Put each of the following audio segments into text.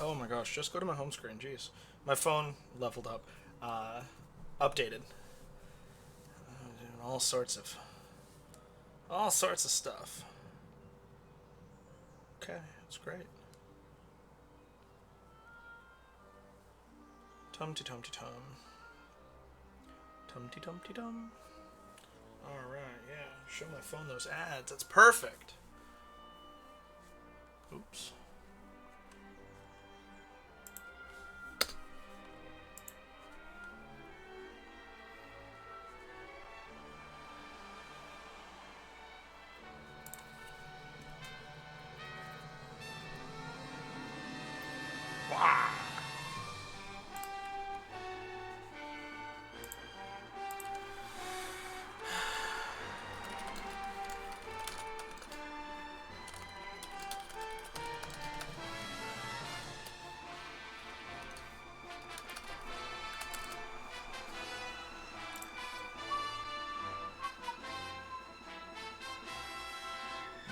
Oh my gosh, just go to my home screen. Jeez. My phone leveled up. Updated. Doing all sorts of stuff. Okay, that's great. Tum-ti-tum-ti-tum. Tum-ti-tum-ti-tum. Alright, yeah. Show my phone those ads. That's perfect. Oops.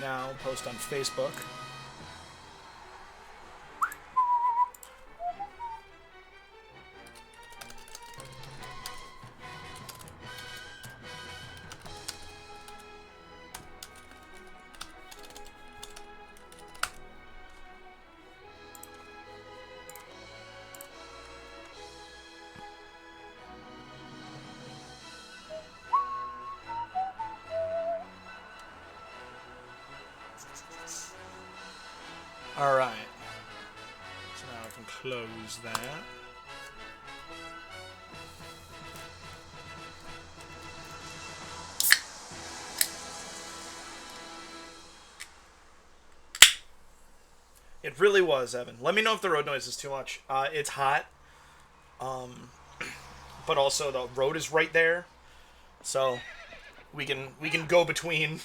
Now post on Facebook. Alright. So now I can close that. It really was, Evan. Let me know if the road noise is too much. It's hot. But also the road is right there. So we can go between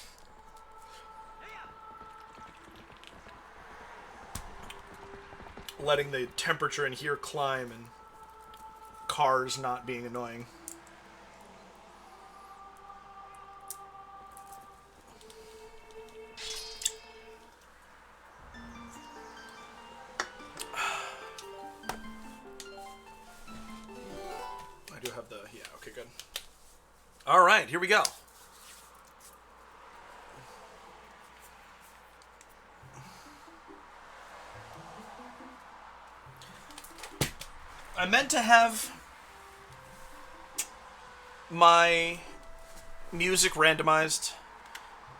letting the temperature in here climb and cars not being annoying. I do have the... Yeah, okay, good. All right, here we go. I meant to have my music randomized,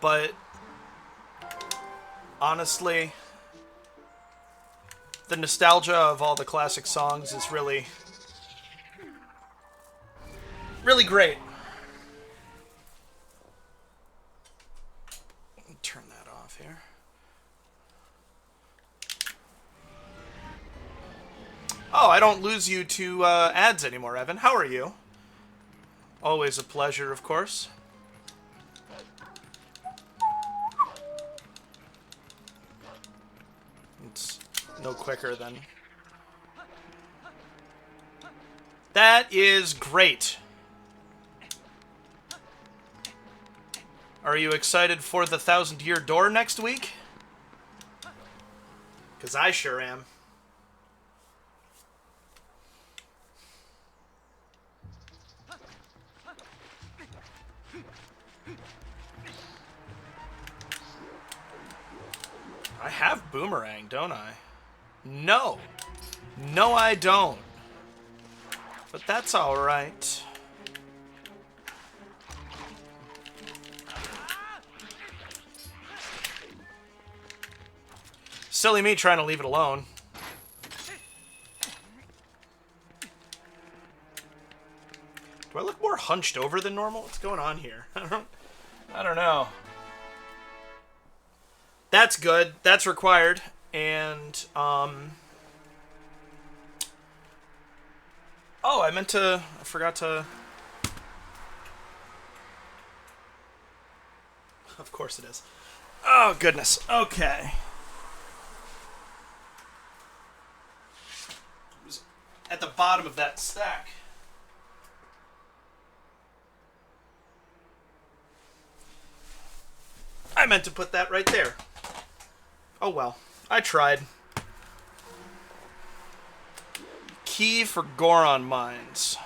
but honestly, the nostalgia of all the classic songs is really great. Let me turn that off here. Oh, I don't lose you to ads anymore, Evan. How are you? Always a pleasure, of course. It's no quicker than... That is great. Are you excited for the 1,000-year door next week? Because I sure am. I have Boomerang, don't I? No. No, I don't. But that's alright. Silly me trying to leave it alone. Do I look more hunched over than normal? What's going on here? I don't know. That's good. That's required. And, oh, I forgot to... Of course it is. Oh, goodness. Okay. It was at the bottom of that stack. I meant to put that right there. Oh well, I tried. key for Goron mines.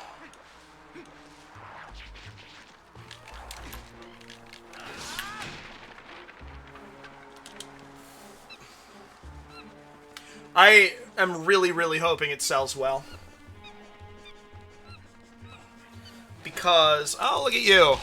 I am really, really hoping it sells well. Because, oh, look at you.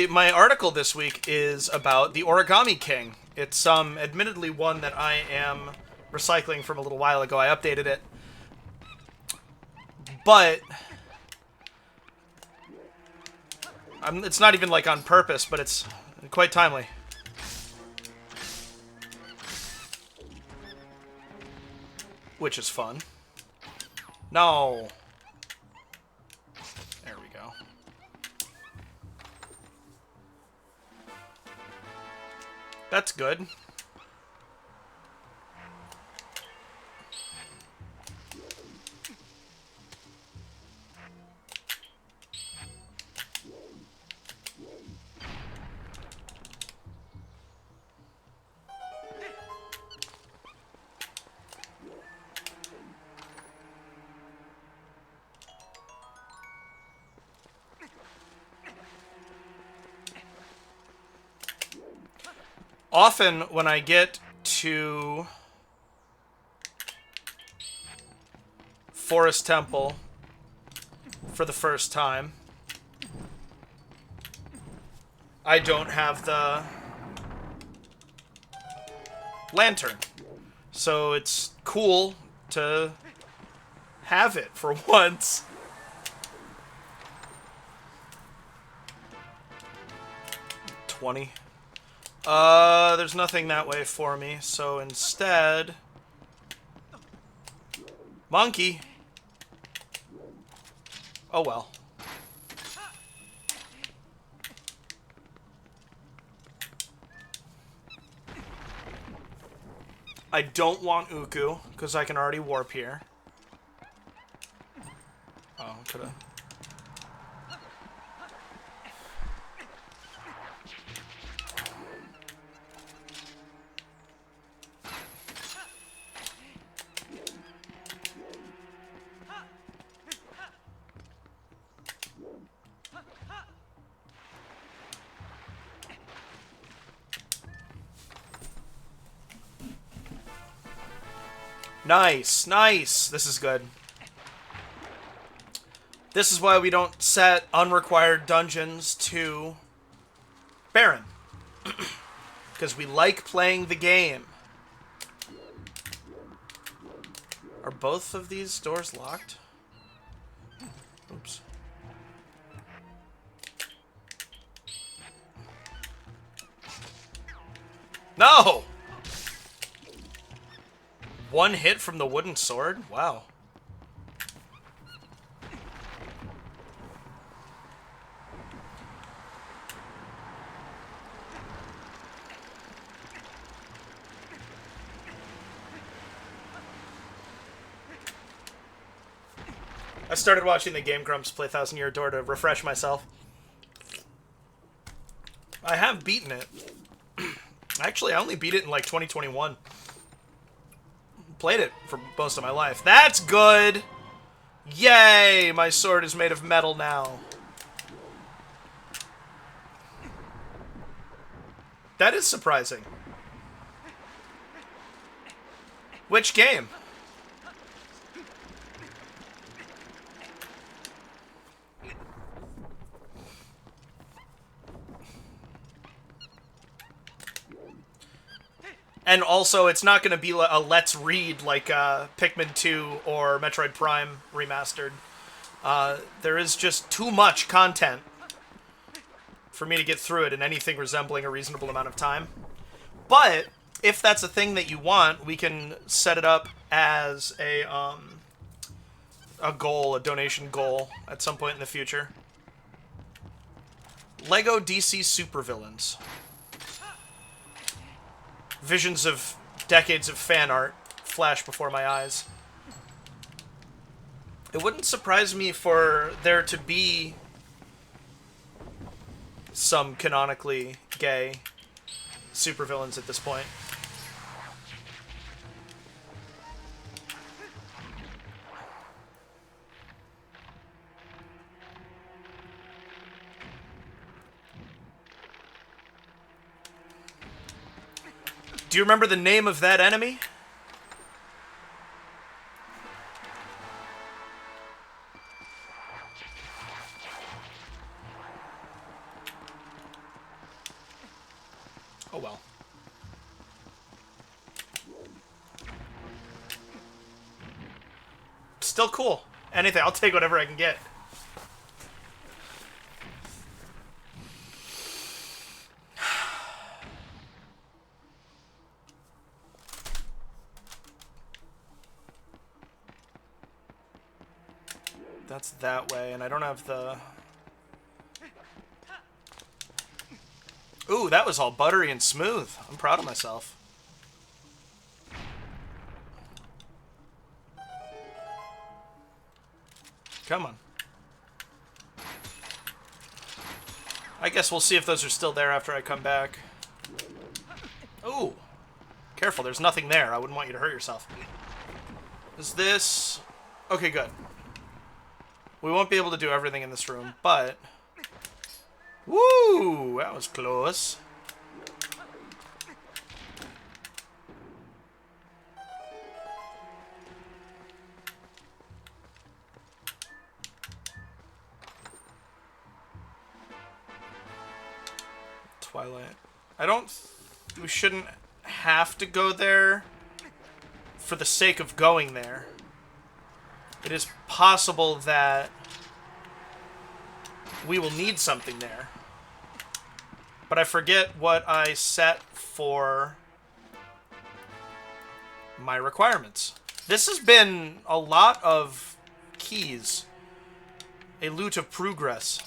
My article this week is about the Origami King. It's admittedly one that I am recycling from a little while ago. I updated it. But it's not even like on purpose, but it's quite timely. Which is fun. No. There we go. That's good. Often, when I get to Forest Temple for the first time, I don't have the lantern. So it's cool to have it for once. $20. There's nothing that way for me, so instead... Monkey! Oh well. I don't want Uku, because I can already warp here. Oh, could've... Nice, nice. This is good. This is why we don't set unrequired dungeons to Baron. Because we like playing the game. Are both of these doors locked? Oops. No! One hit from the wooden sword? Wow. I started watching the Game Grumps play Thousand Year Door to refresh myself. I have beaten it. Actually, I only beat it in like 2021. Played it for most of my life. That's good! Yay! My sword is made of metal now. That is surprising. Which game? And also, it's not going to be a let's read like Pikmin 2 or Metroid Prime Remastered. There is just too much content for me to get through it in anything resembling a reasonable amount of time. But if that's a thing that you want, we can set it up as a goal, a donation goal at some point in the future. Lego DC Supervillains. Visions of decades of fan art flash before my eyes. It wouldn't surprise me for there to be some canonically gay supervillains at this point. Do you remember the name of that enemy? Oh well. Still cool. Anything. I'll take whatever I can get. That's that way, and I don't have the... Ooh, that was all buttery and smooth. I'm proud of myself. Come on. I guess we'll see if those are still there after I come back. Ooh. Careful, there's nothing there. I wouldn't want you to hurt yourself. Is this... Okay, good. We won't be able to do everything in this room, but... Woo! That was close. Twilight. We shouldn't have to go there for the sake of going there. It is possible that we will need something there. But I forget what I set for my requirements. This has been a lot of keys. A loot of progress.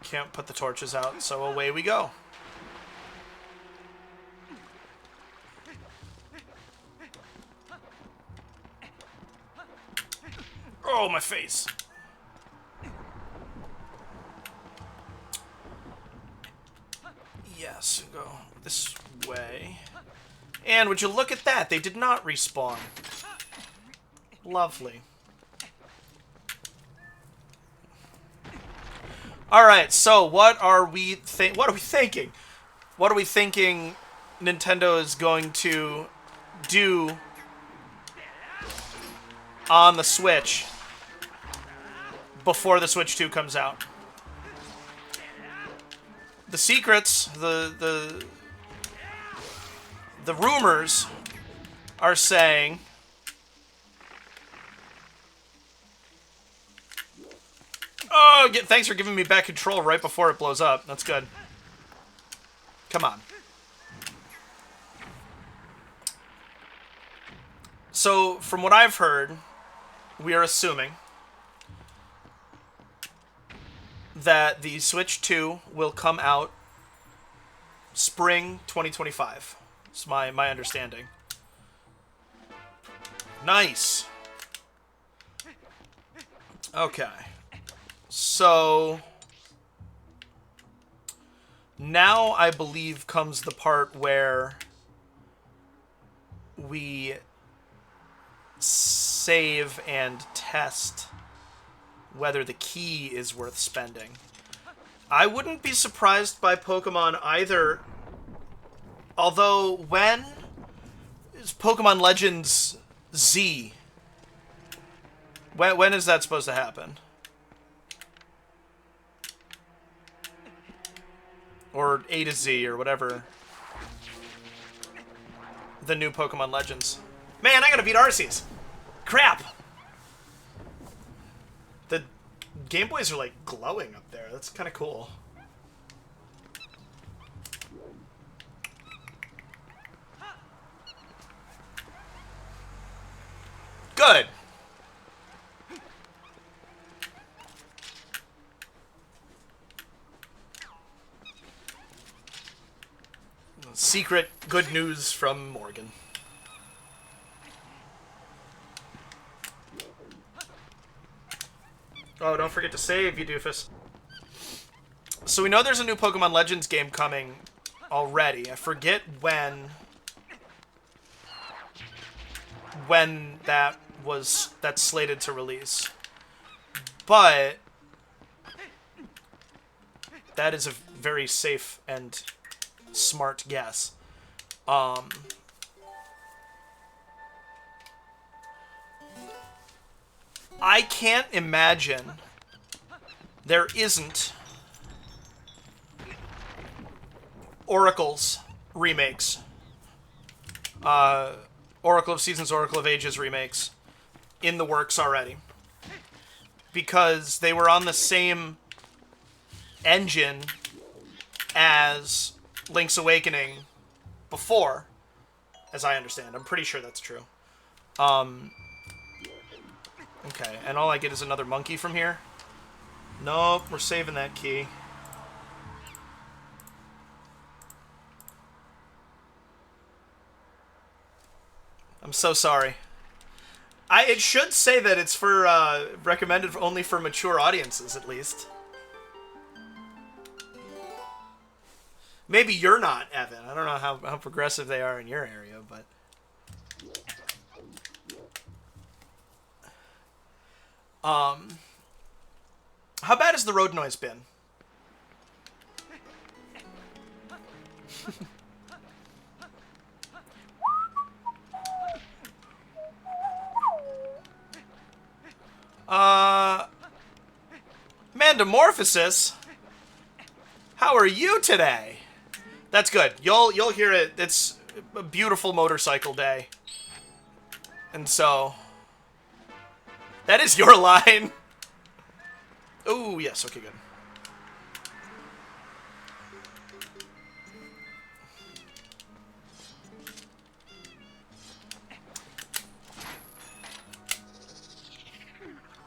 Can't put the torches out, so away we go. Oh, my face. Yes, go this way. And would you look at that? They did not respawn. Lovely. All right, so what are we thinking? What are we thinking Nintendo is going to do on the Switch before the Switch 2 comes out? The secrets, the rumors are saying oh, thanks for giving me back control right before it blows up. That's good. Come on. So, from what I've heard, we are assuming that the Switch 2 will come out spring 2025. It's my understanding. Nice. Okay. So now I believe comes the part where we save and test whether the key is worth spending. I wouldn't be surprised by Pokemon either. Although, when is Pokemon Legends Z? When is that supposed to happen? Or A to Z, or whatever. The new Pokemon Legends. Man, I gotta beat Arceus! Crap! The Game Boys are, like, glowing up there. That's kind of cool. Good! Secret good news from Morgan. Oh, don't forget to save, you doofus. So we know there's a new Pokemon Legends game coming already. I forget when that's slated to release. But that is a very safe and smart guess. I can't imagine there isn't Oracle's remakes. Oracle of Seasons, Oracle of Ages remakes in the works already. Because they were on the same engine as Link's Awakening before, as I understand. I'm pretty sure that's true. Okay, and all I get is another monkey from here? Nope, we're saving that key. I'm so sorry. It should say that it's for, recommended only for mature audiences, at least. Maybe you're not, Evan. I don't know how progressive they are in your area, but... How bad has the road noise been? Mandomorphosis? How are you today? That's good. You'll hear it. It's a beautiful motorcycle day. And so... That is your line. Oh, yes. Okay, good.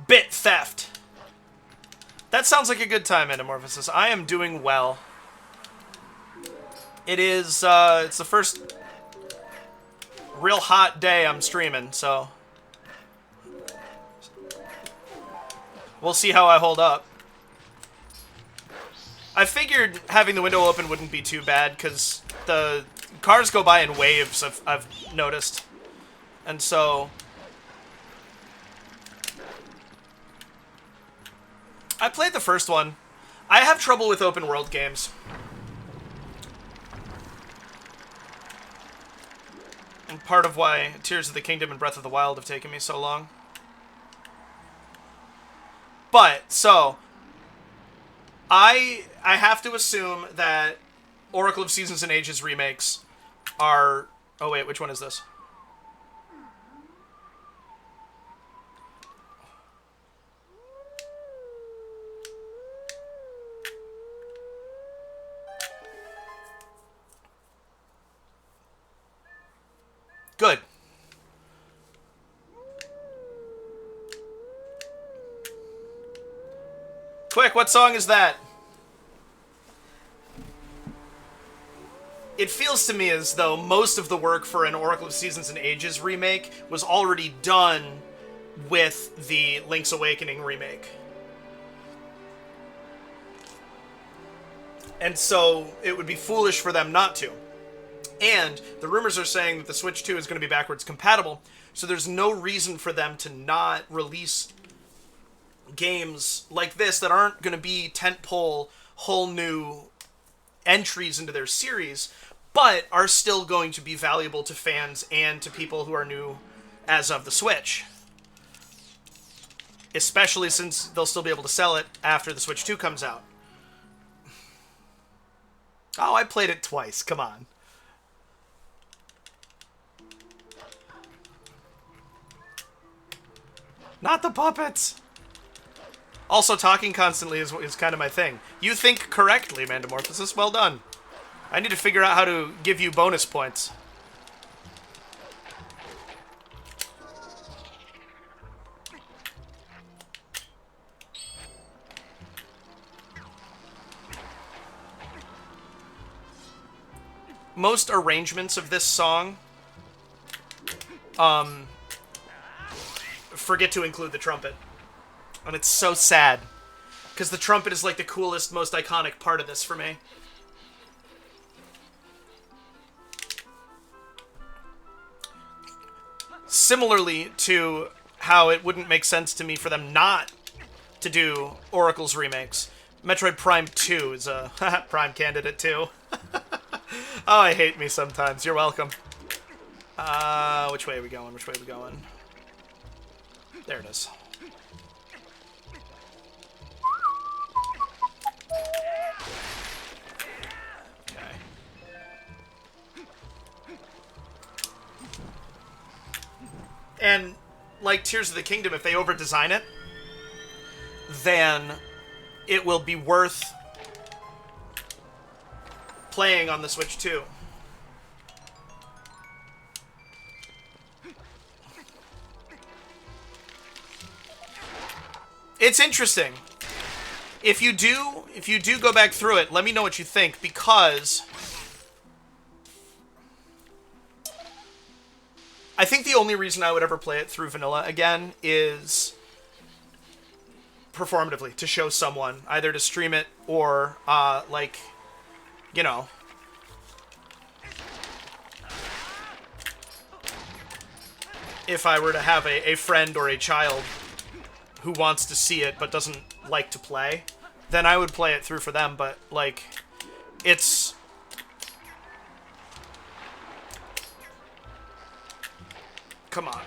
Bit theft. That sounds like a good time, Metamorphosis. I am doing well. It is, it's the first real hot day I'm streaming, so... We'll see how I hold up. I figured having the window open wouldn't be too bad, because the cars go by in waves, I've noticed. And so... I played the first one. I have trouble with open world games. And part of why Tears of the Kingdom and Breath of the Wild have taken me so long. But, so... I have to assume that Oracle of Seasons and Ages remakes are... Oh wait, which one is this? Good. Quick, what song is that? It feels to me as though most of the work for an Oracle of Seasons and Ages remake was already done with the Link's Awakening remake. And so it would be foolish for them not to. And the rumors are saying that the Switch 2 is going to be backwards compatible, so there's no reason for them to not release games like this that aren't going to be tentpole, whole new entries into their series, but are still going to be valuable to fans and to people who are new as of the Switch. Especially since they'll still be able to sell it after the Switch 2 comes out. Oh, I played it twice. Come on. Not the puppets! Also, talking constantly is kind of my thing. You think correctly, Mandomorphosis. Well done. I need to figure out how to give you bonus points. Most arrangements of this song, forget to include the trumpet. And it's so sad. Because the trumpet is like the coolest, most iconic part of this for me. Similarly to how it wouldn't make sense to me for them not to do Oracle's remakes. Metroid Prime 2 is a Prime candidate too. Oh, I hate me sometimes. You're welcome. Which way are we going? Which way are we going? There it is. Okay. And, like Tears of the Kingdom, if they over-design it, then it will be worth playing on the Switch too. It's interesting. If you do go back through it, let me know what you think, because I think the only reason I would ever play it through vanilla again is performatively, to show someone, either to stream it or, like, you know, if I were to have a friend or a child who wants to see it but doesn't like to play, then I would play it through for them, but, like, it's... Come on.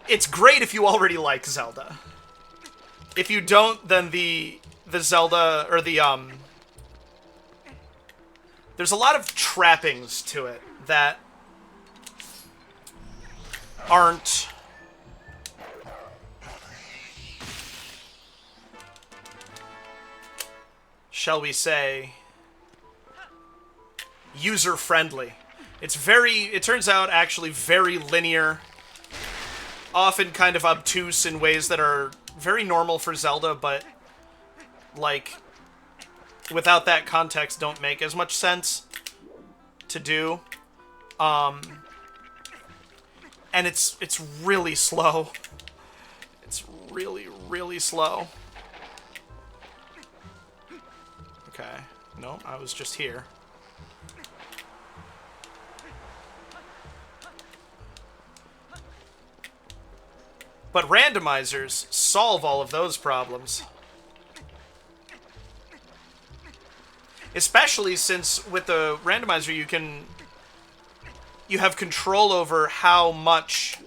It's great if you already like Zelda. If you don't, then the Zelda, or the, there's a lot of trappings to it that aren't... shall we say, user-friendly. It's very, it turns out, actually very linear, often kind of obtuse in ways that are very normal for Zelda, but, like, without that context, don't make as much sense to do. And it's really slow. It's really, really slow. Okay. No, I was just here. But randomizers solve all of those problems. Especially since with the randomizer you have control over how much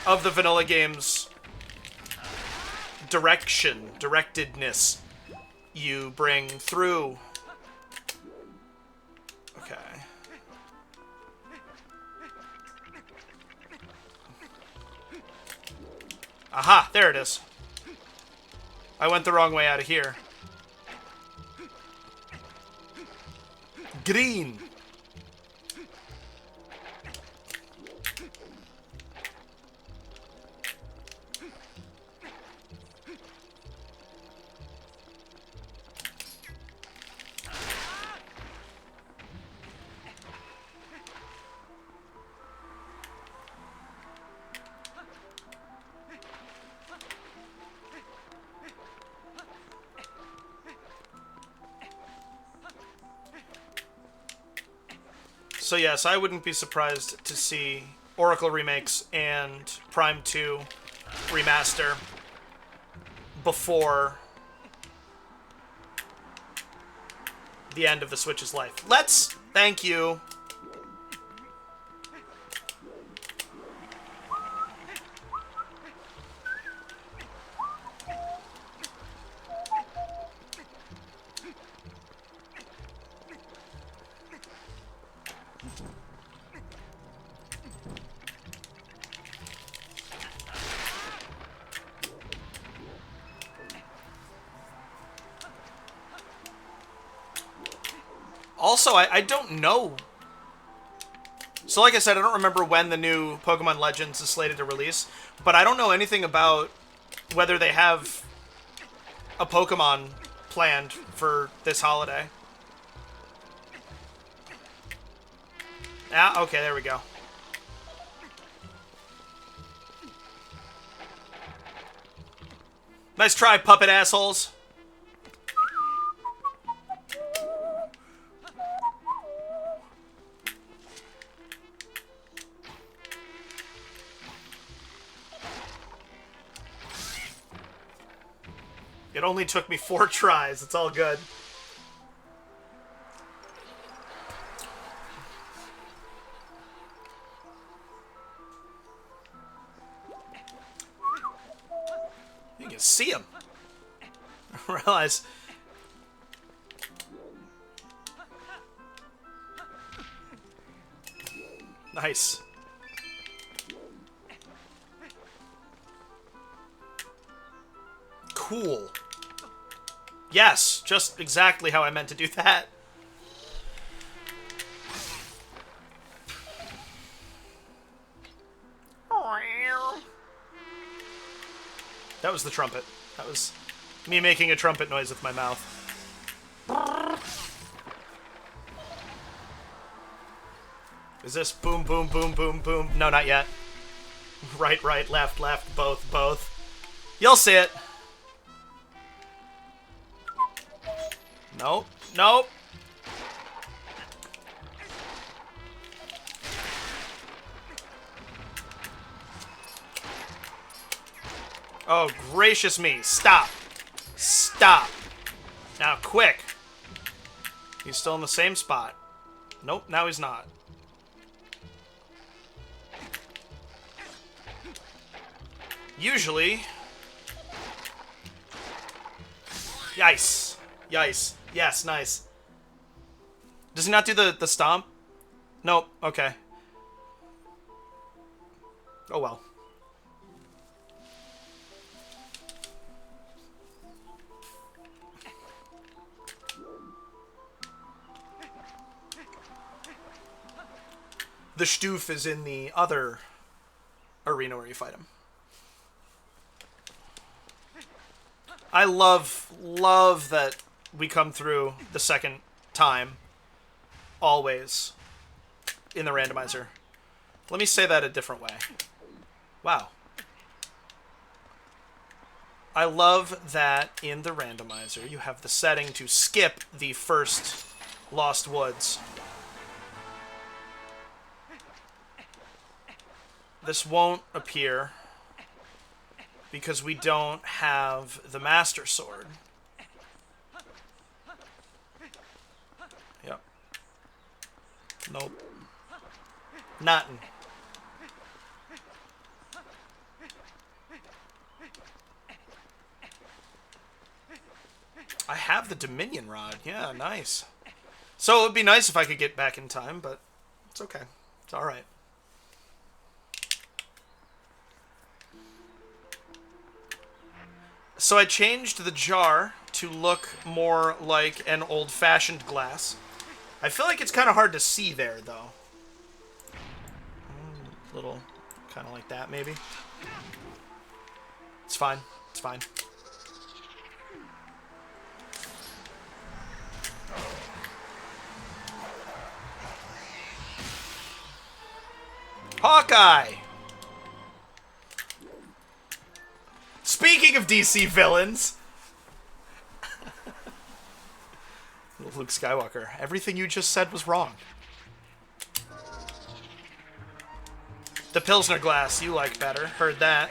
of the vanilla game's directedness you bring through. Okay. Aha, there it is. I went the wrong way out of here. Green. So yes, I wouldn't be surprised to see Oracle remakes and Prime 2 remaster before the end of the Switch's life. Thank you. Also, I don't know. So like I said, I don't remember when the new Pokemon Legends is slated to release, but I don't know anything about whether they have a Pokemon planned for this holiday. Ah, okay, there we go. Nice try, puppet assholes. It only took me 4 tries. It's all good. You can see him. I realize. Nice. Cool. Yes, just exactly how I meant to do that. That was the trumpet. That was me making a trumpet noise with my mouth. Is this boom, boom, boom, boom, boom? No, not yet. Right, right, left, left, both, both. You'll see it. Nope, nope. Oh, gracious me. Stop. Stop. Now, quick. He's still in the same spot. Nope, now he's not. Usually. Yice. Yice. Yes, nice. Does he not do the stomp? Nope, okay. Oh well. The Stoof is in the other arena where you fight him. I love that we come through the second time. Always. In the randomizer. Let me say that a different way. Wow. I love that in the randomizer you have the setting to skip the first Lost Woods. This won't appear because we don't have the Master Sword. Yep. Nope. Nothing. I have the Dominion Rod. Yeah, nice. So it would be nice if I could get back in time, but it's okay. It's alright. So I changed the jar to look more like an old-fashioned glass. I feel like it's kind of hard to see there, though. A little, kind of like that, maybe. It's fine. It's fine. Hawkeye! Speaking of DC villains... Luke Skywalker, everything you just said was wrong. The Pilsner glass you like better. Heard that.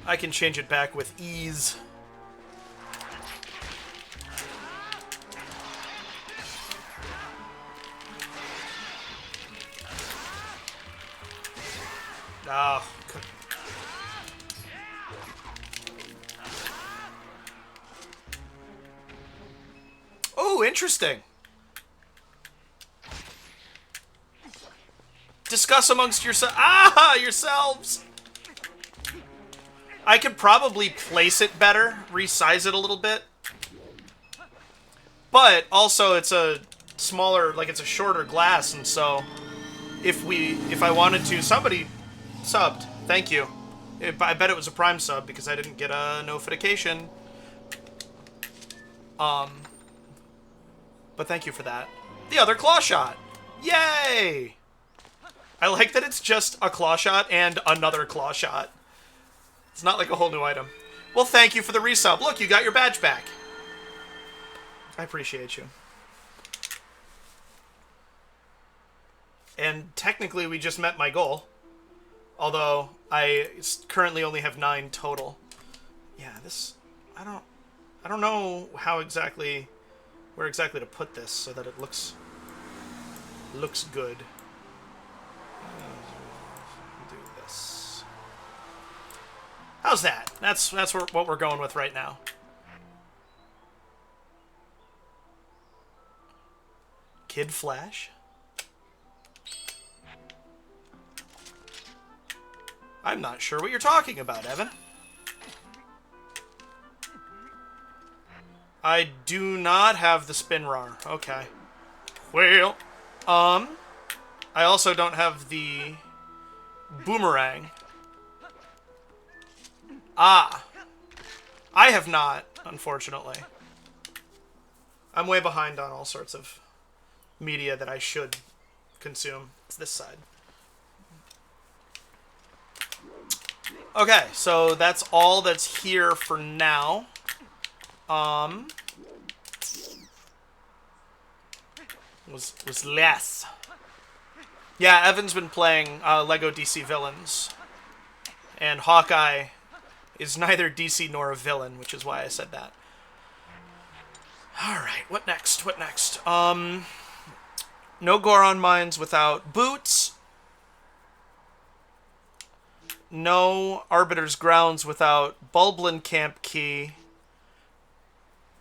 I can change it back with ease. Oh. Oh, interesting. Discuss amongst yourselves. I could probably place it better, resize it a little bit. But also it's a smaller, like it's a shorter glass, and so if I wanted to, somebody subbed. Thank you. I bet it was a Prime sub because I didn't get a notification. But thank you for that. The other claw shot! Yay! I like that it's just a claw shot and another claw shot. It's not like a whole new item. Well, thank you for the resub. Look, you got your badge back. I appreciate you. And technically, we just met my goal. Although, I currently only have 9 total. Yeah, this... I don't know how exactly... where exactly to put this so that it looks good. Do this. How's that? That's what we're going with right now. Kid Flash. I'm not sure what you're talking about, Evan. I do not have the Spinrar. Okay. Well, I also don't have the Boomerang. Ah. I have not, unfortunately. I'm way behind on all sorts of media that I should consume. It's this side. Okay, so that's all that's here for now. Was less. Yeah, Evan's been playing Lego DC Villains. And Hawkeye is neither DC nor a villain, which is why I said that. Alright, what next? What next? No Goron mines without boots. No Arbiter's Grounds without Bulblin Camp Key.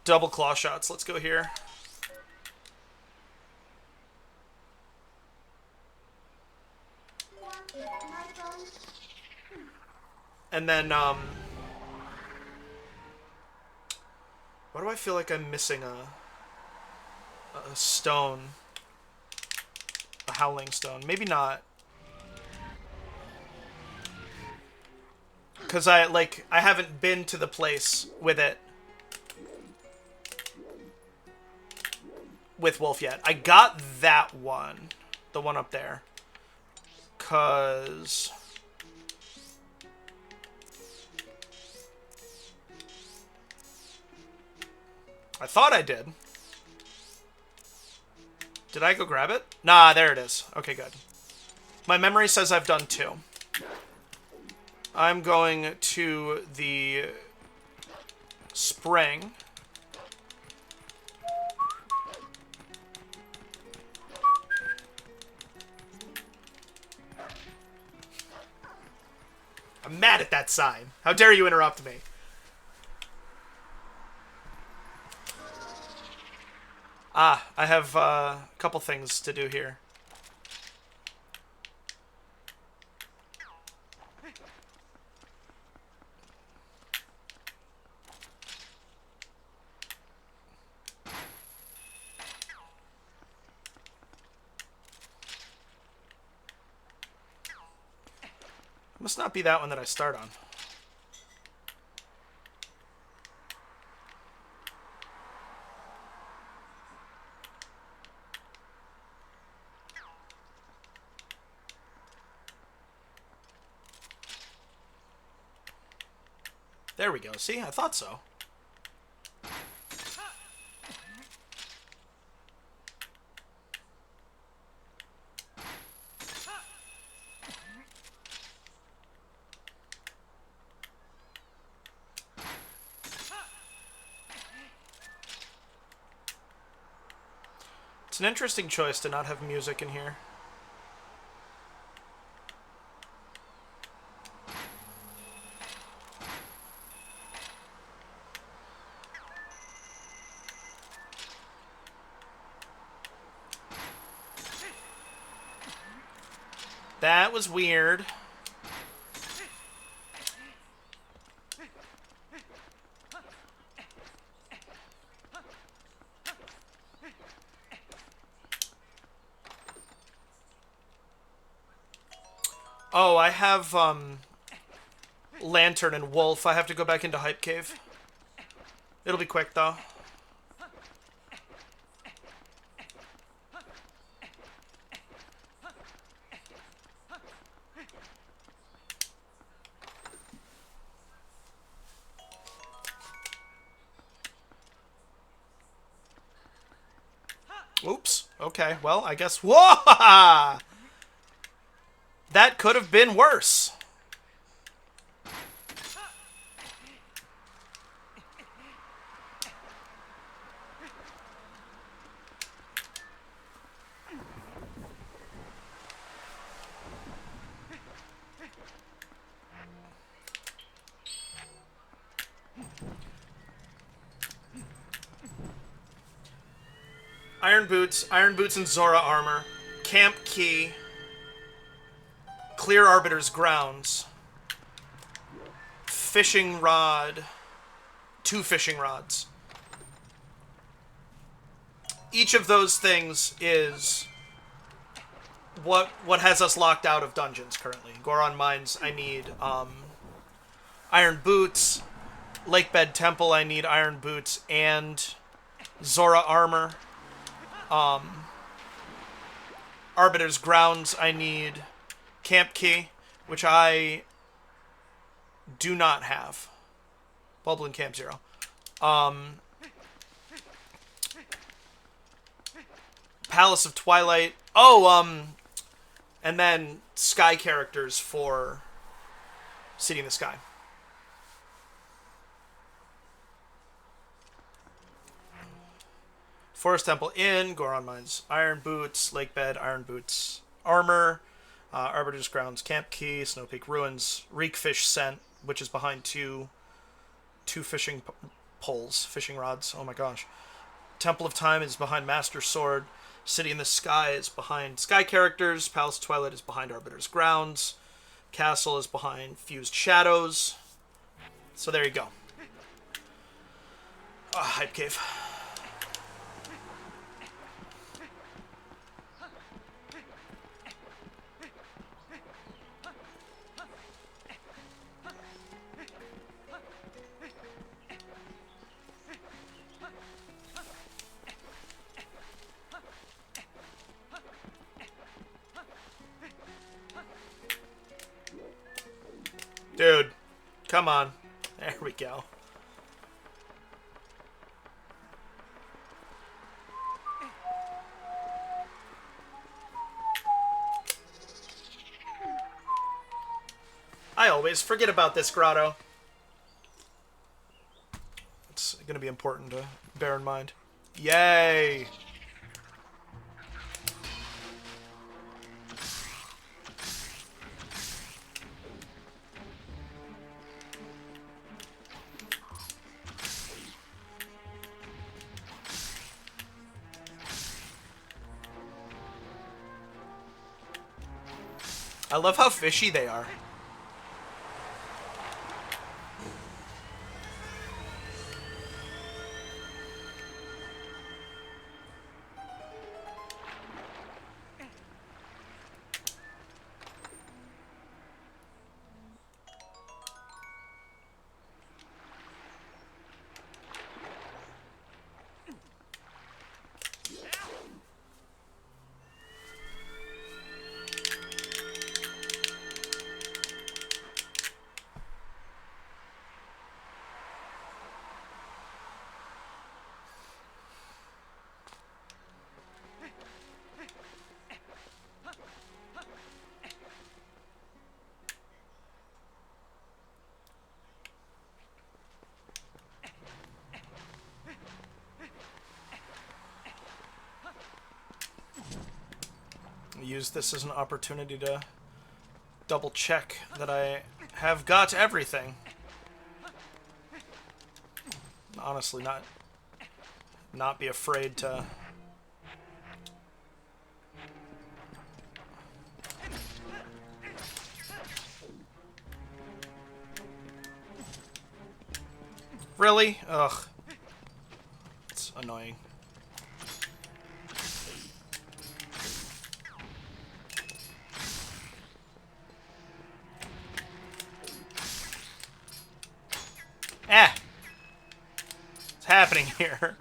Double claw shots. Let's go here. And then, why do I feel like I'm missing a stone? A Howling Stone. Maybe not. Because I haven't been to the place with it. With Wolf yet. I got that one. The one up there. Because... I thought I did. Did I go grab it? Nah, there it is. Okay, good. My memory says I've done 2. I'm going to the spring. I'm mad at that sign. How dare you interrupt me? Ah, I have a couple things to do here. It must not be that one that I start on. There we go. See, I thought so. It's an interesting choice to not have music in here. That was weird. Oh, I have, Lantern and Wolf. I have to go back into Hype Cave. It'll be quick, though. Oops. Okay, well, I guess... Whoa! That could have been worse. Iron Boots and Zora armor, Camp Key, Clear Arbiter's grounds, fishing rod, 2 fishing rods. Each of those things is what has us locked out of dungeons currently. Goron Mines, I need Iron Boots. Lakebed Temple, I need Iron Boots and Zora armor. Arbiter's Grounds, I need Camp Key, which I do not have. Bulblin Camp 0. Palace of Twilight. Oh, and then Sky characters for City in the Sky. Forest Temple Inn, Goron Mines, Iron Boots, Lakebed, Iron Boots, Armor, Arbiter's Grounds, Camp Key, Snow Peak Ruins, Reekfish Scent, which is behind two fishing poles, fishing rods. Oh my gosh. Temple of Time is behind Master Sword. City in the Sky is behind Sky characters. Palace of Twilight is behind Arbiter's Grounds. Castle is behind Fused Shadows. So there you go. Hype Cave. Dude, come on. There we go. I always forget about this grotto. It's going to be important to bear in mind. Yay! I love how fishy they are. Use this as an opportunity to double check that I have got everything. Honestly, not be afraid to... Really? Ugh. It's annoying. happening here?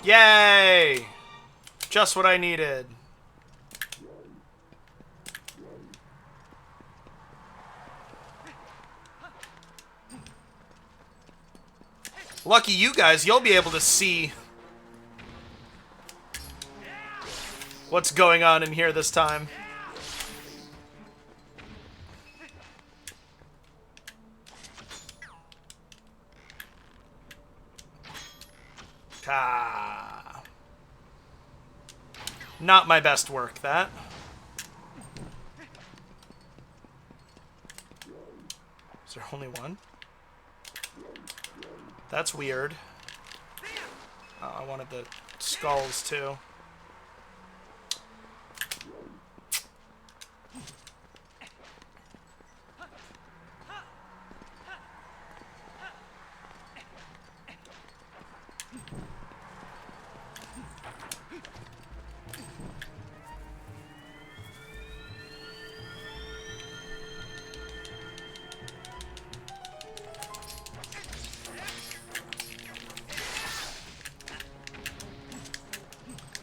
Yay! Just what I needed. Lucky you guys, you'll be able to see what's going on in here this time. Ah. Not my best work, that. Is there only one? That's weird. Oh, I wanted the skulls, too.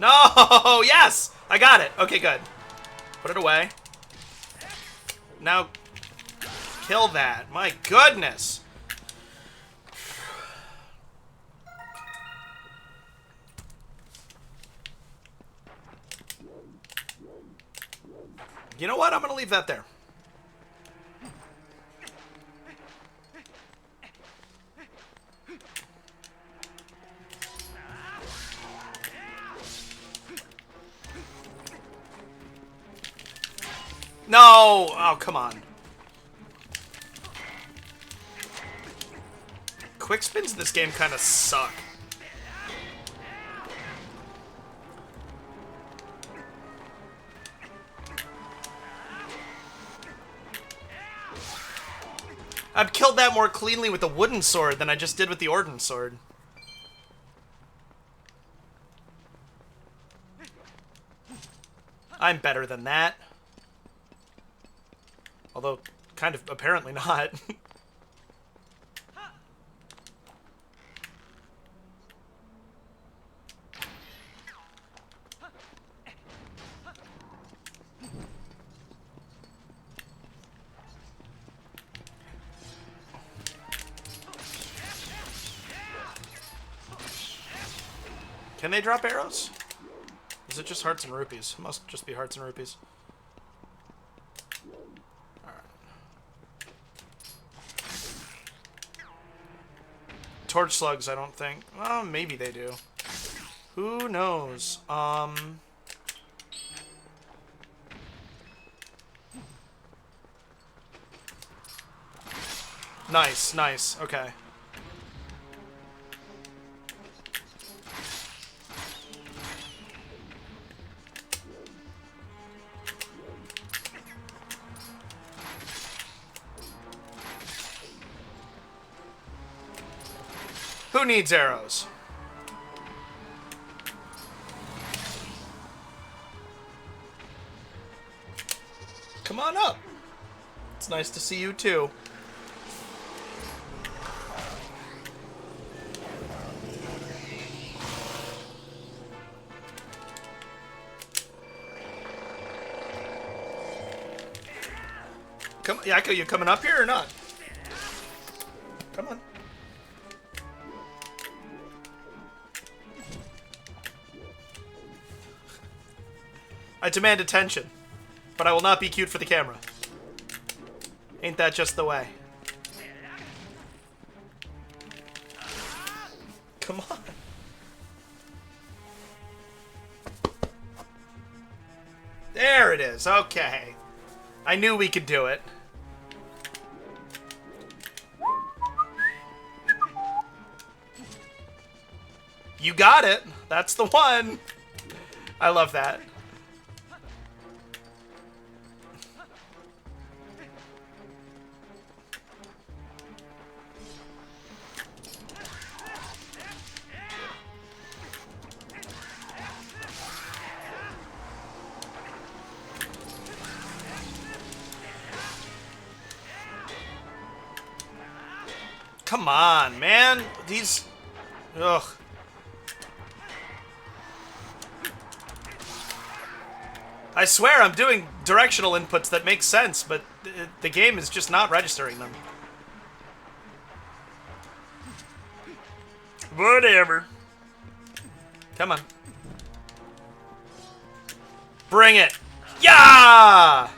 No! Yes! I got it. Okay, good. Put it away. Now, kill that. My goodness! You know what? I'm gonna leave that there. No! Oh, come on. Quick spins in this game kind of suck. I've killed that more cleanly with the wooden sword than I just did with the ordnance sword. I'm better than that. Although, kind of apparently not. Can they drop arrows? Is it just hearts and rupees? It must just be hearts and rupees. Torch slugs, I don't think. Well, maybe they do. Who knows? Nice, nice. Okay. Who needs arrows? Come on up. It's nice to see you too. Come, Yakko, you coming up here or not? Come on. I demand attention, but I will not be cute for the camera. Ain't that just the way? Come on. There it is. Okay. I knew we could do it. You got it. That's the one. I love that. Come on, man. These... Ugh. I swear I'm doing directional inputs that make sense, but the game is just not registering them. Whatever. Come on. Bring it. Yeah!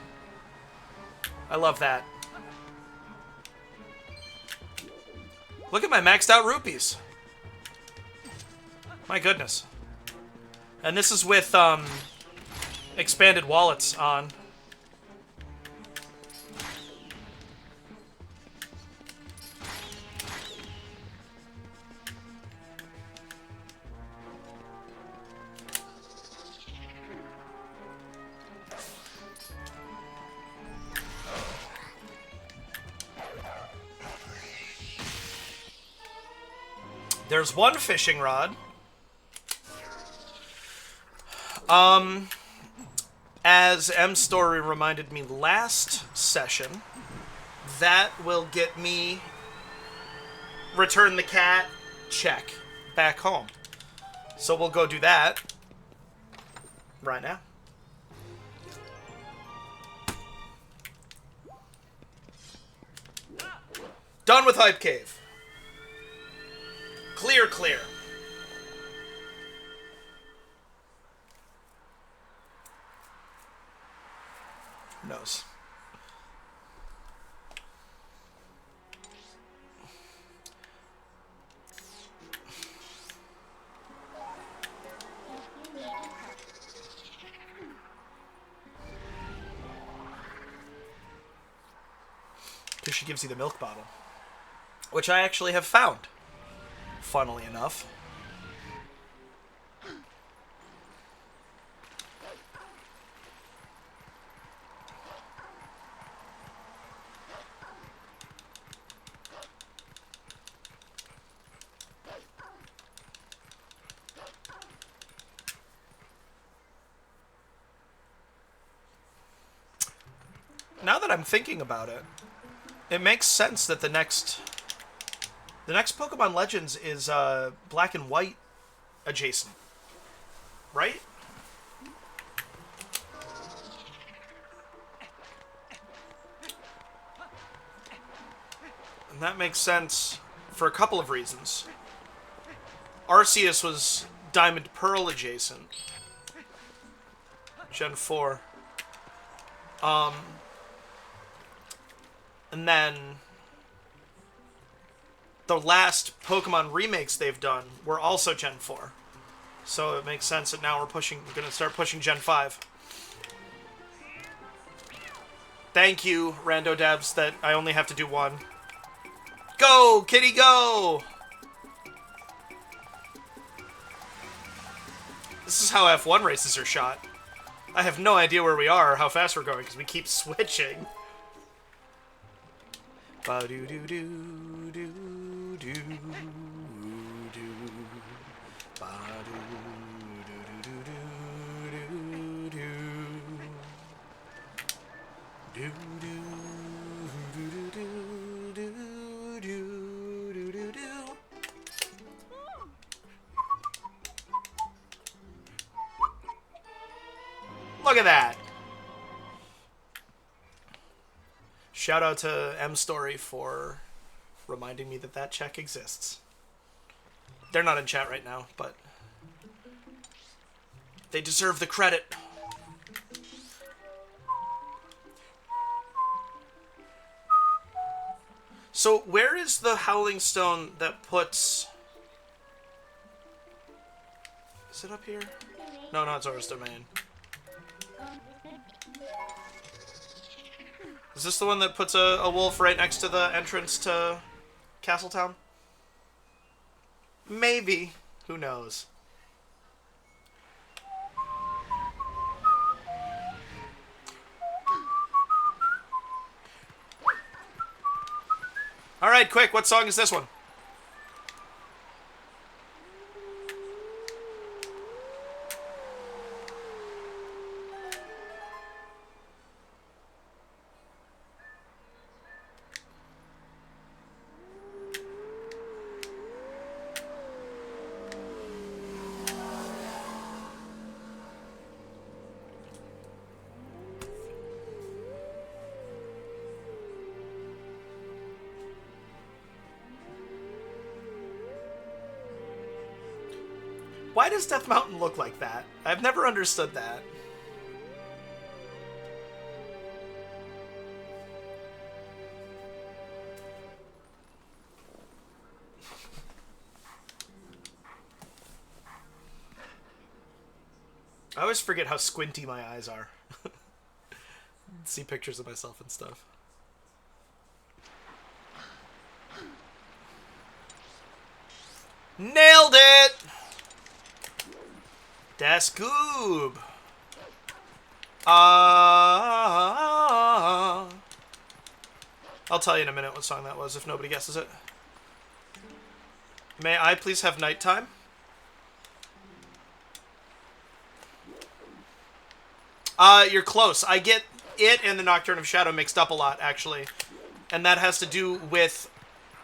I love that. Look at my maxed out rupees. My goodness. And this is with, expanded wallets on. There's one fishing rod. As M Story reminded me last session, that will get me return the cat check back home. So we'll go do that right now. Done with Hype Cave. Clear, clear. Knows. Because she gives you the milk bottle. Which I actually have found. Funnily enough. Now that I'm thinking about it, it makes sense that the next Pokemon Legends is black and white adjacent, right? And that makes sense for a couple of reasons. Arceus was Diamond Pearl adjacent, Gen 4. And then the last Pokemon remakes they've done were also Gen 4. So it makes sense that now we're going to start pushing Gen 5. Thank you, Rando Devs, that I only have to do one. Go, kitty, go! This is how F1 races are shot. I have no idea where we are or how fast we're going because we keep switching. Ba-do-do-do-do-do-do. Ba-do-do-do-do-do-do. Do-do-do-do-do-do-do-do. Look at that! Shout out to M Story for reminding me that that check exists. They're not in chat right now, but they deserve the credit. So where is the Howling Stone that puts... Is it up here? No, not Zora's Domain. Is this the one that puts a wolf right next to the entrance to Castletown? Maybe. Who knows? Alright, quick, what song is this one? Why does Death Mountain look like that? I've never understood that. I always forget how squinty my eyes are. See pictures of myself and stuff. Nailed it! Das Goob. I'll tell you in a minute what song that was if nobody guesses it. May I please have nighttime? You're close. I get it and the Nocturne of Shadow mixed up a lot, actually. And that has to do with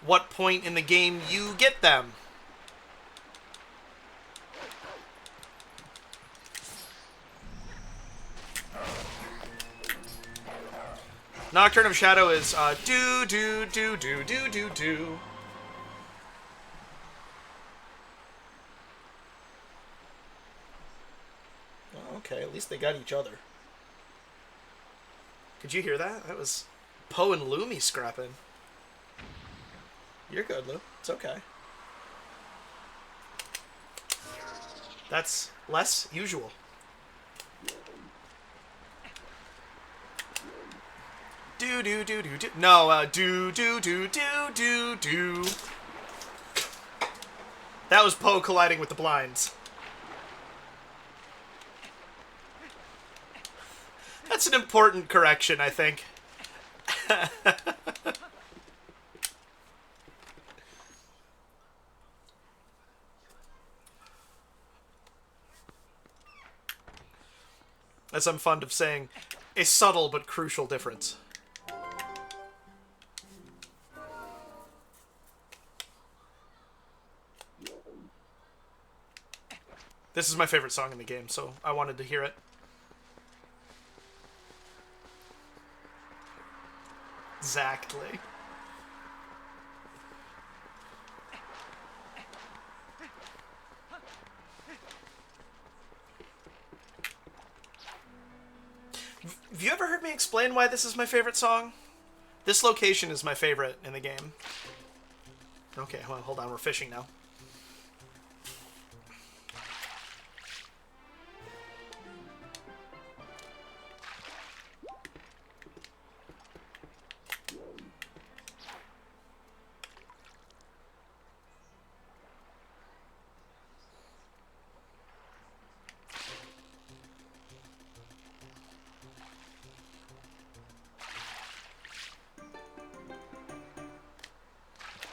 what point in the game you get them. Nocturne of Shadow is do do do do do do do. Oh, okay, at least they got each other. Did you hear that? That was Poe and Lumi scrapping. You're good, Lou. It's okay. That's less usual. Do do do do do. No, do do do do do do. That was Poe colliding with the blinds. That's an important correction, I think. As I'm fond of saying, a subtle but crucial difference. This is my favorite song in the game, so I wanted to hear it. Exactly. Have you ever heard me explain why this is my favorite song? This location is my favorite in the game. Okay, well, hold on, we're fishing now.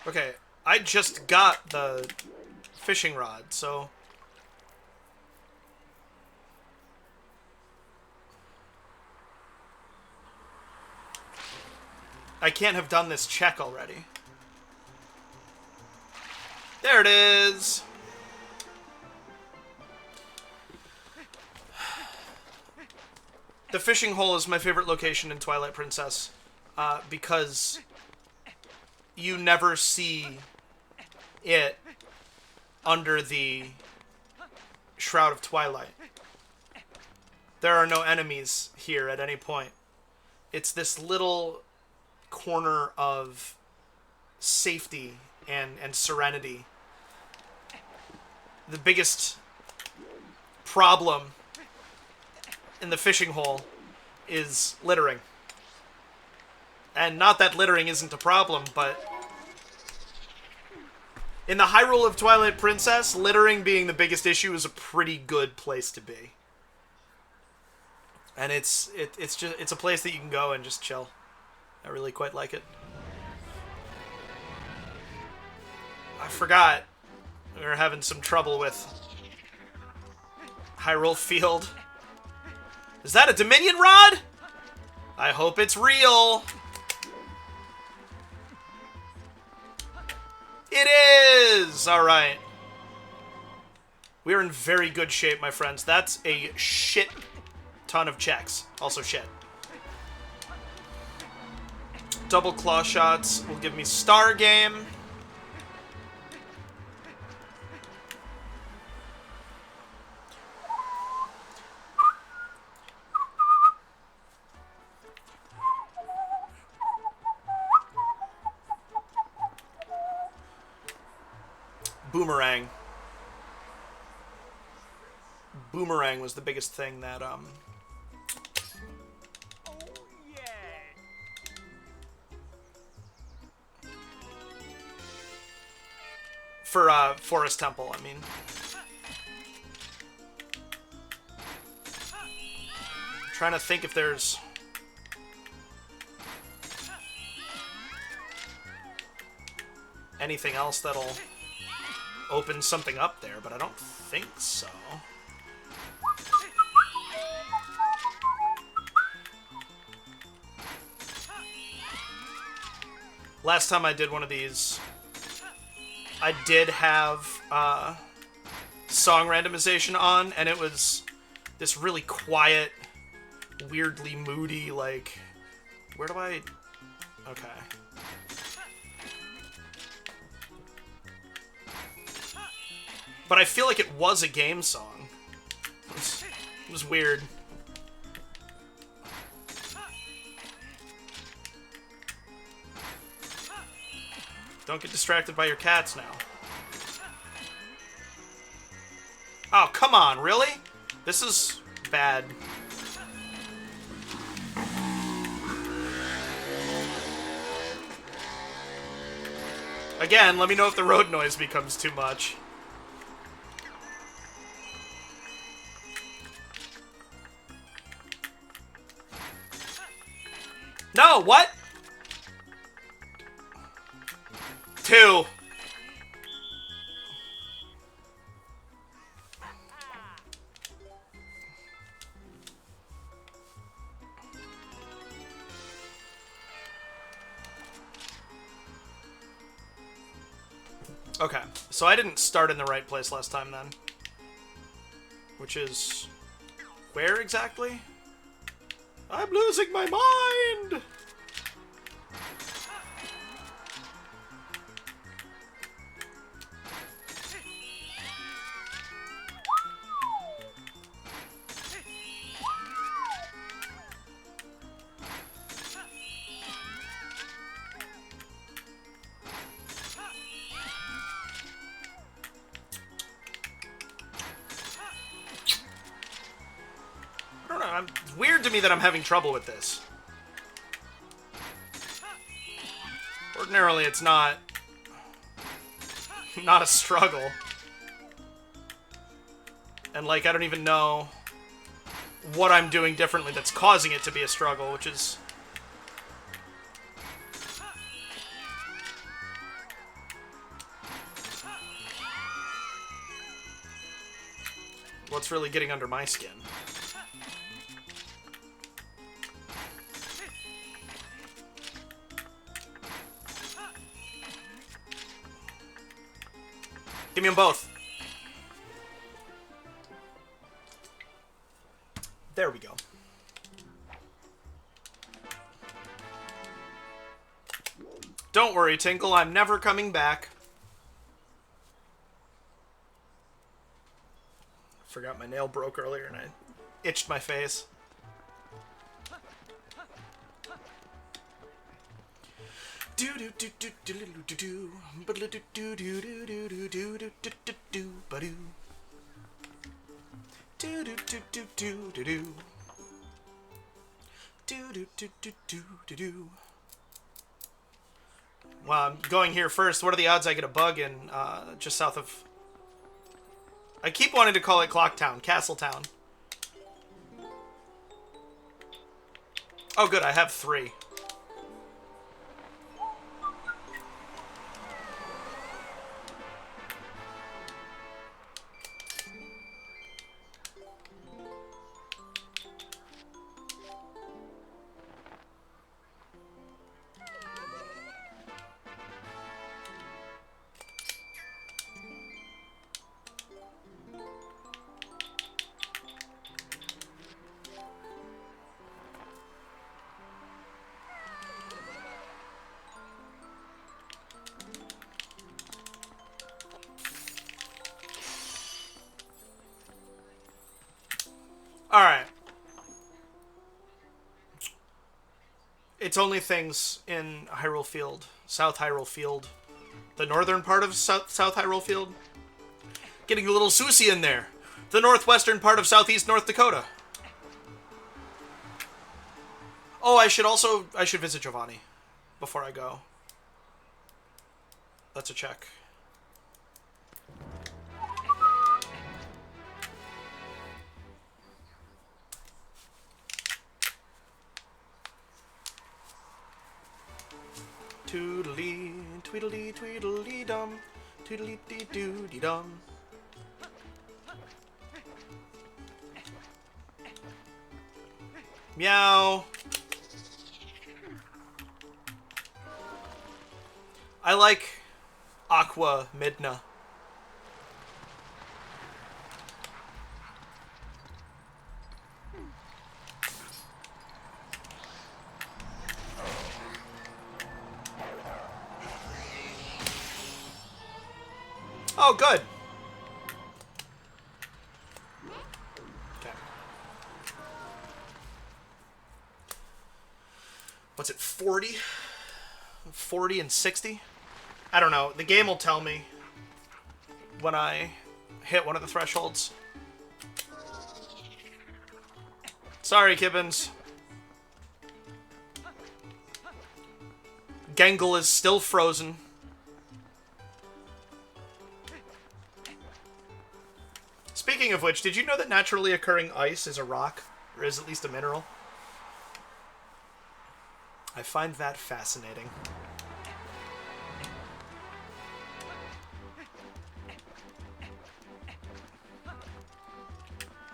Okay, I just got the fishing rod, so... I can't have done this check already. There it is! The fishing hole is my favorite location in Twilight Princess, because you never see it under the Shroud of Twilight. There are no enemies here at any point. It's this little corner of safety and serenity. The biggest problem in the fishing hole is littering. And not that littering isn't a problem, but in the Hyrule of Twilight Princess, littering being the biggest issue is a pretty good place to be. And it's a place that you can go and just chill. I really quite like it. I forgot we were having some trouble with Hyrule Field. Is that a Dominion rod? I hope it's real. It is! Alright. We're in very good shape, my friends. That's a shit ton of checks. Also shit. Double claw shots will give me Star Game. Boomerang. Boomerang was the biggest thing that, for, Forest Temple, I mean. I'm trying to think if there's... anything else that'll open something up there, but I don't think so. Last time I did one of these, I did have song randomization on, and it was this really quiet, weirdly moody, like... Where do I... Okay. But I feel like it was a game song. It was weird. Don't get distracted by your cats now. Oh, come on, really? This is bad. Again, let me know if the road noise becomes too much. No, what? 2. Okay, so I didn't start in the right place last time then. Which is... where exactly? I'm losing my mind! It's weird to me that I'm having trouble with this. Ordinarily, it's not a struggle. And, like, I don't even know what I'm doing differently that's causing it to be a struggle, which is... what's really getting under my skin. Give me them both. There we go. Don't worry, Tinkle, I'm never coming back. Forgot my nail broke earlier and I itched my face. Do do do do do do do do do do do do do do do do do do ba do do do do do do do do do do do do do. Well, I'm going here first. What are the odds I get a bug in just south of... I keep wanting to call it Clocktown, Castletown. Oh, good. I have 3. Alright. It's only things in Hyrule Field, South Hyrule Field, The northern part of South Hyrule Field. Getting a little Susie in there. The northwestern part of southeast North Dakota. Oh, I should visit Giovanni before I go. That's a check. Toodly, tweedly, tweedly dum, toodly dee doo dee dum. Meow. I like Aqua Midna. Oh, good. Okay. What's it, 40? 40 and 60? I don't know. The game will tell me when I hit one of the thresholds. Sorry, Kibbins. Gengle is still frozen. Speaking of which, did you know that naturally occurring ice is a rock? Or is at least a mineral? I find that fascinating.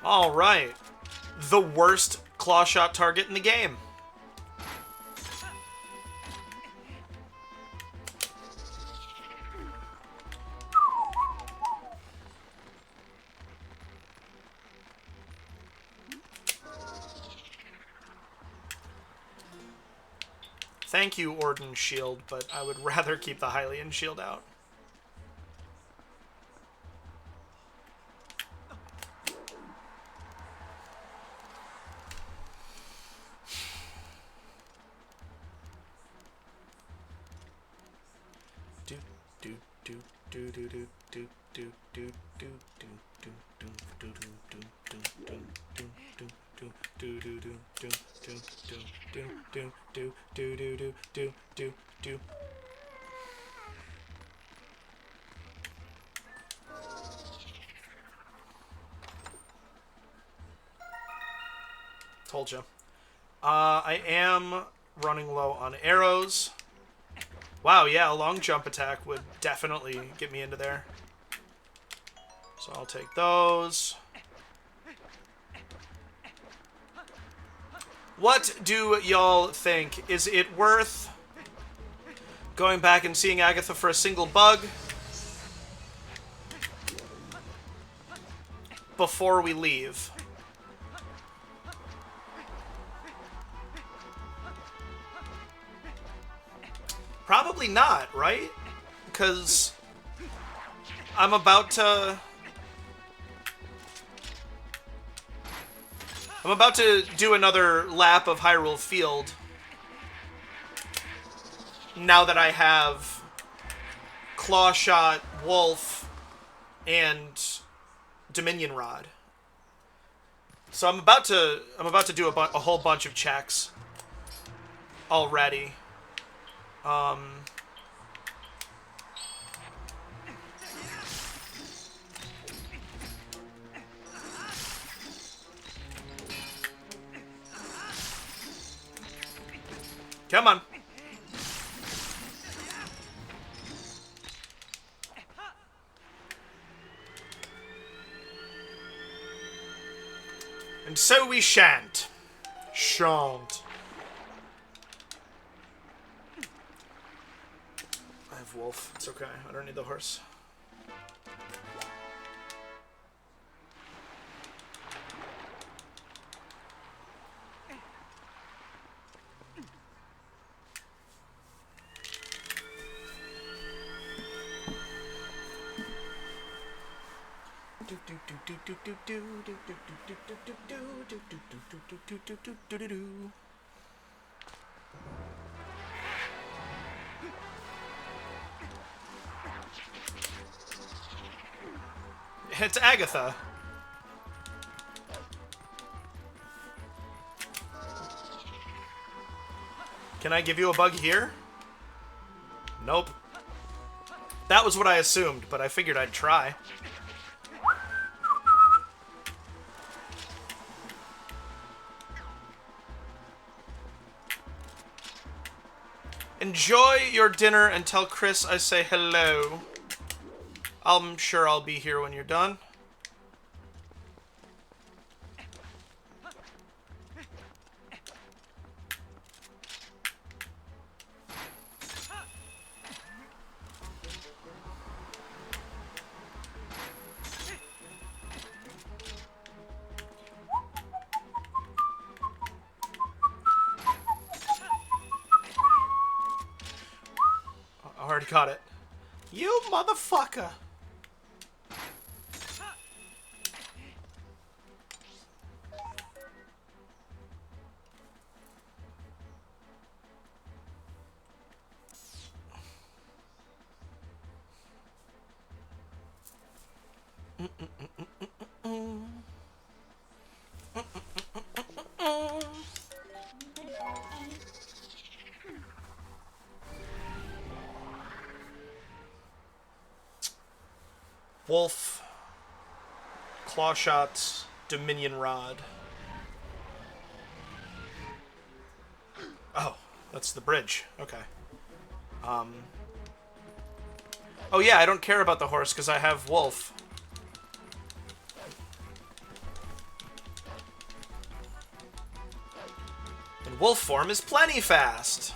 Alright. The worst claw shot target in the game. Thank you, Orden Shield, but I would rather keep the Hylian Shield out. Told you. I am running low on arrows. Wow, yeah, a long jump attack would definitely get me into there. So I'll take those. What do y'all think? Is it worth going back and seeing Agatha for a single bug before we leave? Probably not, right? Because I'm about to do another lap of Hyrule Field now that I have Claw Shot, Wolf, and Dominion Rod. So I'm about to do a whole bunch of checks already. Come on. And so we shan't. Shan't. I have Wolf. It's okay. I don't need the horse. It's Agatha. Can I give you a bug here? Nope. That was what I assumed, but I figured I'd try. Enjoy your dinner and tell Chris I say hello. I'm sure I'll be here when you're done. I already got it. You motherfucker! Wolf, claw shots, Dominion rod. Oh, that's the bridge. Okay. Oh yeah, I don't care about the horse because I have wolf. And wolf form is plenty fast.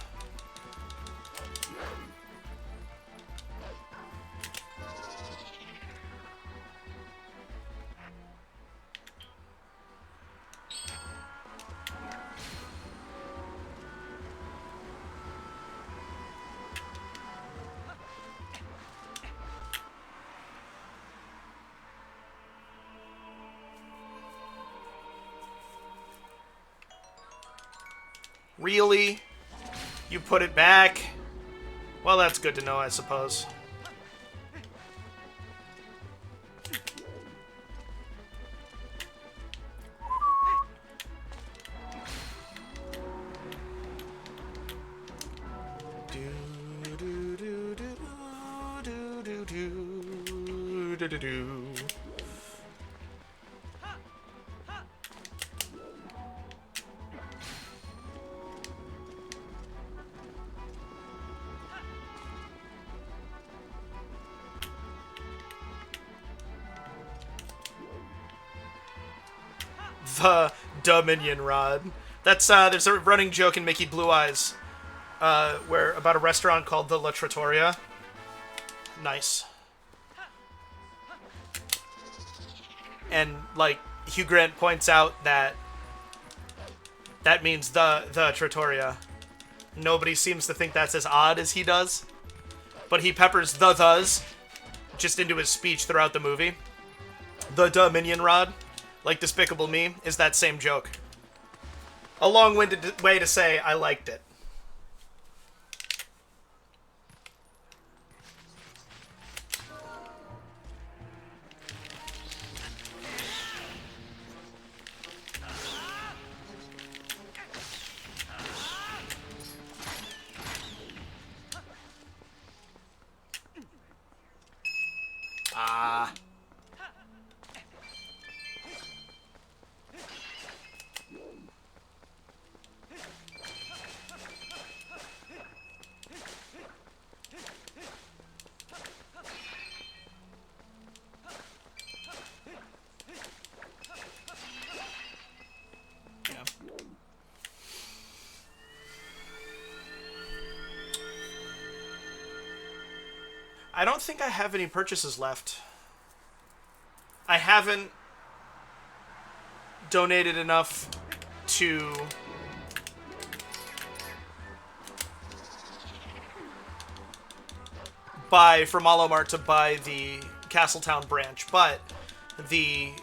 Really? You put it back? Well, that's good to know, I suppose. The Dominion rod. That's there's a running joke in Mickey Blue Eyes, where about a restaurant called the La Trattoria. Nice. And like Hugh Grant points out that means the Trattoria. Nobody seems to think that's as odd as he does, but he peppers the thes just into his speech throughout the movie. The Dominion rod, like Despicable Me, is that same joke. A long-winded way to say I liked it. Ah. I don't think I have any purchases left. I haven't donated enough to buy from Alomart to buy the Castletown branch, but the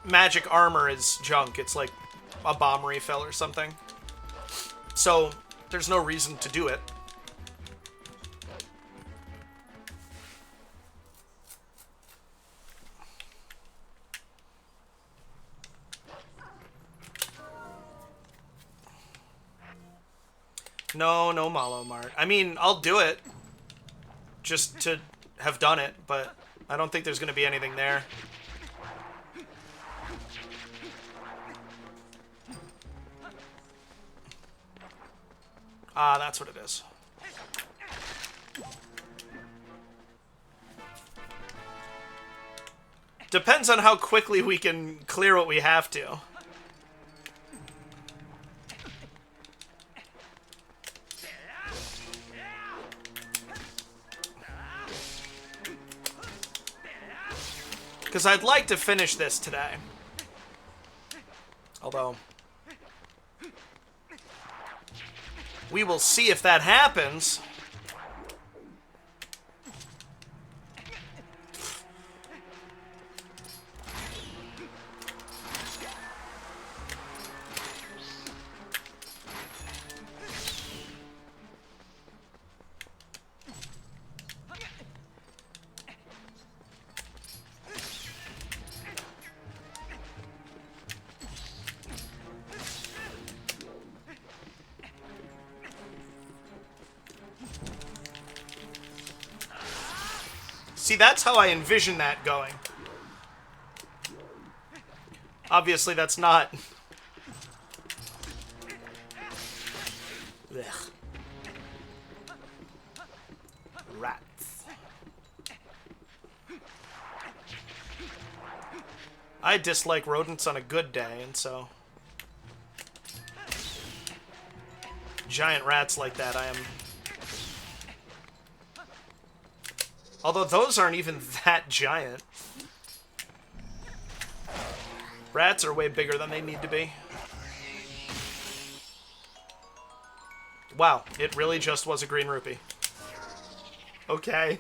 magic armor is junk. It's like a bomb refill or something. So there's no reason to do it. No, no Malo Mart. I mean, I'll do it. Just to have done it, but I don't think there's going to be anything there. Ah, that's what it is. Depends on how quickly we can clear what we have to. Because I'd like to finish this today. Although, we will see if that happens. See, that's how I envision that going. Obviously, that's not... Ugh. Rats. I dislike rodents on a good day, and so... Giant rats like that, I am... Although those aren't even that giant. Rats are way bigger than they need to be. Wow, it really just was a green rupee. Okay.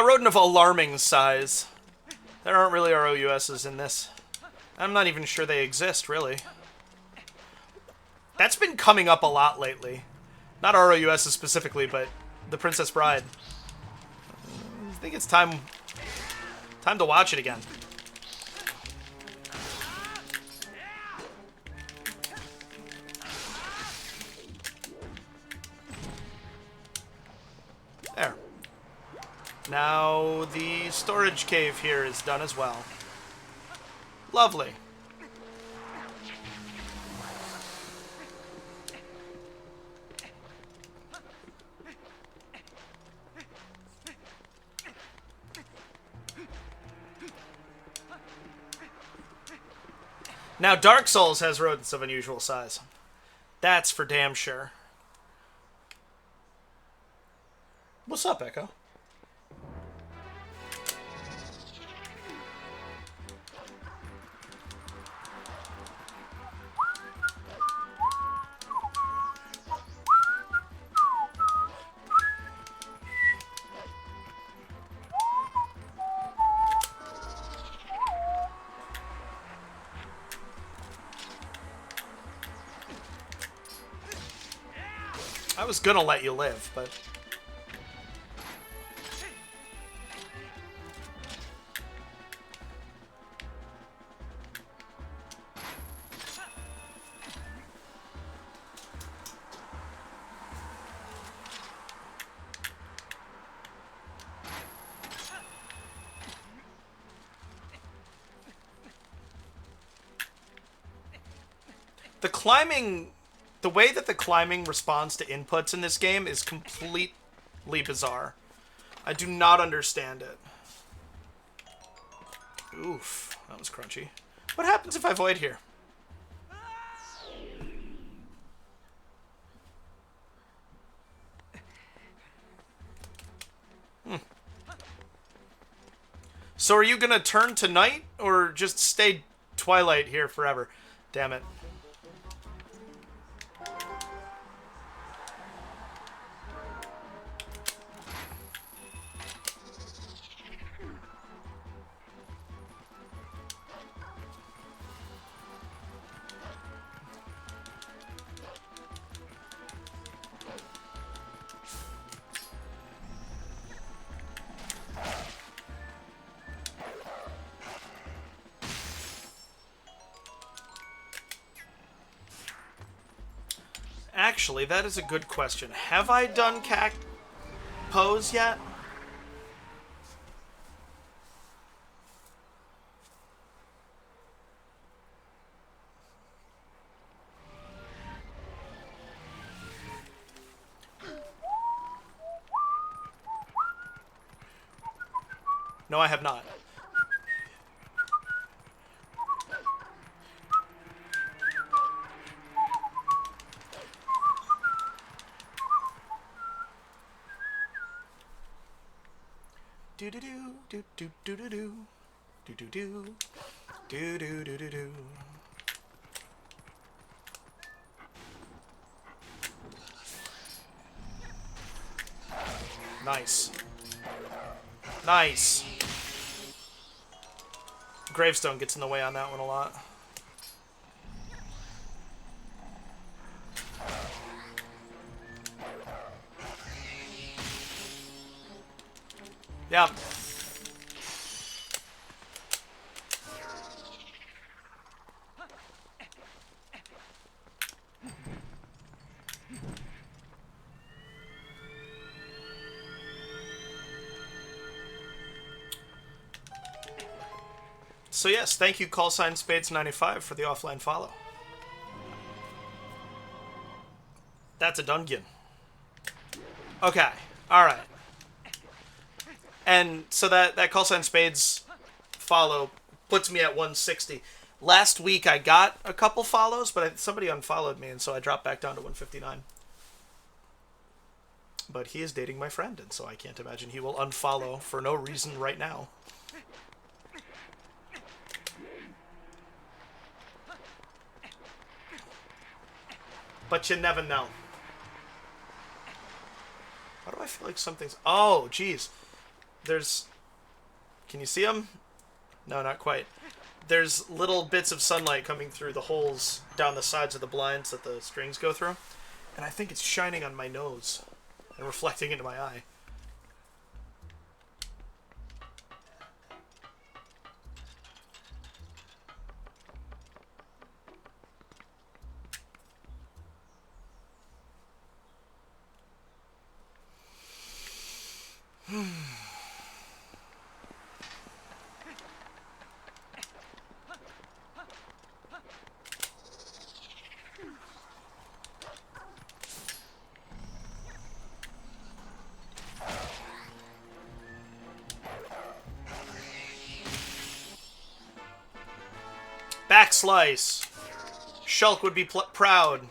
Rodent of alarming size. There aren't really ROUSs in this. I'm not even sure they exist, really. That's been coming up a lot lately. Not ROUSs specifically, but The Princess Bride. I think it's time to watch it again. There. Now the storage cave here is done as well. Lovely. Now Dark Souls has rodents of unusual size. That's for damn sure. What's up, Echo? I was gonna let you live, but... The climbing... The way that the climbing responds to inputs in this game is completely bizarre. I do not understand it. Oof, that was crunchy. What happens if I void here? So are you gonna turn to night, or just stay twilight here forever? Damn it. Actually, that is a good question. Have I done CAC pose yet? No, I have not. Do do do do do do do do do do do do do do do do. Nice. Nice. Gravestone gets in the way on that one a lot. Yeah. So yes, thank you, callsign Spades95 for the offline follow. That's a dungeon. Okay, all right. And so that callsign Spades follow puts me at 160. Last week I got a couple follows, but somebody unfollowed me, and so I dropped back down to 159. But he is dating my friend, and so I can't imagine he will unfollow for no reason right now. But you never know. Why do I feel like something's... Oh, geez. There's... Can you see them? No, not quite. There's little bits of sunlight coming through the holes down the sides of the blinds that the strings go through. And I think it's shining on my nose and reflecting into my eye. Backslice. Shulk would be proud.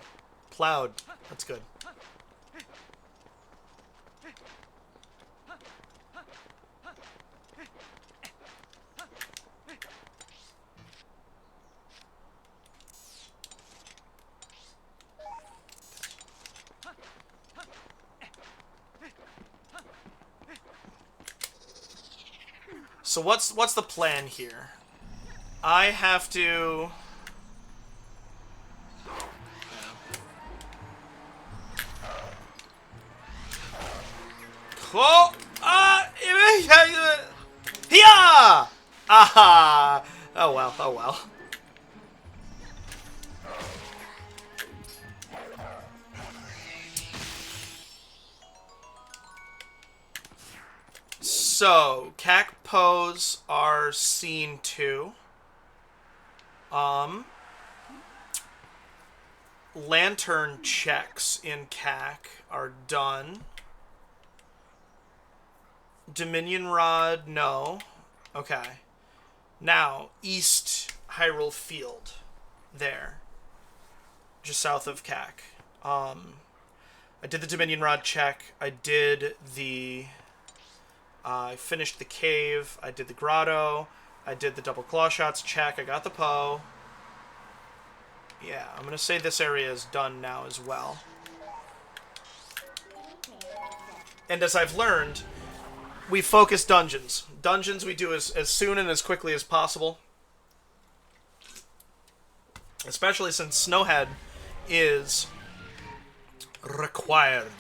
Plowed. That's good. So what's the plan here? I have to... Oh! Yeah! Aha! Oh well, oh well. So, CAC pose are scene 2. Lantern checks in CAC are done. Dominion Rod, no. Okay. Now, East Hyrule Field. There. Just south of CAC. I did the Dominion Rod check. I did the... I finished the cave. I did the grotto. I did the double claw shots check. I got the Poe. Yeah, I'm going to say this area is done now as well. And as I've learned, we focus dungeons. Dungeons we do as soon and as quickly as possible. Especially since Snowhead is required.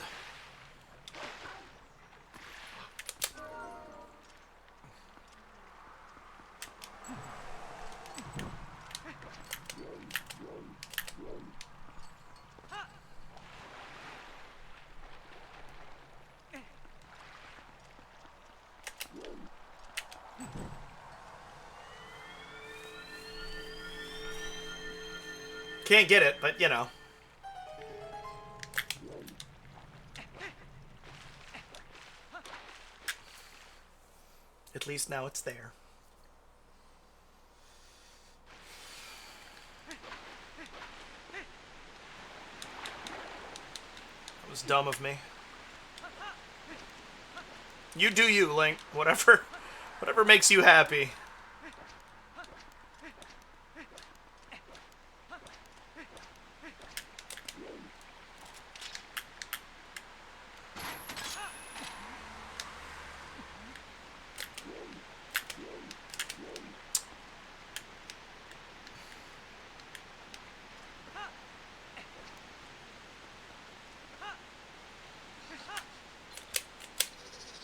Can't get it, but, you know. At least now it's there. That was dumb of me. You do you, Link. Whatever makes you happy.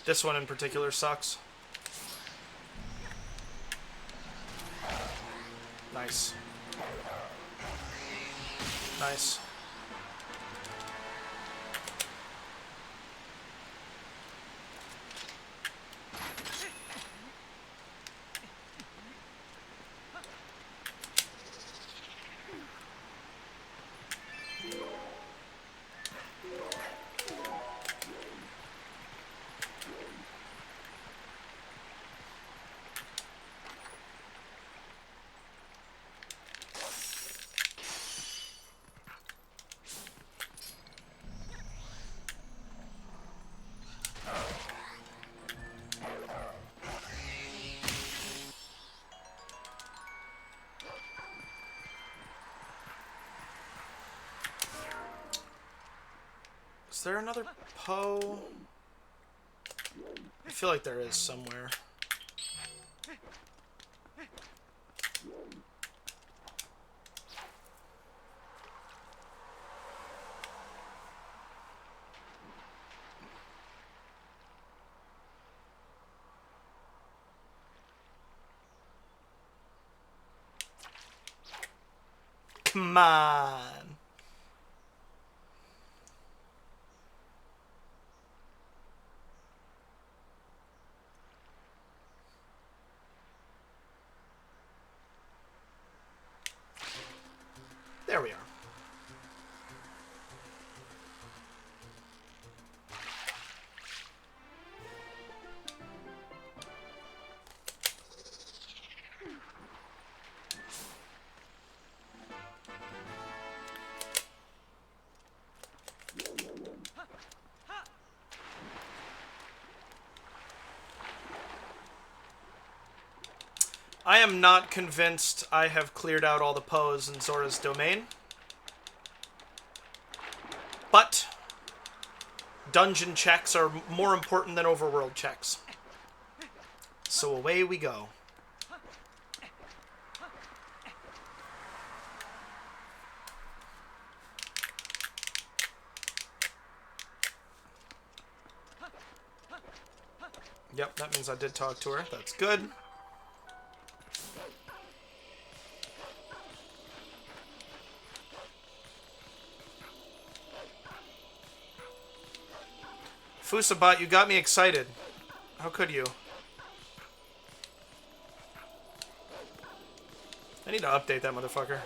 This one in particular sucks. Nice. Nice. Is there another Poe? I feel like there is somewhere. Come on. There we are. I am not convinced I have cleared out all the Poes in Zora's domain. But dungeon checks are more important than overworld checks. So away we go. Yep, that means I did talk to her. That's good. Fusabot, you got me excited. How could you? I need to update that motherfucker.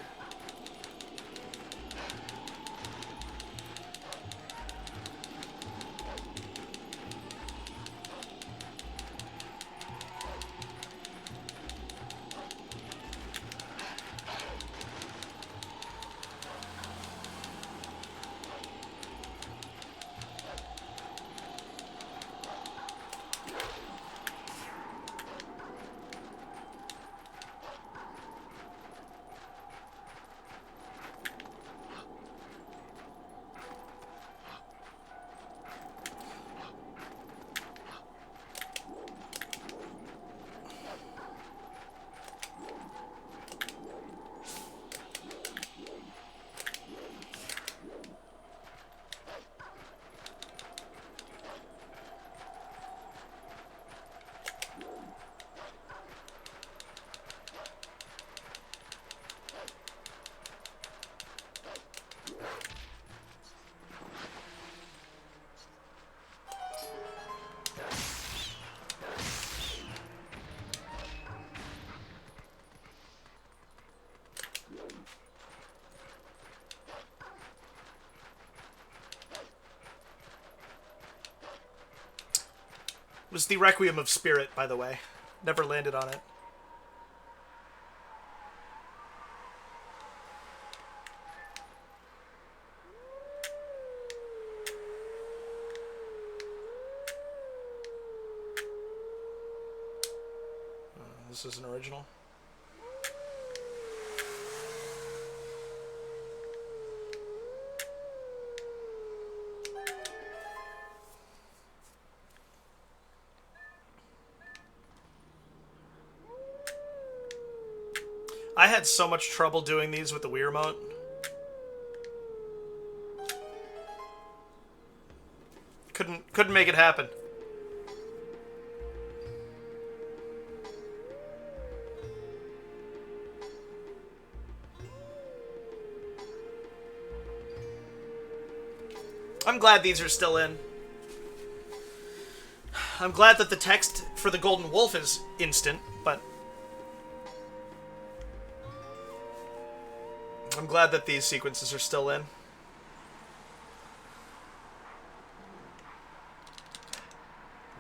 It was the Requiem of Spirit, by the way. Never landed on it. This is an original. I had so much trouble doing these with the Wii Remote. Couldn't make it happen. I'm glad these are still in. I'm glad that the text for the Golden Wolf is instant, but I'm glad that these sequences are still in.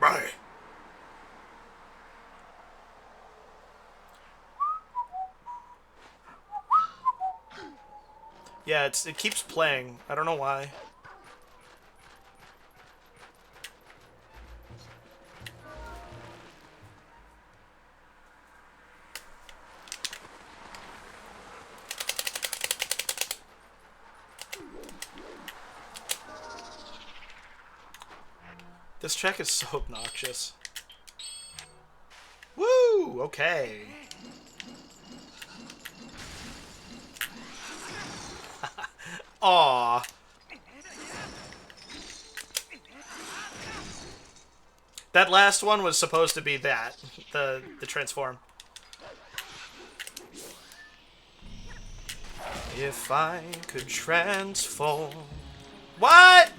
Bye. Yeah, it keeps playing. I don't know why. This check is so obnoxious. Woo! Okay. Aww. That last one was supposed to be that. The transform. If I could transform... What?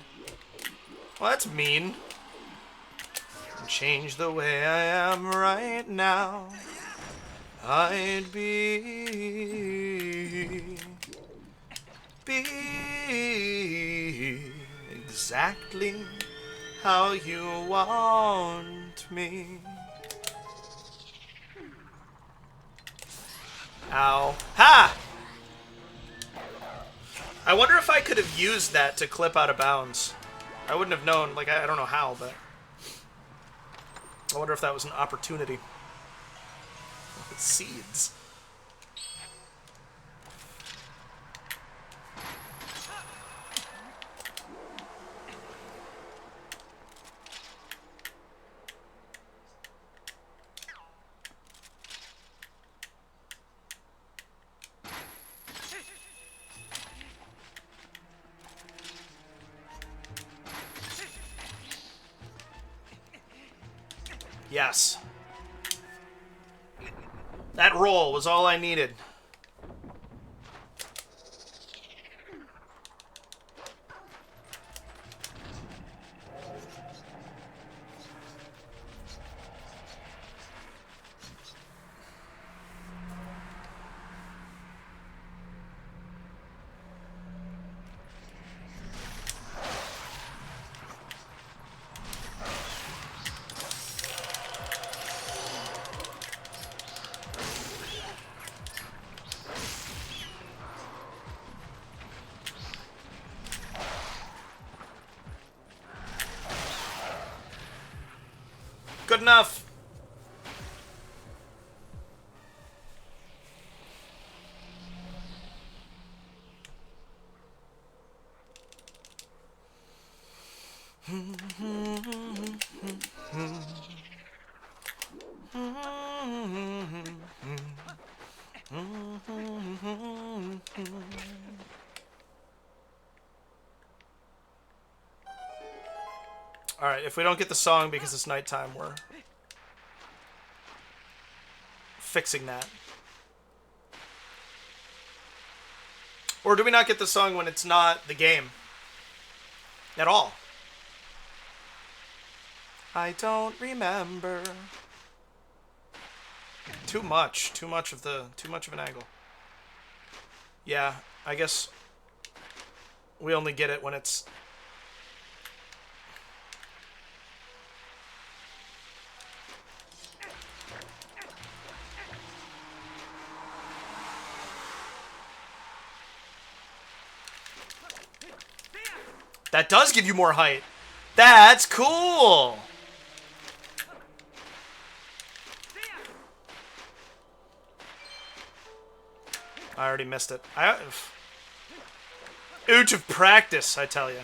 Well, that's mean. Change the way I am right now, I'd be exactly how you want me. Ow. Ha! I wonder if I could have used that to clip out of bounds. I wouldn't have known, like, I don't know how, but I wonder if that was an opportunity. Seeds. Yes. That roll was all I needed. Good enough. Alright, if we don't get the song because it's nighttime, we're fixing that. Or do we not get the song when it's not the game? At all? I don't remember. Too much of an angle. Yeah, I guess we only get it when it's... That does give you more height. That's cool. I already missed it. Ouch of practice, I tell you.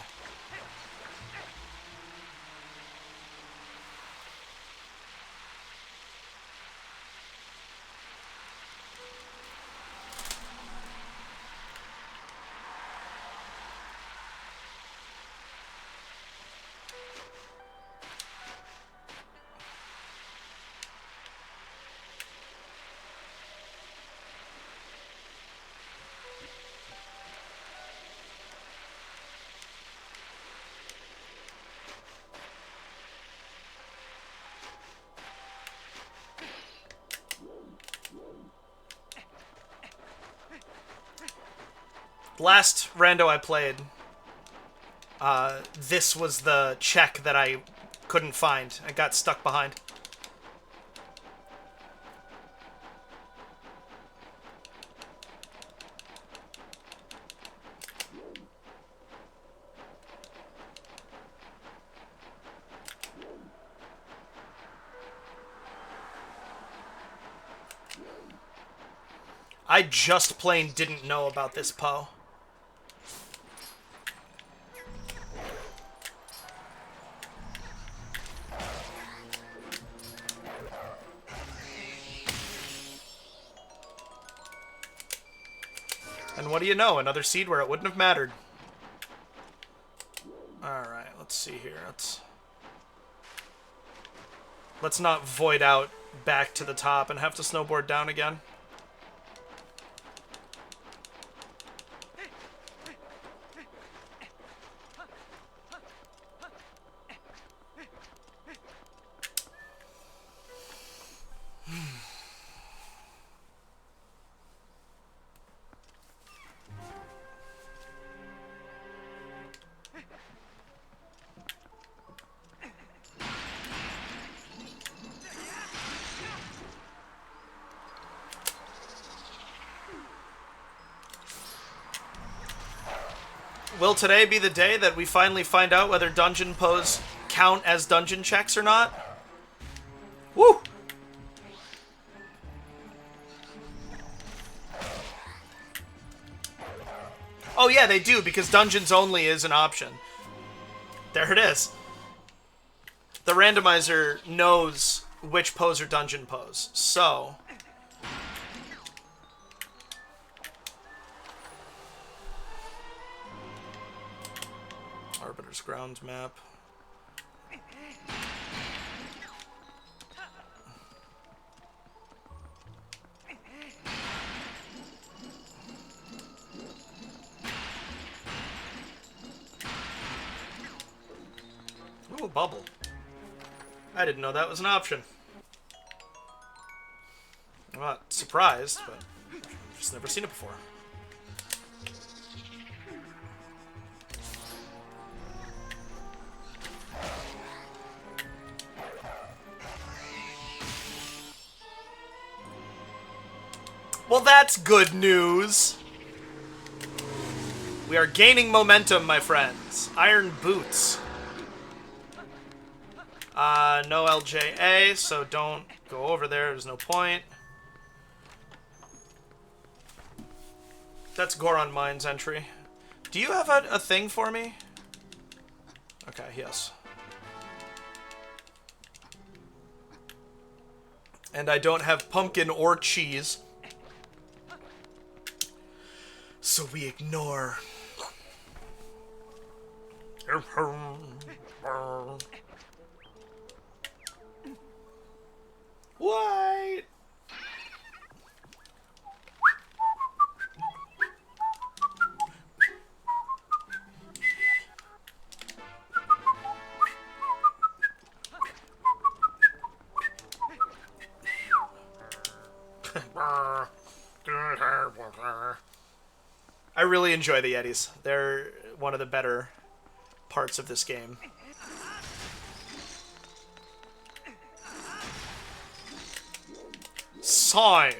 Last rando I played, this was the check that I couldn't find. I got stuck behind. I just plain didn't know about this Poe. And what do you know? Another seed where it wouldn't have mattered. Alright, let's see here. Let's not void out back to the top and have to snowboard down again. Will today be the day that we finally find out whether dungeon pose count as dungeon checks or not? Woo! Oh yeah, they do, because dungeons only is an option. There it is. The randomizer knows which pose are dungeon pose, so... Arbiter's ground map. Ooh, a bubble. I didn't know that was an option. I'm not surprised, but I've just never seen it before. Well, that's good news. We are gaining momentum, my friends. Iron boots. No LJA, so don't go over there. There's no point. That's Goron Mines entry. Do you have a thing for me? Okay, yes. And I don't have pumpkin or cheese. So we ignore. What? I really enjoy the Yetis. They're one of the better parts of this game. Sigh.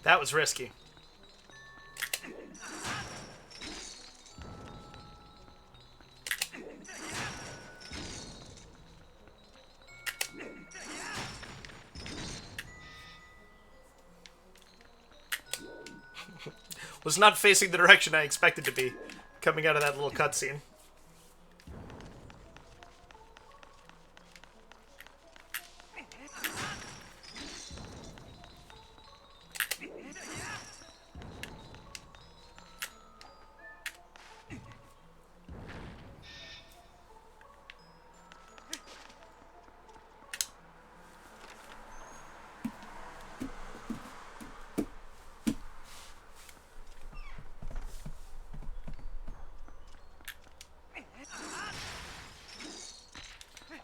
That was risky. Was not facing the direction I expected to be, coming out of that little cutscene.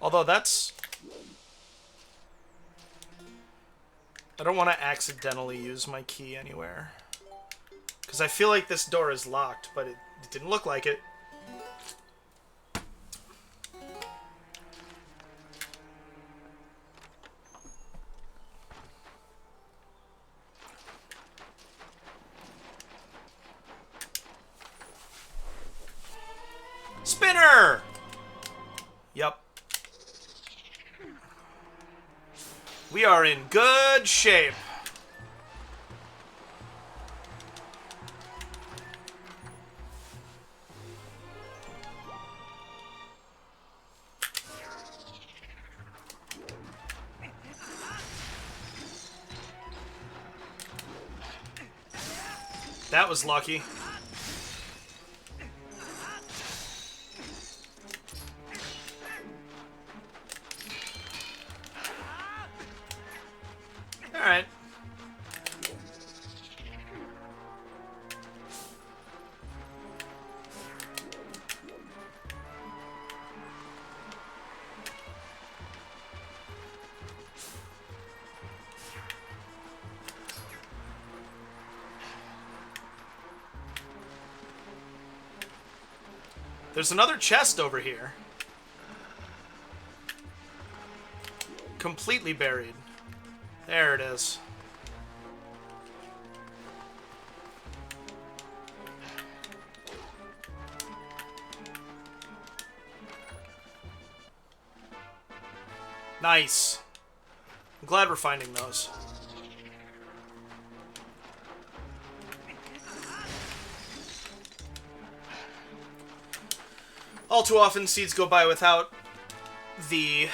Although that's... I don't want to accidentally use my key anywhere. Because I feel like this door is locked, but it didn't look like it. Spinner! Yep. We are in good shape. That was lucky. Alright. There's another chest over here. Completely buried. There it is. Nice. I'm glad we're finding those. All too often, seeds go by without the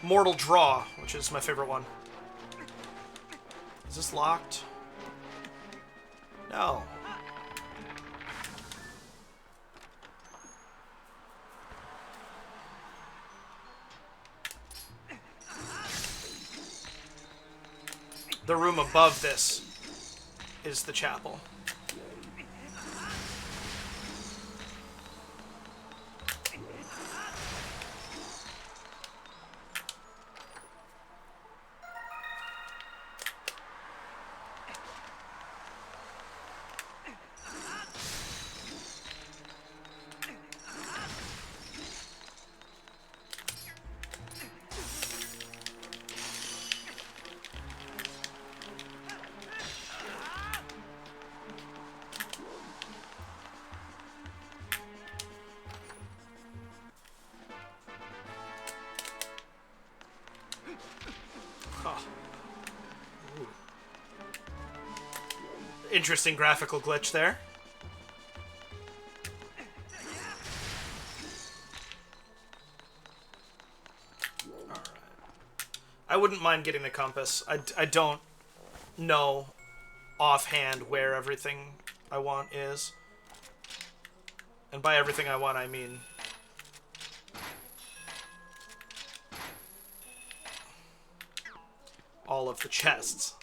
mortal draw, which is my favorite one. Is this locked? No. The room above this is the chapel. Interesting graphical glitch there. Alright. I wouldn't mind getting the compass. I don't know offhand where everything I want is. And by everything I want, I mean all of the chests.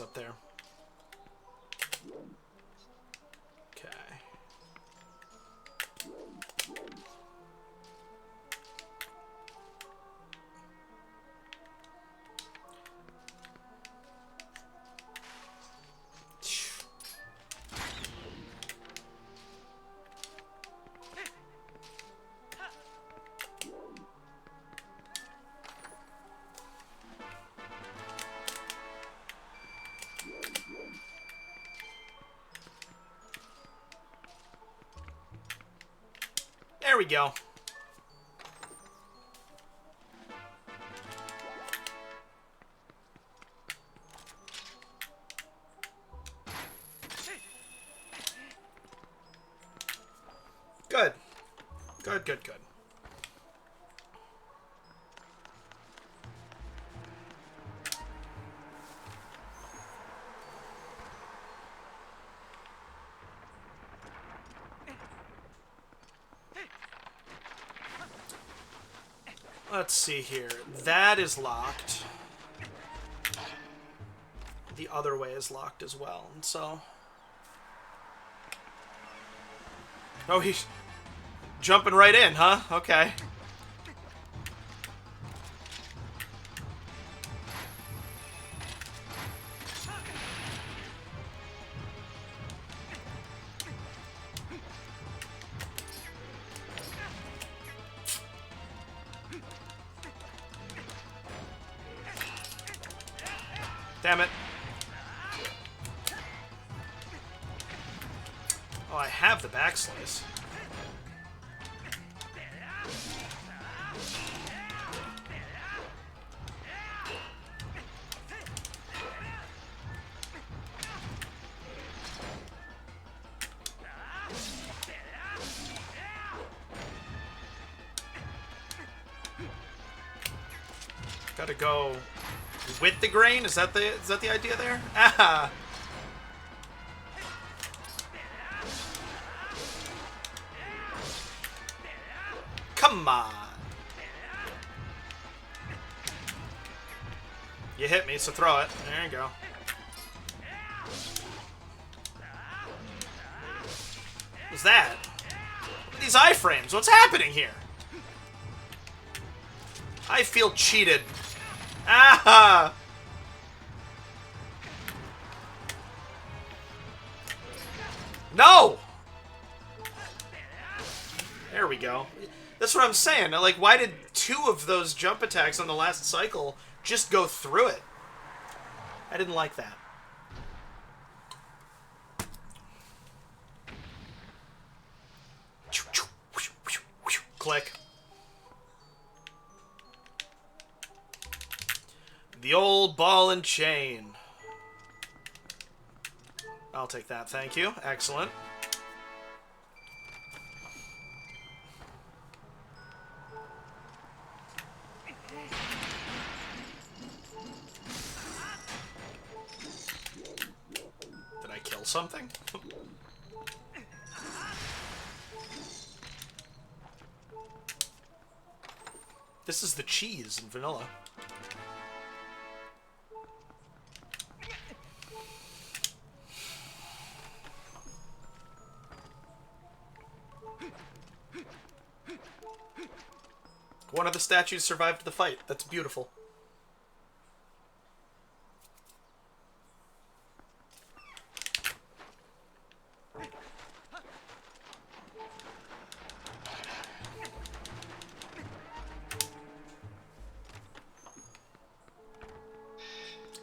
Up there. There we go. Good. Good, good, good. Let's see here. That is locked. The other way is locked as well, and so... Oh, he's jumping right in, huh? Okay. Damn it. Oh, I have the backslice. Gotta go with the grain? Is that the idea there? Ah! Come on! You hit me, so throw it. There you go. What's that? Look at these iframes. What's happening here? I feel cheated. Ah! No! There we go. That's what I'm saying. Like, why did 2 of those jump attacks on the last cycle just go through it? I didn't like that. Click. The old ball and chain. I'll take that, thank you. Excellent. Did I kill something? This is the cheese in vanilla. One of the statues survived the fight. That's beautiful.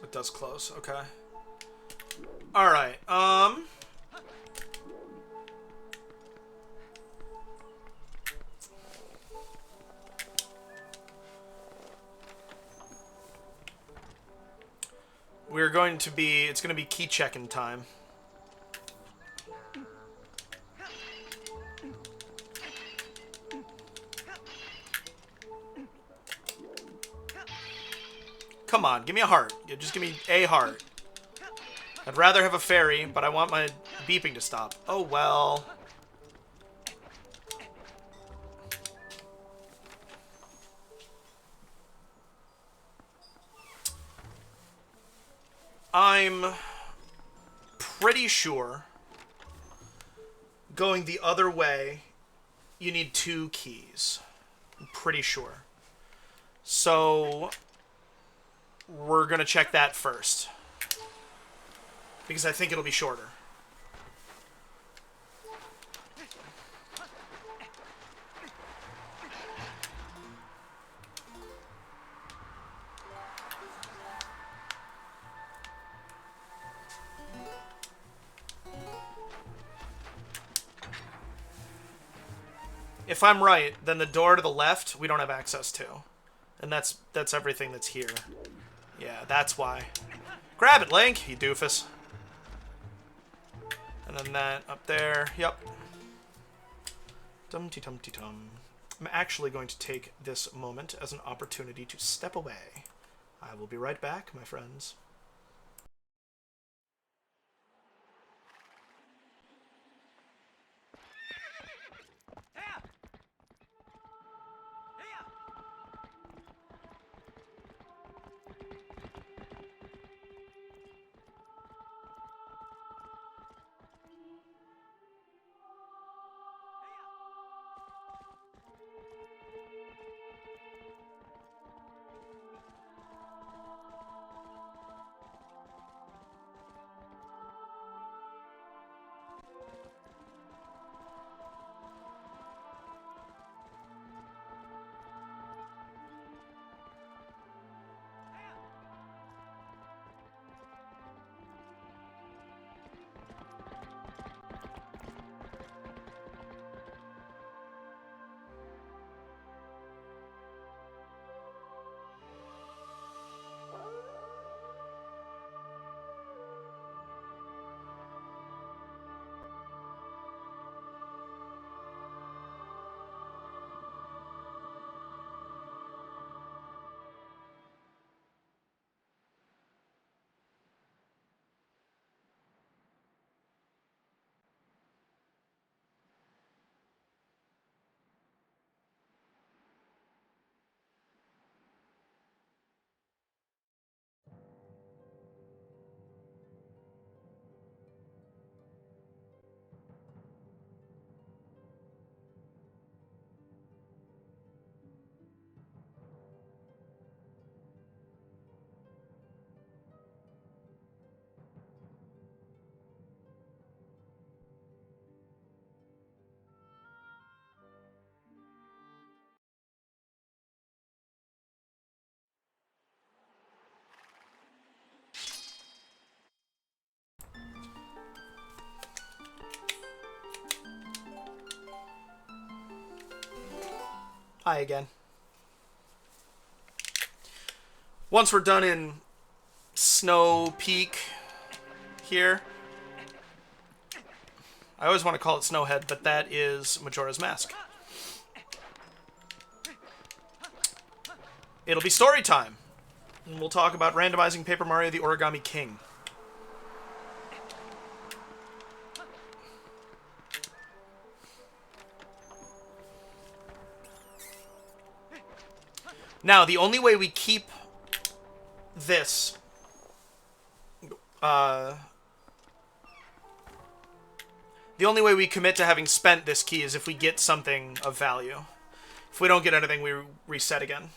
It does close, okay. Alright, we're going to be... It's going to be key checking time. Come on, give me a heart. Just give me a heart. I'd rather have a fairy, but I want my beeping to stop. Oh, well. I'm pretty sure going the other way, you need 2 keys. I'm pretty sure. So we're going to check that first. Because I think it'll be shorter. If I'm right, then the door to the left we don't have access to. And that's everything that's here. Yeah, that's why. Grab it, Link, you doofus. And then that up there. Yep. Dum-ty-tum-ty-tum. I'm actually going to take this moment as an opportunity to step away. I will be right back, my friends. Hi again. Once we're done in Snow Peak here, I always want to call it Snowhead, but that is Majora's Mask. It'll be story time, and we'll talk about randomizing Paper Mario: The Origami King. Now, the only way we keep this the only way we commit to having spent this key is if we get something of value. If we don't get anything, we reset again.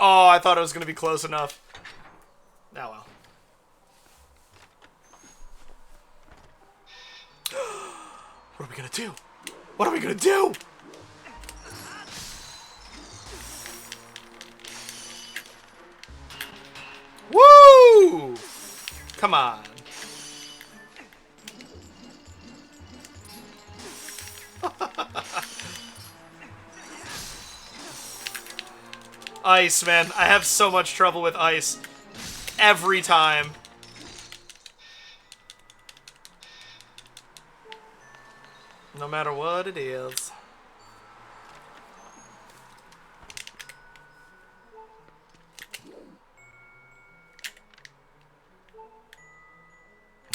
Oh, I thought it was going to be close enough. Oh, well. What are we going to do? What are we going to do? Woo! Come on. Ice, man. I have so much trouble with ice. Every time. No matter what it is.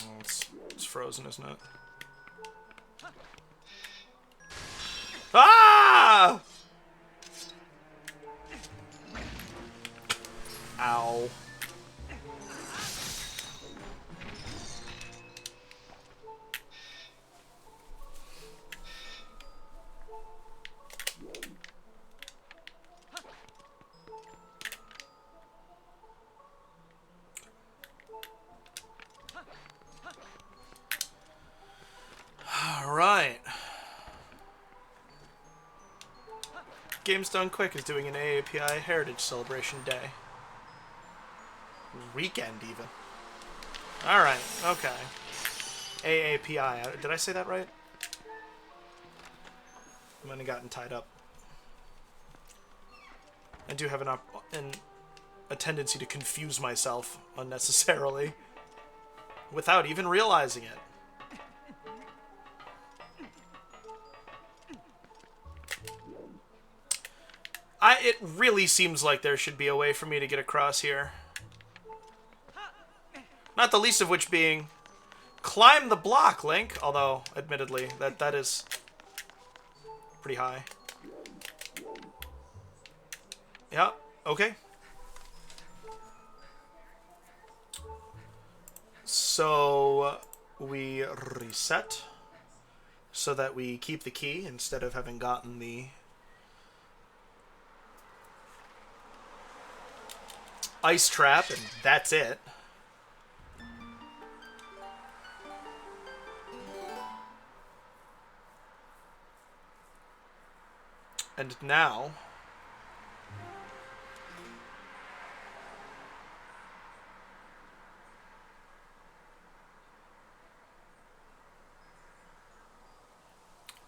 Oh, it's frozen, isn't it? Ah! Ow. Games Done Quick is doing an AAPI Heritage Celebration Day. Weekend, even. Alright, okay. AAPI. Did I say that right? I might have gotten tied up. I do have a tendency to confuse myself unnecessarily without even realizing it. It really seems like there should be a way for me to get across here. Not the least of which being climb the block, Link. Although, admittedly, that is pretty high. Yeah, okay. So we reset so that we keep the key instead of having gotten the ice trap, and that's it. And now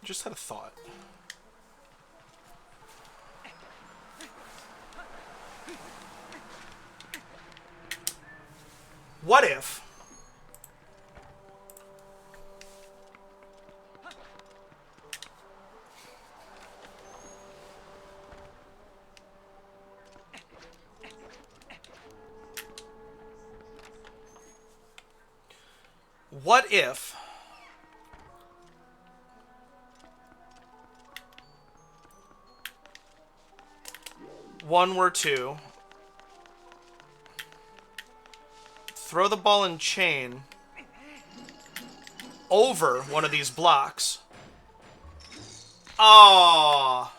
I just had a thought. What if one were to throw the ball and chain over one of these blocks? Oh.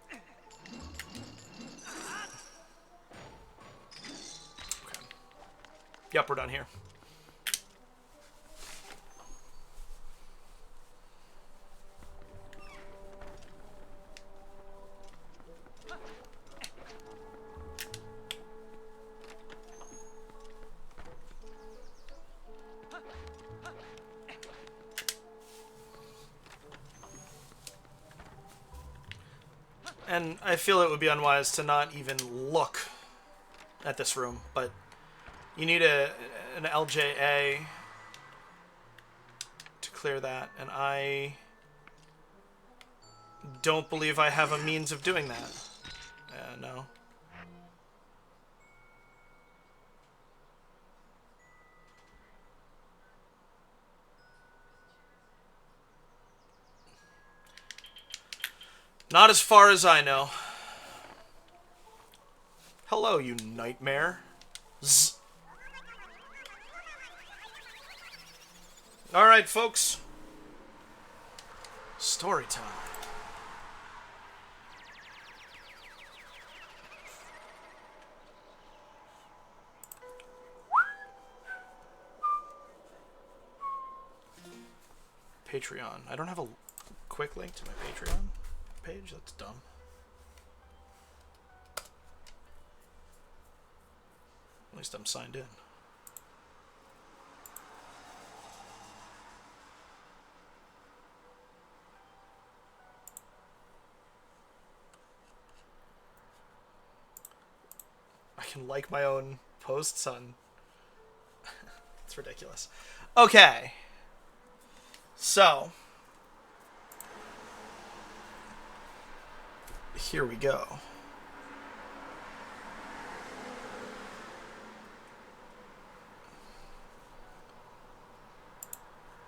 Okay. Yep, we're done here. And I feel it would be unwise to not even look at this room, but you need an LJA to clear that, and I don't believe I have a means of doing that. No. Not as far as I know. Hello, you nightmare. Zzz. Alright, folks. Story time. Patreon. I don't have a quick link to my Patreon page. That's dumb. At least I'm signed in. I can like my own posts on... It's ridiculous. Okay. So... here we go.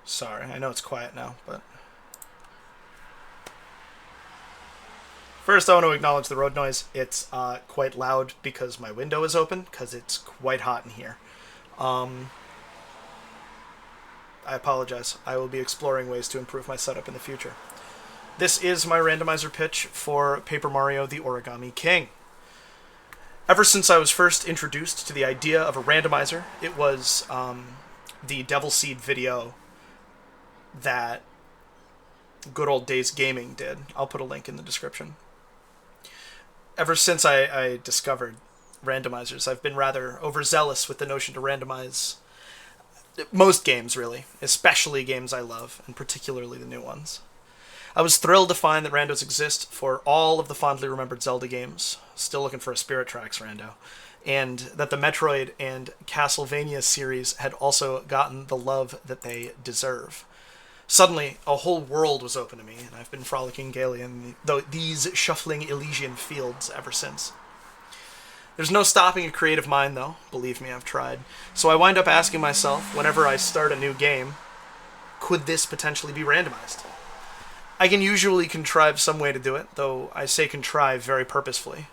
Sorry, I know it's quiet now, but... First, I want to acknowledge the road noise. It's quite loud because my window is open, because it's quite hot in here. I apologize. I will be exploring ways to improve my setup in the future. This is my randomizer pitch for Paper Mario: The Origami King. Ever since I was first introduced to the idea of a randomizer, it was the Devil Seed video that Good Old Days Gaming did. I'll put a link in the description. Ever since I discovered randomizers, I've been rather overzealous with the notion to randomize most games, really, especially games I love, and particularly the new ones. I was thrilled to find that randos exist for all of the fondly remembered Zelda games. Still looking for a Spirit Tracks rando. And that the Metroid and Castlevania series had also gotten the love that they deserve. Suddenly, a whole world was open to me, and I've been frolicking gaily in these shuffling Elysian fields ever since. There's no stopping a creative mind, though. Believe me, I've tried. So I wind up asking myself, whenever I start a new game, could this potentially be randomized? I can usually contrive some way to do it, though I say contrive very purposefully.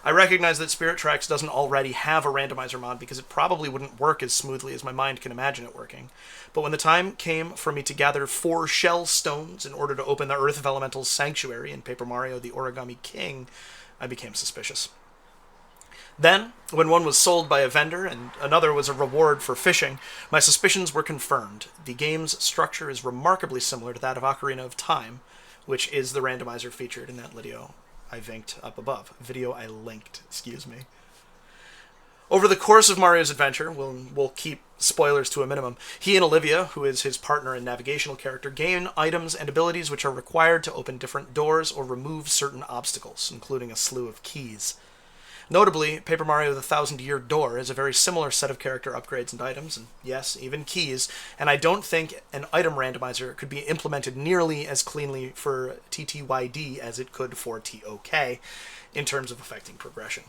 I recognize that Spirit Tracks doesn't already have a randomizer mod because it probably wouldn't work as smoothly as my mind can imagine it working. But when the time came for me to gather 4 shell stones in order to open the Earth of Elementals Sanctuary in Paper Mario the Origami King, I became suspicious. Then, when one was sold by a vendor and another was a reward for fishing, my suspicions were confirmed. The game's structure is remarkably similar to that of Ocarina of Time, which is the randomizer featured in that video I linked up above. Excuse me. Over the course of Mario's adventure, we'll keep spoilers to a minimum, he and Olivia, who is his partner and navigational character, gain items and abilities which are required to open different doors or remove certain obstacles, including a slew of keys. Notably, Paper Mario the Thousand-Year Door is a very similar set of character upgrades and items, and yes, even keys, and I don't think an item randomizer could be implemented nearly as cleanly for TTYD as it could for TOK in terms of affecting progression.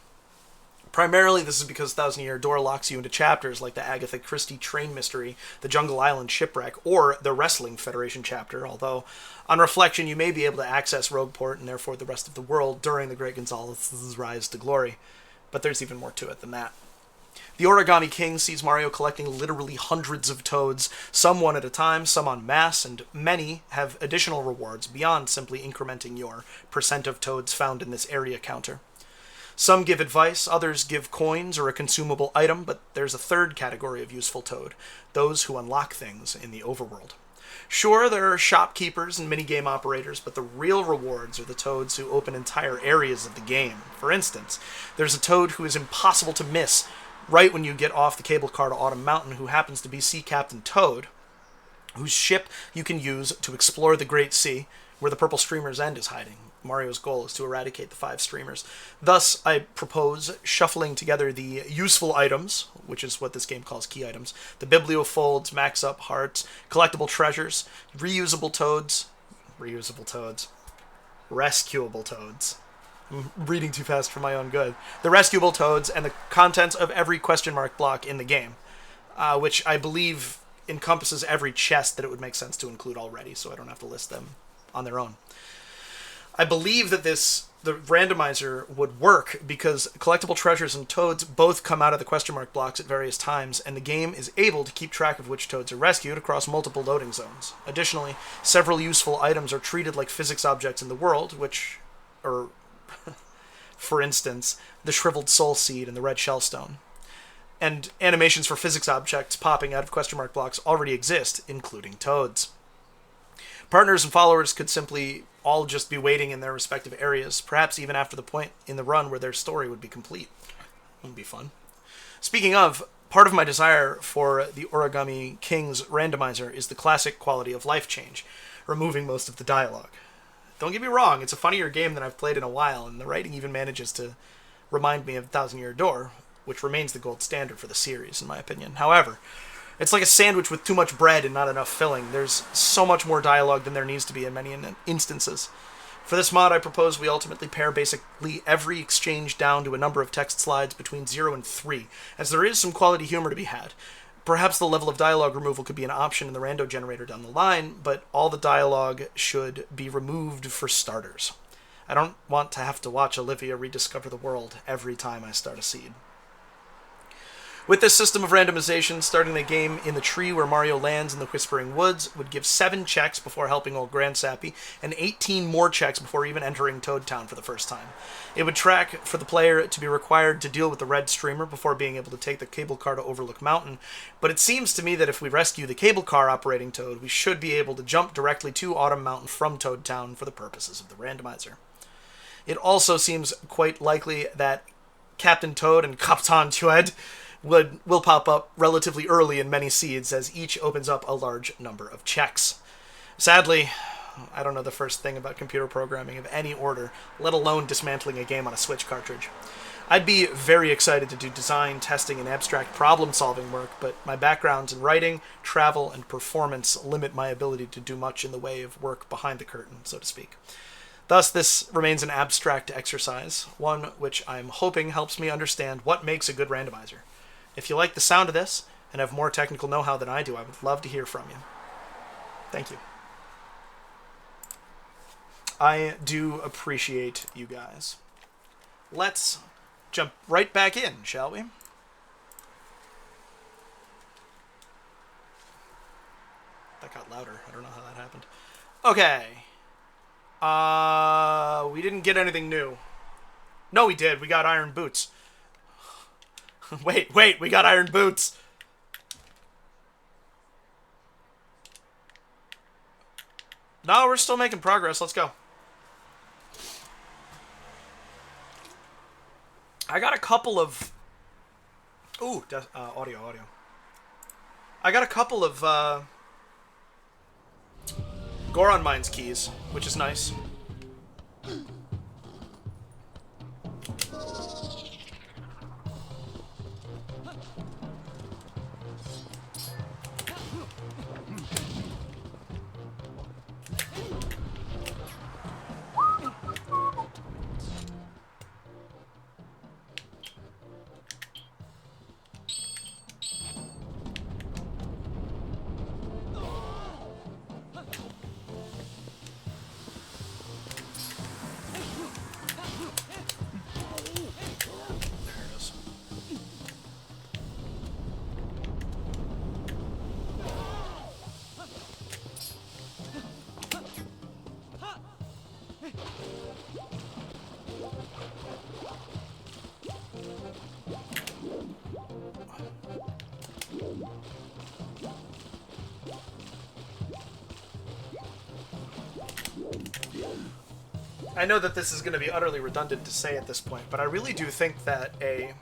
Primarily, this is because Thousand-Year Door locks you into chapters like the Agatha Christie Train Mystery, the Jungle Island Shipwreck, or the Wrestling Federation chapter, although, on reflection, you may be able to access Rogueport and therefore the rest of the world during the Great Gonzalez's rise to glory. But there's even more to it than that. The Origami King sees Mario collecting literally hundreds of toads, some one at a time, some en masse, and many have additional rewards beyond simply incrementing your percent of toads found in this area counter. Some give advice, others give coins or a consumable item, but there's a third category of useful toad, those who unlock things in the overworld. Sure, there are shopkeepers and minigame operators, but the real rewards are the toads who open entire areas of the game. For instance, there's a toad who is impossible to miss right when you get off the cable car to Autumn Mountain, who happens to be Sea Captain Toad, whose ship you can use to explore the Great Sea, where the Purple Streamer's End is hiding. Mario's goal is to eradicate the 5 streamers. Thus, I propose shuffling together the useful items, which is what this game calls key items, the bibliofolds, max-up hearts, collectible treasures, rescuable toads, I'm reading too fast for my own good, the rescuable toads, and the contents of every question mark block in the game, which I believe encompasses every chest that it would make sense to include already, so I don't have to list them on their own. I believe that the randomizer would work because collectible treasures and toads both come out of the question mark blocks at various times, and the game is able to keep track of which toads are rescued across multiple loading zones. Additionally, several useful items are treated like physics objects in the world, for instance, the shriveled soul seed and the red shellstone. And animations for physics objects popping out of question mark blocks already exist, including toads. Partners and followers could simply all just be waiting in their respective areas, perhaps even after the point in the run where their story would be complete. It would be fun. Speaking of, part of my desire for the Origami King's randomizer is the classic quality of life change, removing most of the dialogue. Don't get me wrong, it's a funnier game than I've played in a while, and the writing even manages to remind me of Thousand-Year Door, which remains the gold standard for the series, in my opinion. However, it's like a sandwich with too much bread and not enough filling. There's so much more dialogue than there needs to be in many instances. For this mod, I propose we ultimately pare basically every exchange down to a number of text slides between 0 and 3, as there is some quality humor to be had. Perhaps the level of dialogue removal could be an option in the rando generator down the line, but all the dialogue should be removed for starters. I don't want to have to watch Olivia rediscover the world every time I start a seed. With this system of randomization, starting the game in the tree where Mario lands in the Whispering Woods would give 7 checks before helping old Grand Sappy, and 18 more checks before even entering Toad Town for the first time. It would track for the player to be required to deal with the red streamer before being able to take the cable car to Overlook Mountain, but it seems to me that if we rescue the cable car operating Toad, we should be able to jump directly to Autumn Mountain from Toad Town for the purposes of the randomizer. It also seems quite likely that Captain Toad and Captain Toad will pop up relatively early in many seeds, as each opens up a large number of checks. Sadly, I don't know the first thing about computer programming of any order, let alone dismantling a game on a Switch cartridge. I'd be very excited to do design, testing, and abstract problem-solving work, but my backgrounds in writing, travel, and performance limit my ability to do much in the way of work behind the curtain, so to speak. Thus, this remains an abstract exercise, one which I'm hoping helps me understand what makes a good randomizer. If you like the sound of this, and have more technical know-how than I do, I would love to hear from you. Thank you. I do appreciate you guys. Let's jump right back in, shall we? That got louder. I don't know how that happened. Okay. We didn't get anything new. No, we did. We got iron boots. Wait, we got iron boots. No, we're still making progress. Let's go. I got a couple of... Ooh, audio. I got a couple of Goron Mines keys, which is nice. I know that this is going to be utterly redundant to say at this point, but I really do think that a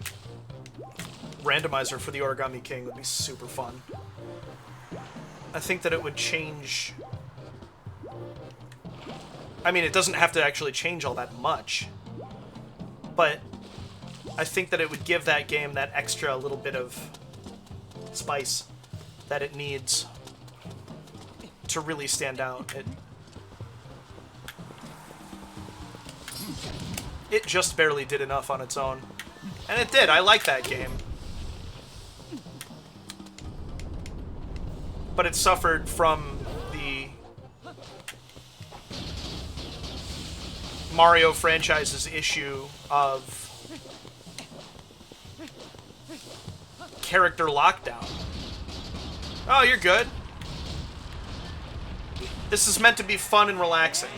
randomizer for the Origami King would be super fun. I think that it would change... I mean, it doesn't have to actually change all that much, but I think that it would give that game that extra little bit of spice that it needs to really stand out. It just barely did enough on its own. And it did. I like that game. But it suffered from the Mario franchise's issue of character lockdown. Oh, you're good. This is meant to be fun and relaxing.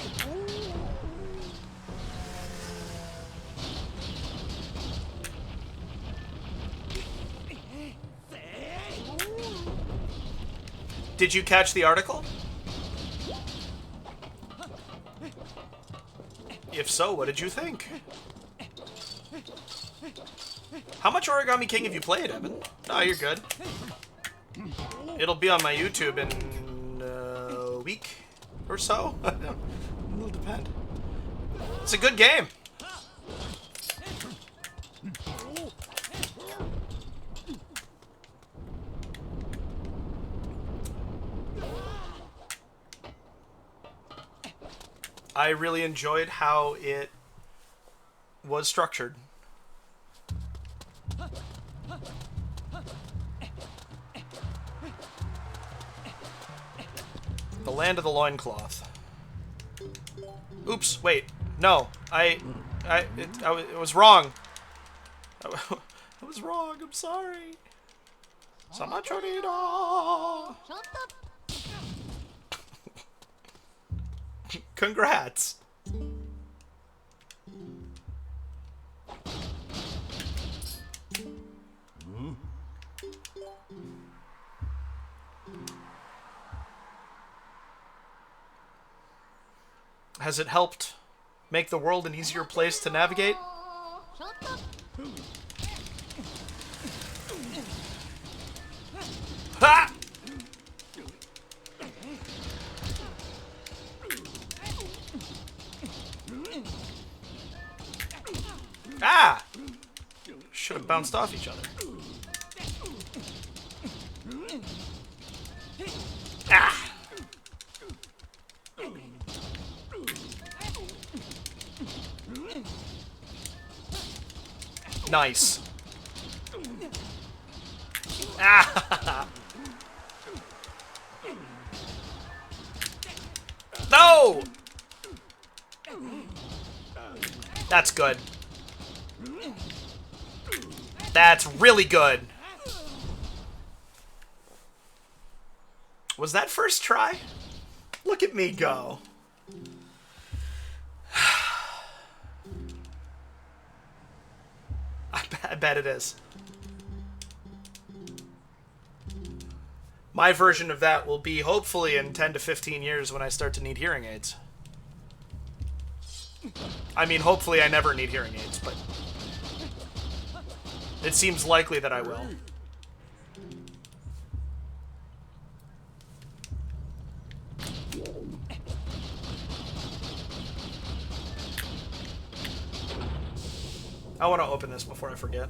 Did you catch the article? If so, what did you think? How much Origami King have you played, Evan? Oh, you're good. It'll be on my YouTube in a week or so. It'll depend. It's a good game. I really enjoyed how it was structured. The Land of the Loincloth. Oops, wait. No, I was wrong. I was wrong, I'm sorry. Samachorito! Congrats! Has it helped make the world an easier place to navigate? Ha! Ah! Should have bounced off each other. Ah! Nice. Ah! No! That's good. That's really good. Was that first try? Look at me go. I bet it is. My version of that will be hopefully in 10 to 15 years when I start to need hearing aids. I mean, hopefully I never need hearing aids, but it seems likely that I will. I want to open this before I forget.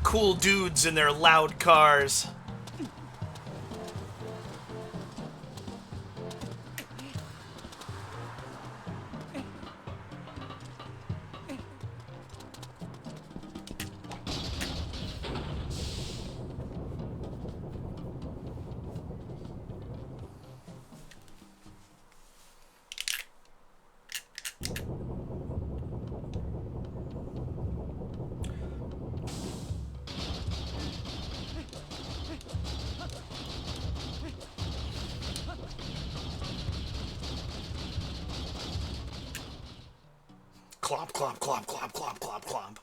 Cool dudes in their loud cars. Clomp, clomp, clomp, clomp, clomp, clomp, clomp.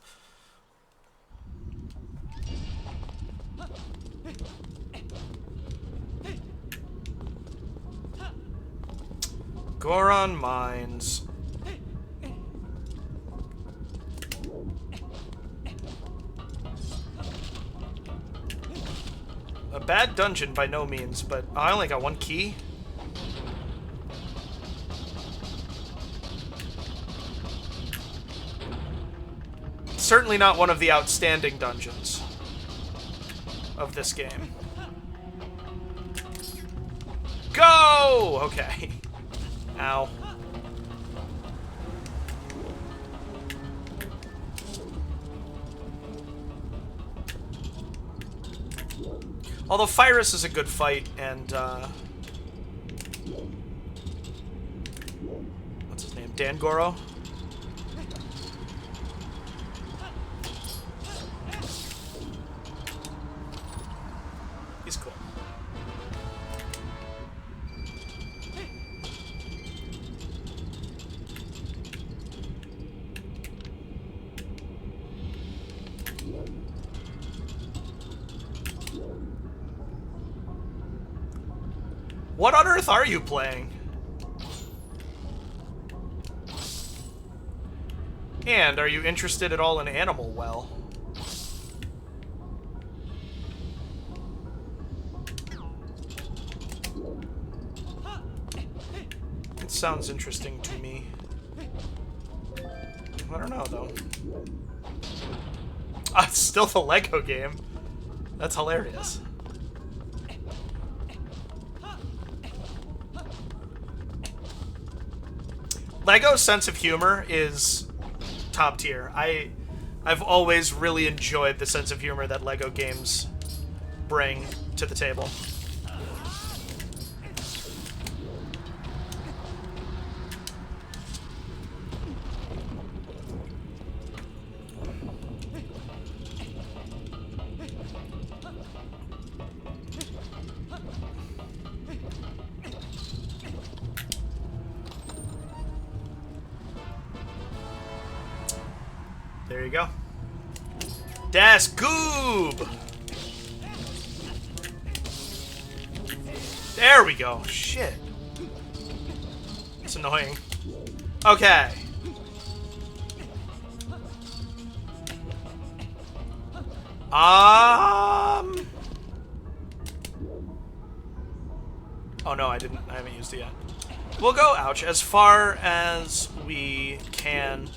Goron Mines. A bad dungeon by no means, but I only got one key. Certainly not one of the outstanding dungeons of this game. Go! Okay. Ow. Although Fyrus is a good fight, and, what's his name? Dangoro? He's cool. What on earth are you playing? And are you interested at all in Animal Well? It sounds interesting to me. I don't know, though. It's still the Lego game. That's hilarious. Lego's sense of humor is top tier. I've always really enjoyed the sense of humor that Lego games bring to the table. There you go. Das Goob! There we go. Shit. It's annoying. Okay. Oh no, I haven't used it yet. We'll go, ouch, as far as we can.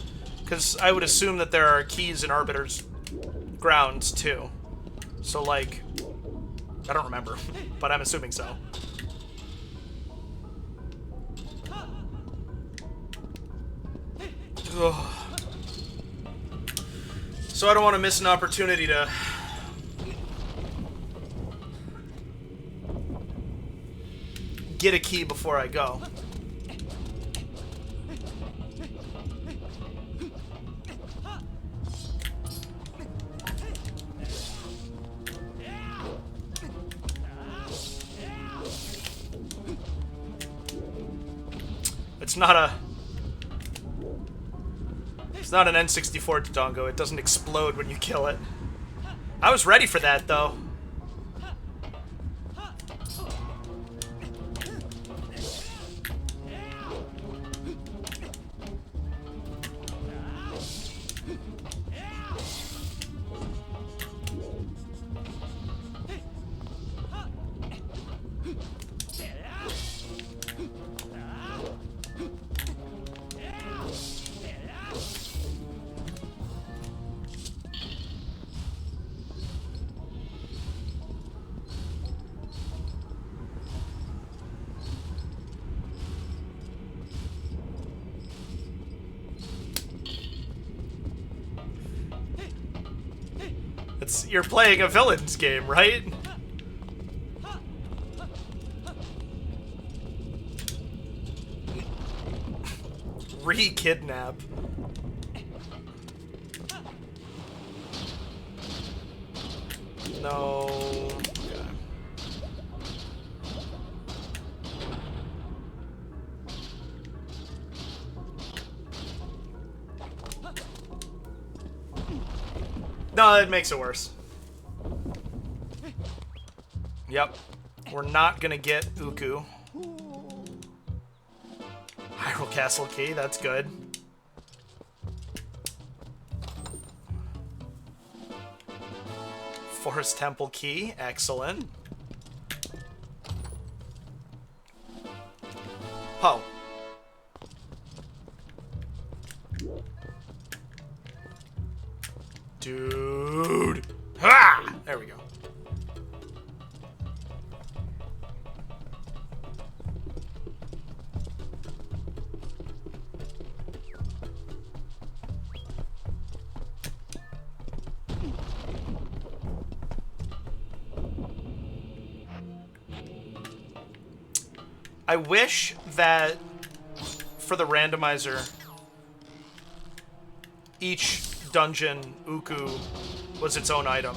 Because I would assume that there are keys in Arbiter's grounds, too. So, like... I don't remember, but I'm assuming so. Ugh. So I don't want to miss an opportunity to... get a key before I go. It's not an N64 Dodongo. It doesn't explode when you kill it. I was ready for that, though. You're playing a villain's game, right? Re-kidnap. No. Okay. No, it makes it worse. Yep. We're not gonna get Uku. Hyrule Castle key, that's good. Forest Temple key, excellent. Oh. Dude. Ha! There we go. I wish that for the randomizer, each dungeon Uku was its own item.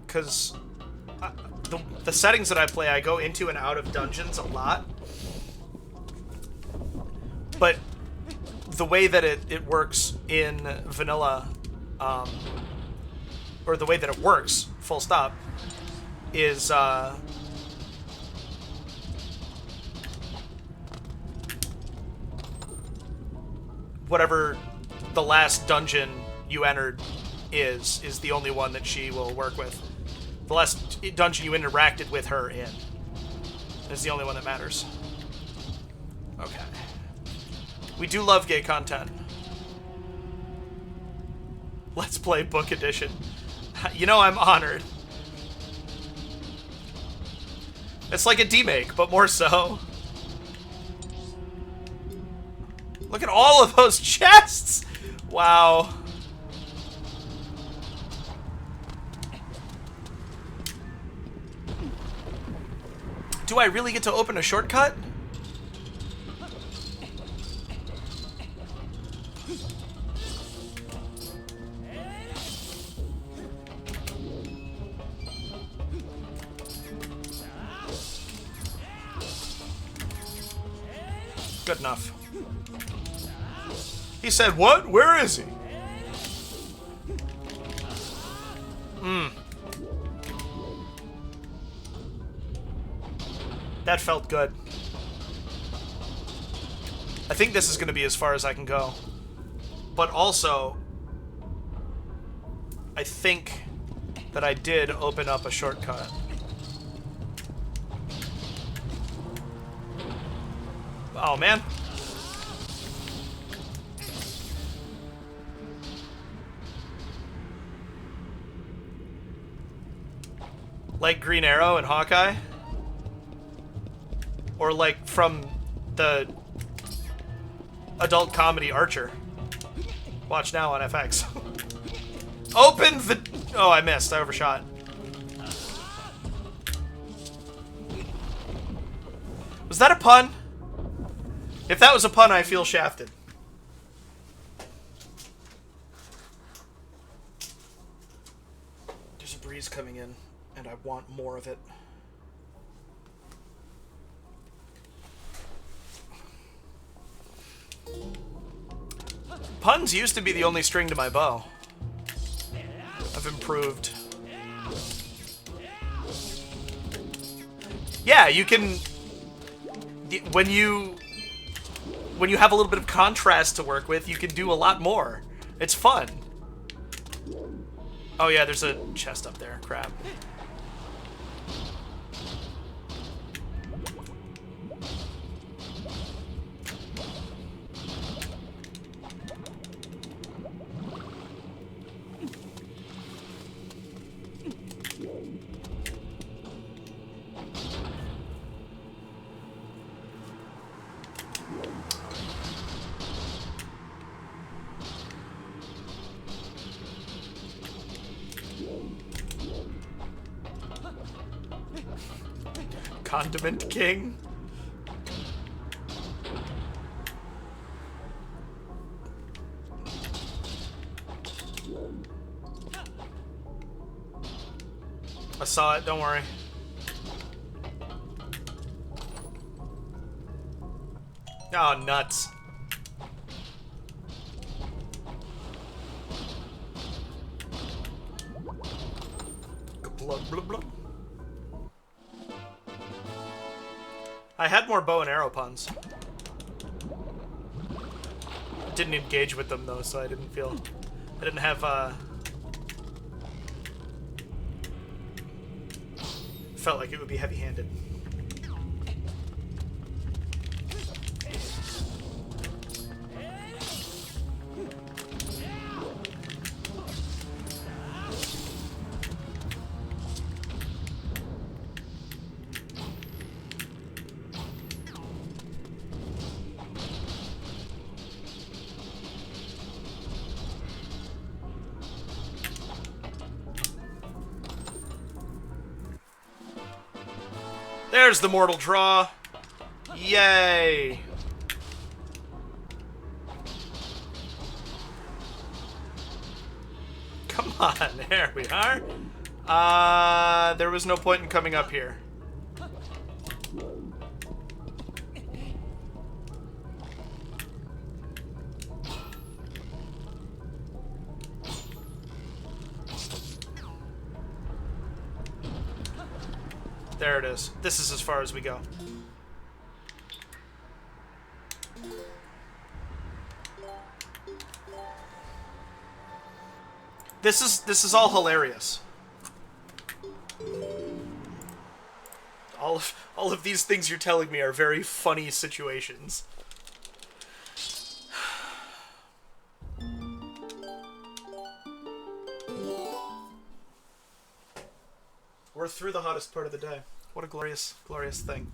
Because the settings that I play, I go into and out of dungeons a lot. But the way that it works in vanilla, or the way that it works, full stop, is... whatever the last dungeon you entered is the only one that she will work with. The last dungeon you interacted with her in is the only one that matters. Okay. We do love gay content. Let's Play Book Edition. You know I'm honored. It's like a demake, but more so. Look at all of those chests! Wow. Do I really get to open a shortcut? Good enough. He said, what? Where is he? That felt good. I think this is going to be as far as I can go. But also, I think that I did open up a shortcut. Oh, man. Like Green Arrow and Hawkeye? Or like from the adult comedy Archer. Watch now on FX. Open the... Oh, I missed. I overshot. Was that a pun? If that was a pun, I feel shafted. There's a breeze coming in, and I want more of it. Puns used to be the only string to my bow. I've improved. Yeah, you can... When you have a little bit of contrast to work with, you can do a lot more. It's fun. Oh yeah, there's a chest up there. Crap. Condiment King. I saw it, don't worry. Oh, nuts. Blah, blah, blah. I had more bow and arrow puns. Didn't engage with them though, so I didn't feel... I didn't have, felt like it would be heavy-handed. There's the mortal draw. Yay. Come on, there we are. There was no point in coming up here. There it is. This is as far as we go. This is all hilarious. All of these things you're telling me are very funny situations. we're through the hottest part of the day. What a glorious, glorious thing.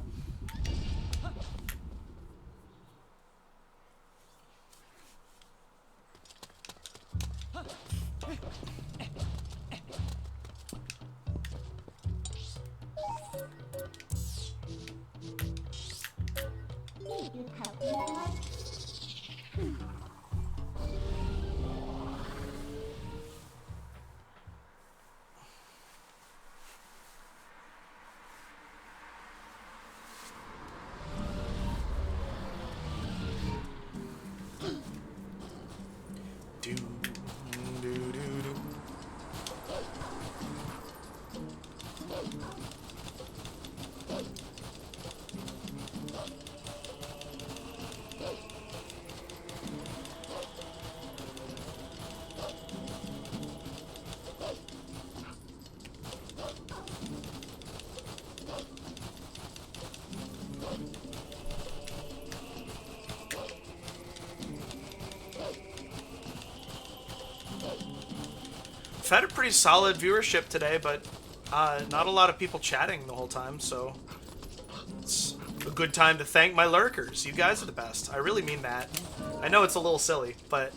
I've had a pretty solid viewership today, but not a lot of people chatting the whole time, so it's a good time to thank my lurkers. You guys are the best. I really mean that. I know it's a little silly, but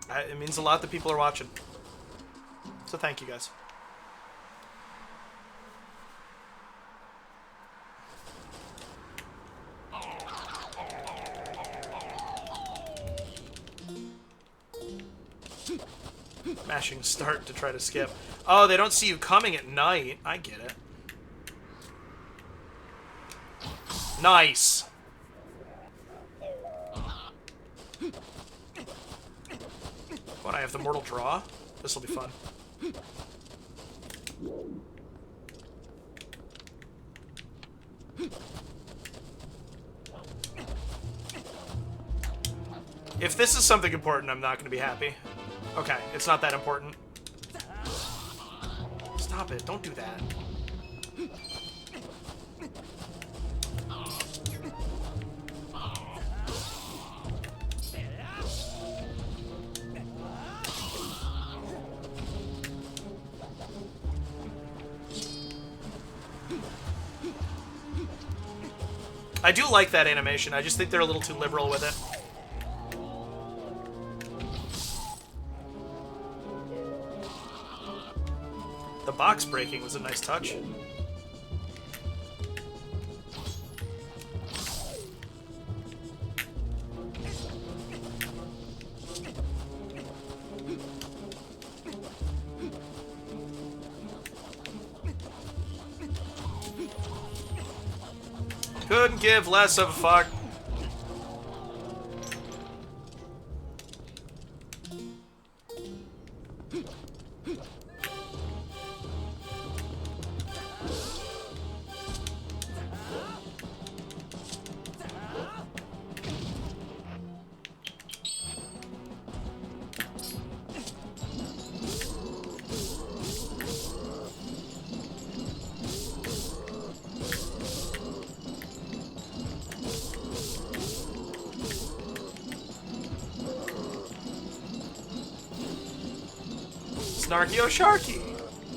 it means a lot that people are watching. So thank you guys. Mashing start to try to skip. Oh, they don't see you coming at night. I get it. Nice. What, I have the mortal draw? This'll be fun. If this is something important, I'm not going to be happy. Okay, it's not that important. Stop it, don't do that. I do like that animation, I just think they're a little too liberal with it. The box breaking was a nice touch. Couldn't give less of a fuck. Snarky Sharky,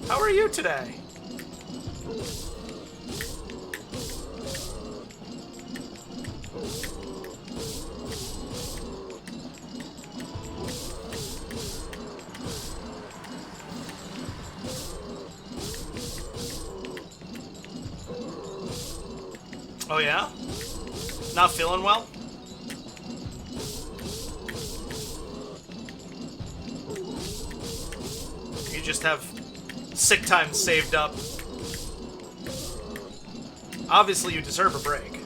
how are you today? Oh yeah? Not feeling well? You just have sick time saved up. Obviously you deserve a break.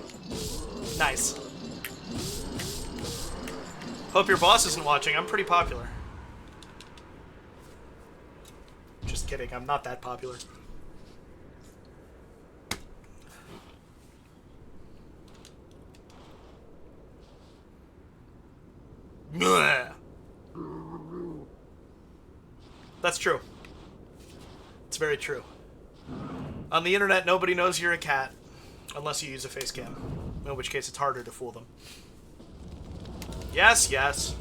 Nice. Hope your boss isn't watching. I'm pretty popular. Just kidding, I'm not that popular. That's true. It's very true. On the internet, nobody knows you're a cat. Unless you use a face cam. In which case, it's harder to fool them. Yes, yes.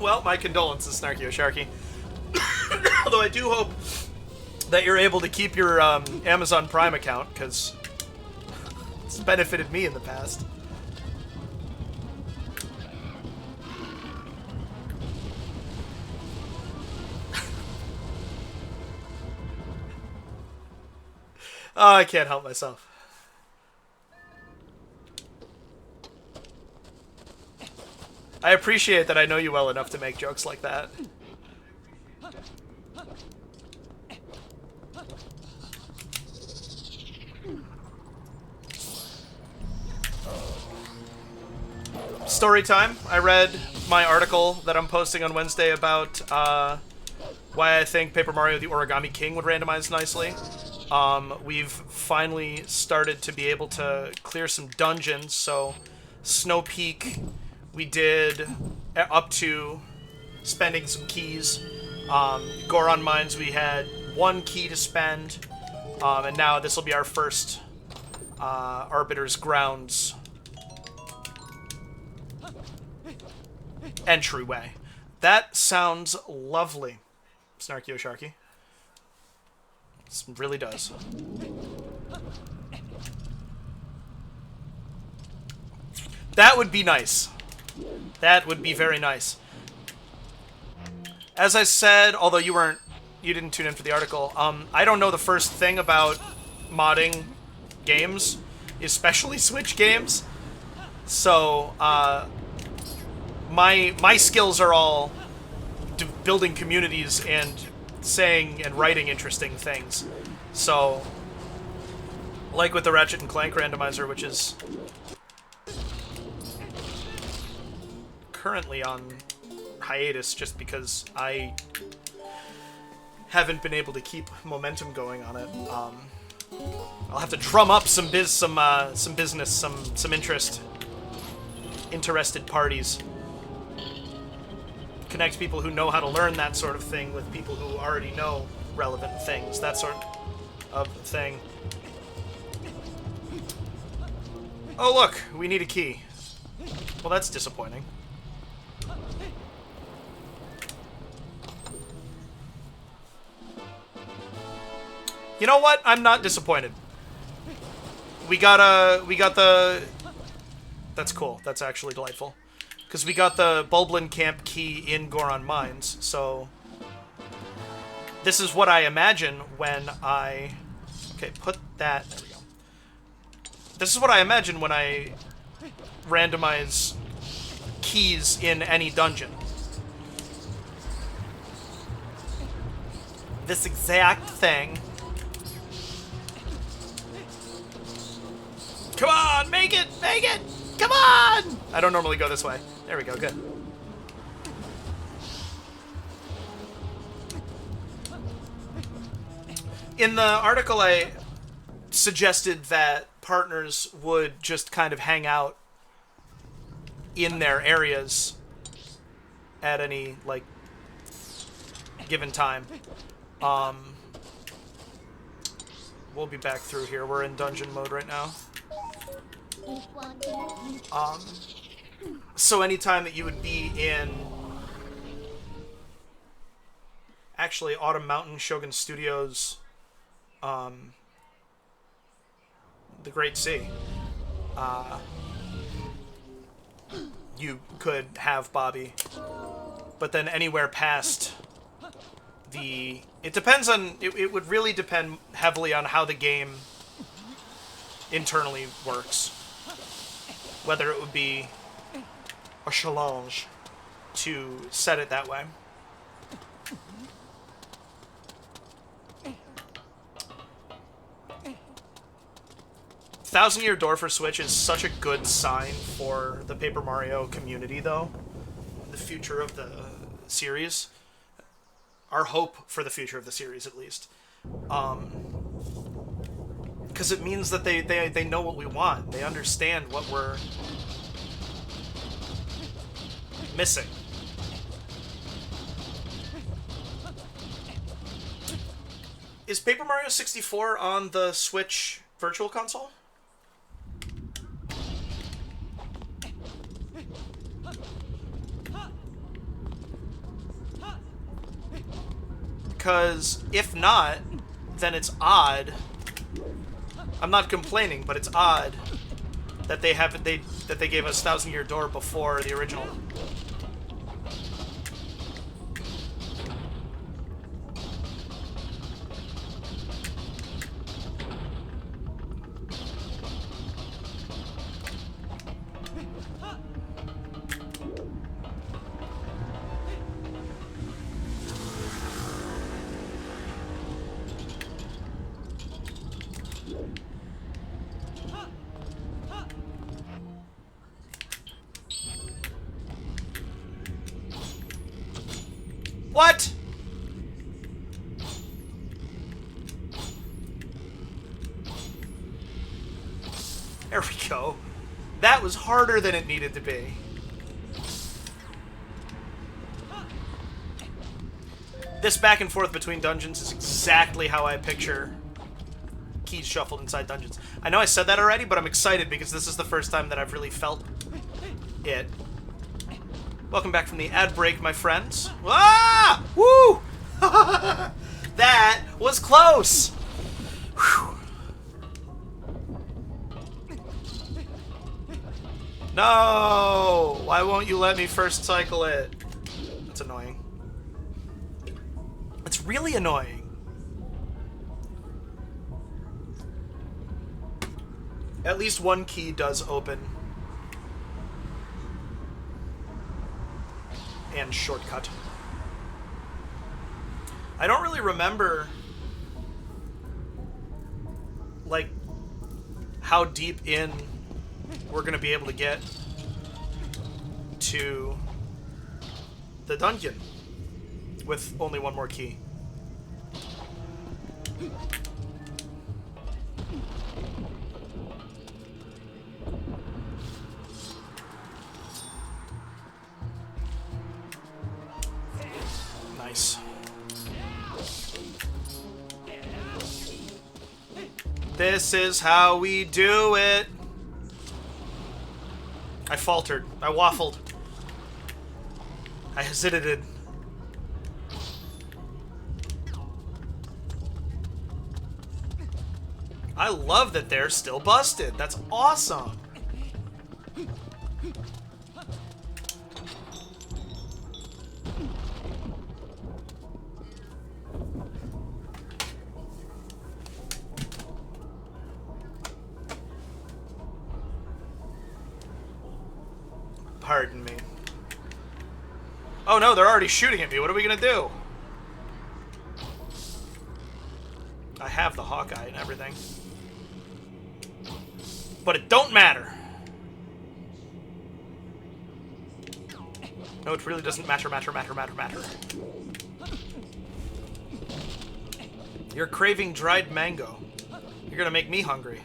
Well, my condolences, Snarky Osharky. Although I do hope that you're able to keep your Amazon Prime account, because it's benefited me in the past. Oh, I can't help myself. I appreciate that I know you well enough to make jokes like that. Story time. I read my article that I'm posting on Wednesday about why I think Paper Mario the Origami King would randomize nicely. We've finally started to be able to clear some dungeons, so Snow Peak we did up to spending some keys. Goron Mines we had 1 key to spend, and now this will be our first Arbiter's Grounds entryway. That sounds lovely, Snarky Osharky. It really does. That would be nice. That would be very nice. As I said, although you didn't tune in for the article, I don't know the first thing about modding games, especially Switch games. So, my skills are all building communities and saying and writing interesting things. So, like with the Ratchet and Clank randomizer, which is currently on hiatus just because I haven't been able to keep momentum going on it. I'll have to drum up some business, some interest, interested parties. Connect people who know how to learn that sort of thing with people who already know relevant things, that sort of thing. Oh look, we need a key. Well, that's disappointing. You know what? I'm not disappointed. We got the... That's cool. That's actually delightful. Because we got the Bulblin Camp key in Goron Mines, so... This is what I imagine when I... Okay, put that... There we go. This is what I imagine when I randomize keys in any dungeon. This exact thing. Come on, make it! Make it! Come on! I don't normally go this way. There we go, good. In the article, I suggested that partners would just kind of hang out in their areas at any, like, given time. We'll be back through here. We're in dungeon mode right now. So anytime that you would be in actually Autumn Mountain Shogun Studios, the Great Sea, you could have Bobby, but then anywhere past the... It depends on... It would really depend heavily on how the game internally works. Whether it would be a challenge to set it that way. Thousand Year Door for Switch is such a good sign for the Paper Mario community, though. The future of the series. Our hope for the future of the series, at least. Because it means that they know what we want. They understand what we're missing. Is Paper Mario 64 on the Switch Virtual Console? because if not, then it's odd. I'm not complaining, but it's odd that they gave us Thousand Year Door before the original. What? There we go. That was harder than it needed to be. This back and forth between dungeons is exactly how I picture keys shuffled inside dungeons. I know I said that already, but I'm excited because this is the first time that I've really felt it. Welcome back from the ad break, my friends. Ah! Woo! That was close! Whew. No! Why won't you let me first cycle it? That's annoying. It's really annoying. At least one key does open. And shortcut. I don't really remember, like, how deep in we're gonna be able to get to the dungeon with only one more key. Nice. This is how we do it. I faltered. I waffled. I hesitated. I love that they're still busted. That's awesome. Pardon me. Oh no, they're already shooting at me. What are we gonna do? I have the Hawkeye and everything. But it don't matter. No, it really doesn't matter. You're craving dried mango. You're gonna make me hungry.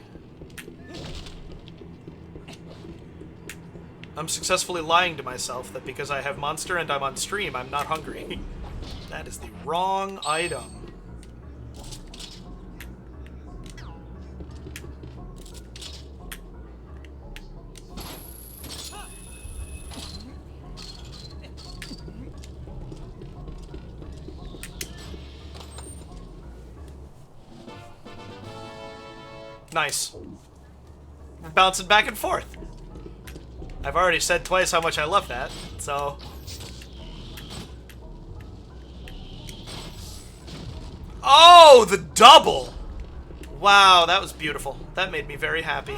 I'm successfully lying to myself that because I have Monster and I'm on stream, I'm not hungry. That is the wrong item. Nice. We're bouncing back and forth. I've already said twice how much I love that, so... Oh, the double! Wow, that was beautiful. That made me very happy.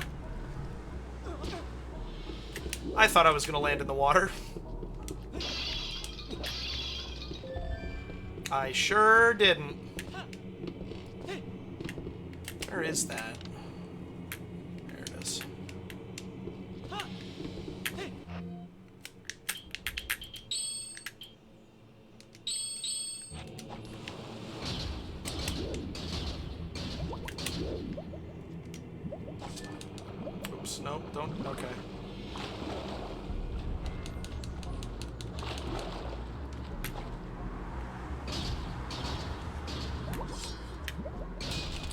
I thought I was going to land in the water. I sure didn't. Where is that? There it is. Oops, no, don't, okay.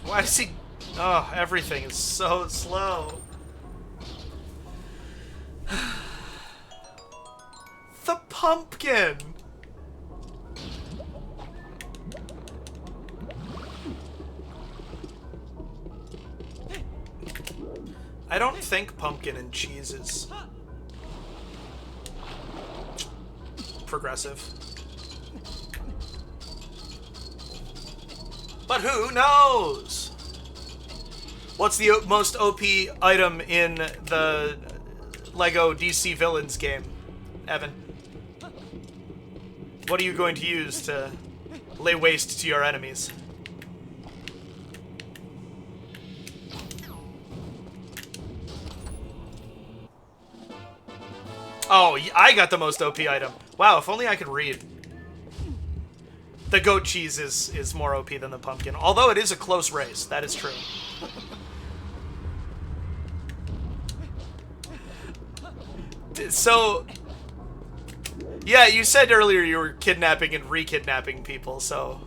Why does he... Oh, everything is so slow. The pumpkin! I don't think pumpkin and cheese is progressive. But who knows? What's the most OP item in the Lego DC Villains game, Evan? What are you going to use to lay waste to your enemies? Oh, I got the most OP item. Wow, if only I could read. The goat cheese is more OP than the pumpkin, although it is a close race. That is true. So, yeah, you said earlier you were kidnapping and re-kidnapping people, so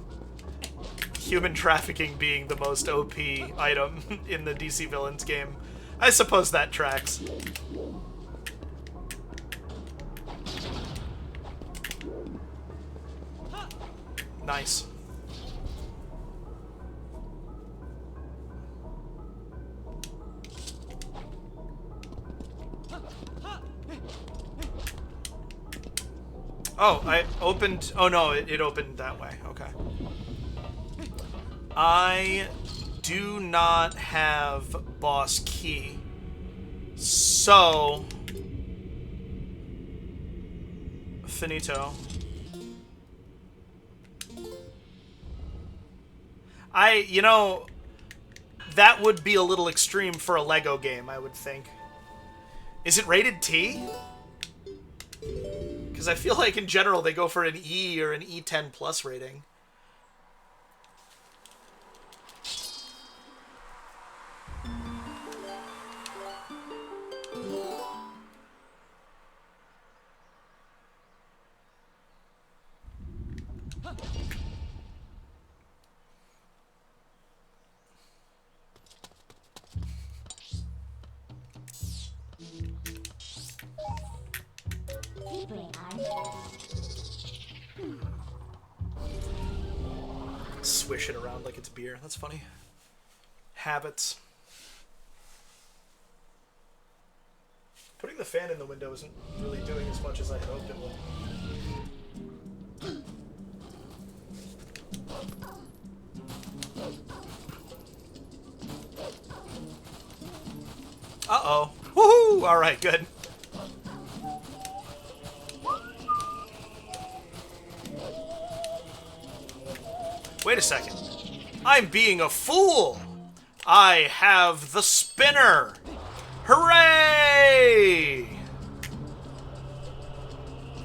human trafficking being the most OP item in the DC Villains game, I suppose that tracks. Nice. Oh, I opened... Oh, no, it opened that way. Okay. I do not have boss key. So... Finito. You know, that would be a little extreme for a Lego game, I would think. Is it rated T? Because I feel like in general they go for an E or an E10 plus rating. Swish it around like it's beer. That's funny. Habits. Putting the fan in the window isn't really doing as much as I had hoped it would. Uh-oh. Woohoo! Alright, good. Wait a second. I'm being a fool! I have the spinner! Hooray!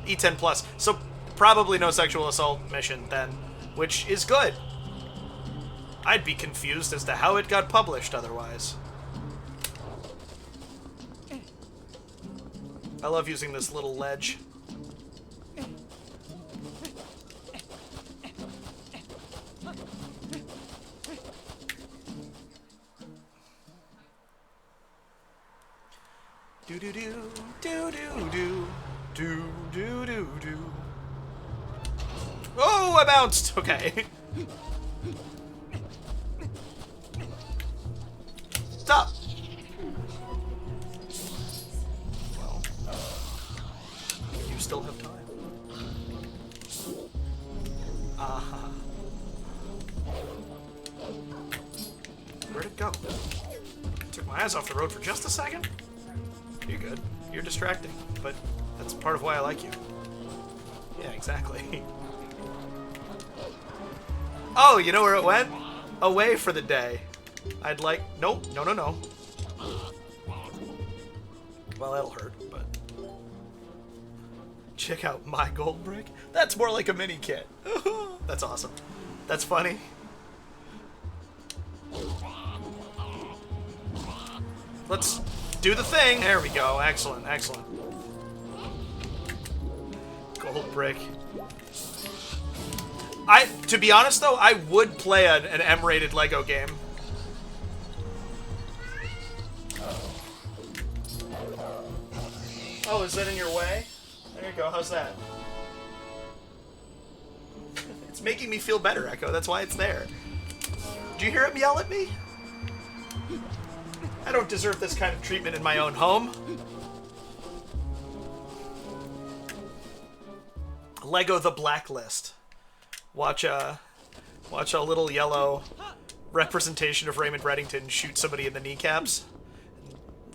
E10 plus. So probably no sexual assault mission then, which is good. I'd be confused as to how it got published otherwise. I love using this little ledge. Do do do do do do do do do do. Oh, I bounced. Okay. Stop. Well, you still have time. Aha. Where'd it go? Took my eyes off the road for just a second. You're good. You're distracting, but that's part of why I like you. Yeah, exactly. Oh, you know where it went? Away for the day. I'd like... Nope. No, no, no. Well, that'll hurt, but... Check out my gold brick. That's more like a mini kit. That's awesome. That's funny. Let's... do the thing. There we go. Excellent, excellent. Gold brick. To be honest though, I would play an M-rated Lego game. Oh, is that in your way? There you go. How's that? It's making me feel better, Echo. That's why it's there. Did you hear him yell at me? I don't deserve this kind of treatment in my own home. Lego The Blacklist. Watch a little yellow representation of Raymond Reddington shoot somebody in the kneecaps.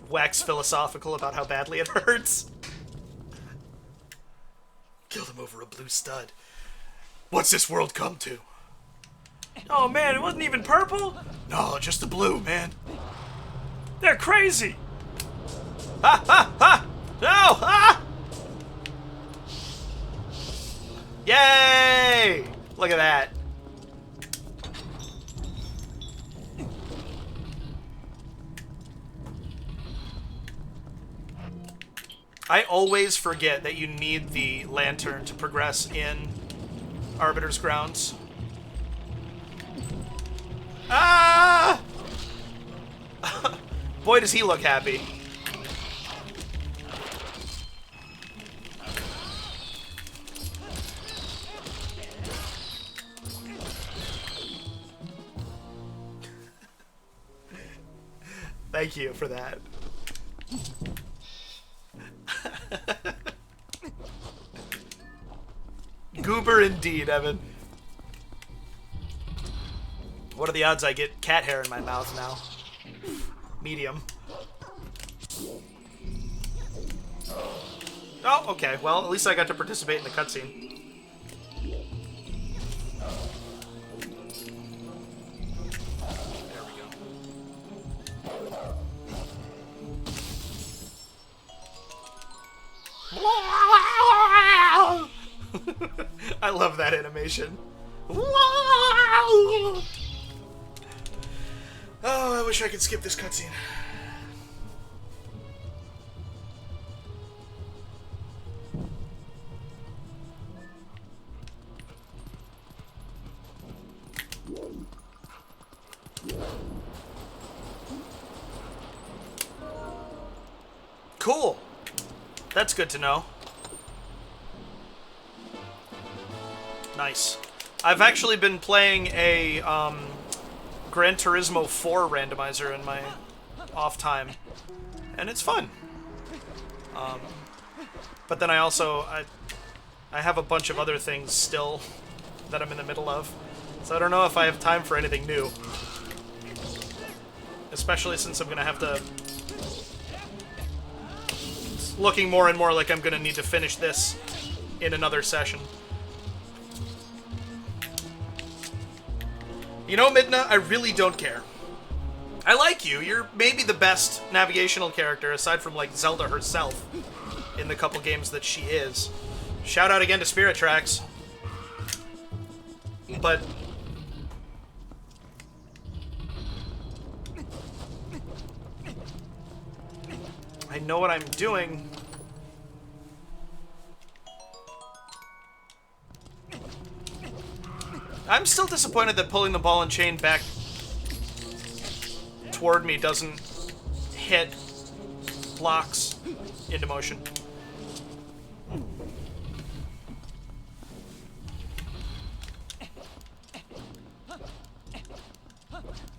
Wax philosophical about how badly it hurts. Killed him over a blue stud. What's this world come to? Oh man, it wasn't even purple? No, just the blue, man. They're crazy! Ha ha ha! No! Ah! Yay! Look at that. I always forget that you need the lantern to progress in Arbiter's Grounds. Ah! Boy, does he look happy. Thank you for that. Goober indeed, Evan. What are the odds I get cat hair in my mouth now? Medium. Oh, okay. Well, at least I got to participate in the cutscene. There we go. I love that animation. Oh, I wish I could skip this cutscene. Cool. That's good to know. Nice. I've actually been playing a Gran Turismo 4 randomizer in my off time, and it's fun. But then I also I have a bunch of other things still that I'm in the middle of, so I don't know if I have time for anything new. Especially since I'm gonna have to. It's looking more and more like I'm gonna need to finish this in another session. You know, Midna, I really don't care. I like you. You're maybe the best navigational character, aside from, like, Zelda herself, in the couple games that she is. Shout out again to Spirit Tracks. But... I know what I'm doing. I'm still disappointed that pulling the ball and chain back toward me doesn't hit blocks into motion.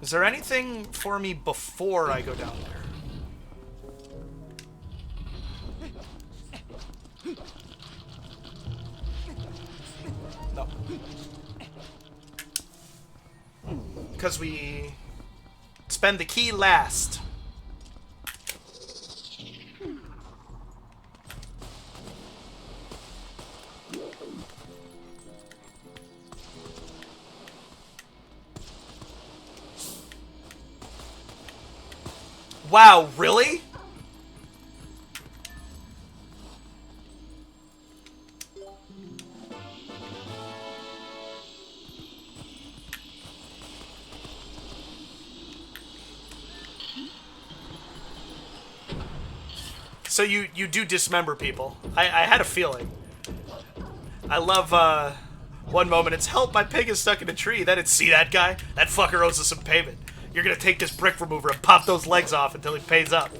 Is there anything for me before I go down there? No. Because we spend the key last. Wow, really? So you do dismember people. I had a feeling. I love one moment it's help, my pig is stuck in a tree. Then it's see that guy? That fucker owes us some payment. You're gonna take this brick remover and pop those legs off until he pays up.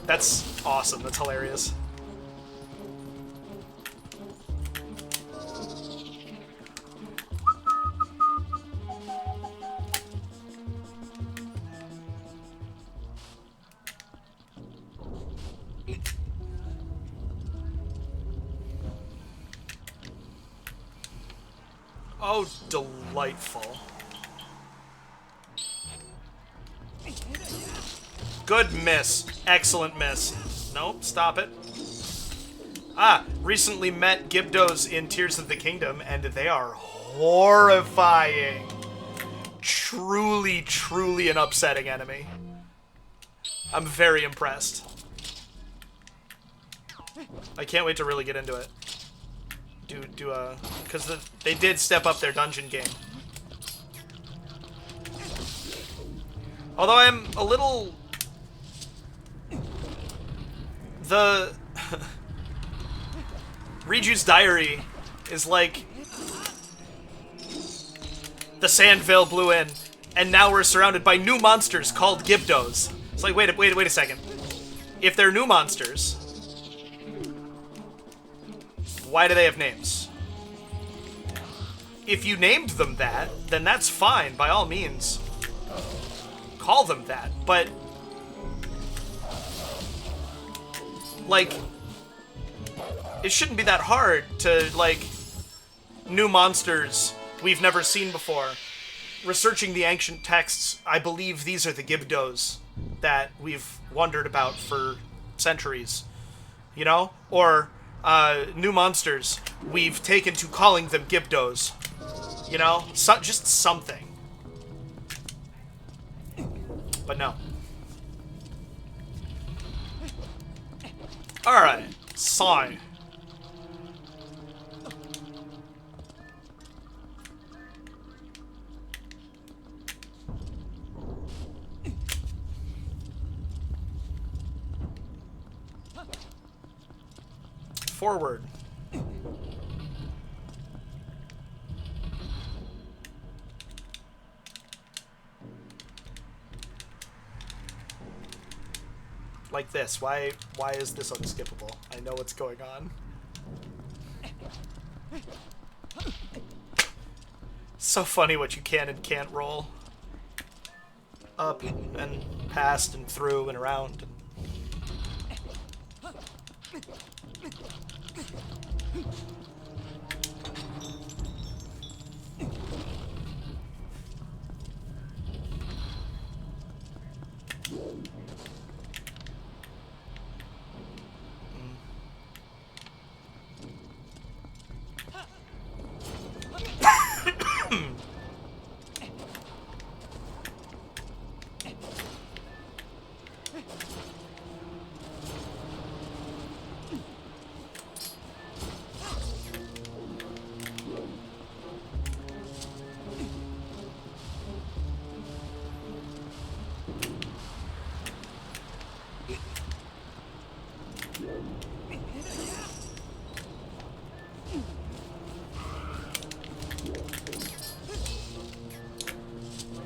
That's awesome. That's hilarious. Oh, delightful. Good miss. Excellent miss. Nope, stop it. Ah, recently met Gibdos in Tears of the Kingdom, and they are horrifying. Truly, truly an upsetting enemy. I'm very impressed. I can't wait to really get into it. Because they did step up their dungeon game. Although I'm a little... The... Riju's Diary is like... The Sand Veil blew in, and now we're surrounded by new monsters called Gibdos. It's like, wait a second. If they're new monsters, why do they have names? If you named them that, then that's fine, by all means. Call them that, but... Like... It shouldn't be that hard to, like... New monsters we've never seen before. Researching the ancient texts, I believe these are the Gibdos that we've wondered about for centuries. You know? Or, new monsters, we've taken to calling them Gibdos. You know? Just something. But no. Alright. Sign. Forward. Like this. Why is this unskippable? I know what's going on. So funny what you can and can't roll. Up and past and through and around.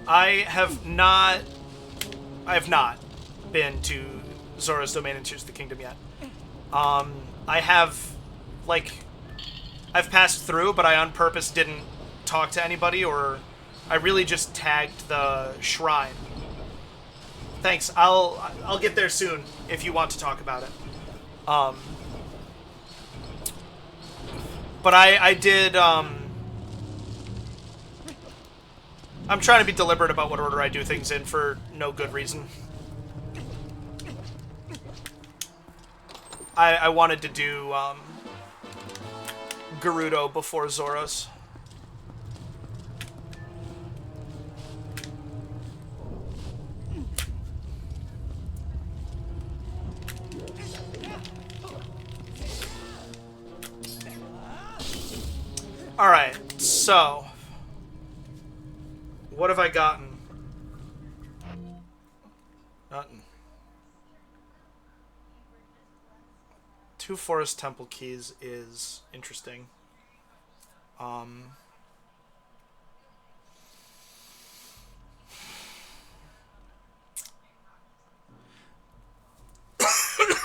I have not been to Zora's Domain and Tears of the Kingdom yet. I have, like, I've passed through, but I on purpose didn't talk to anybody, or I really just tagged the shrine. Thanks. I'll get there soon if you want to talk about it. But I did, I'm trying to be deliberate about what order I do things in for no good reason. I wanted to do, Gerudo before Zoros. Alright, so... What have I gotten? Nothing. 2 Forest Temple keys is interesting.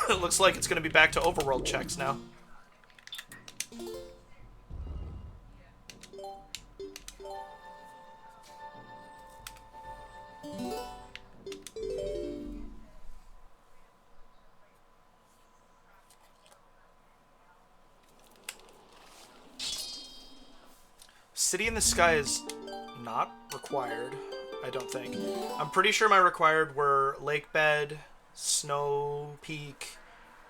It looks like it's going to be back to overworld checks now. City in the Sky is not required, I don't think. I'm pretty sure my required were Lake Bed, Snow Peak,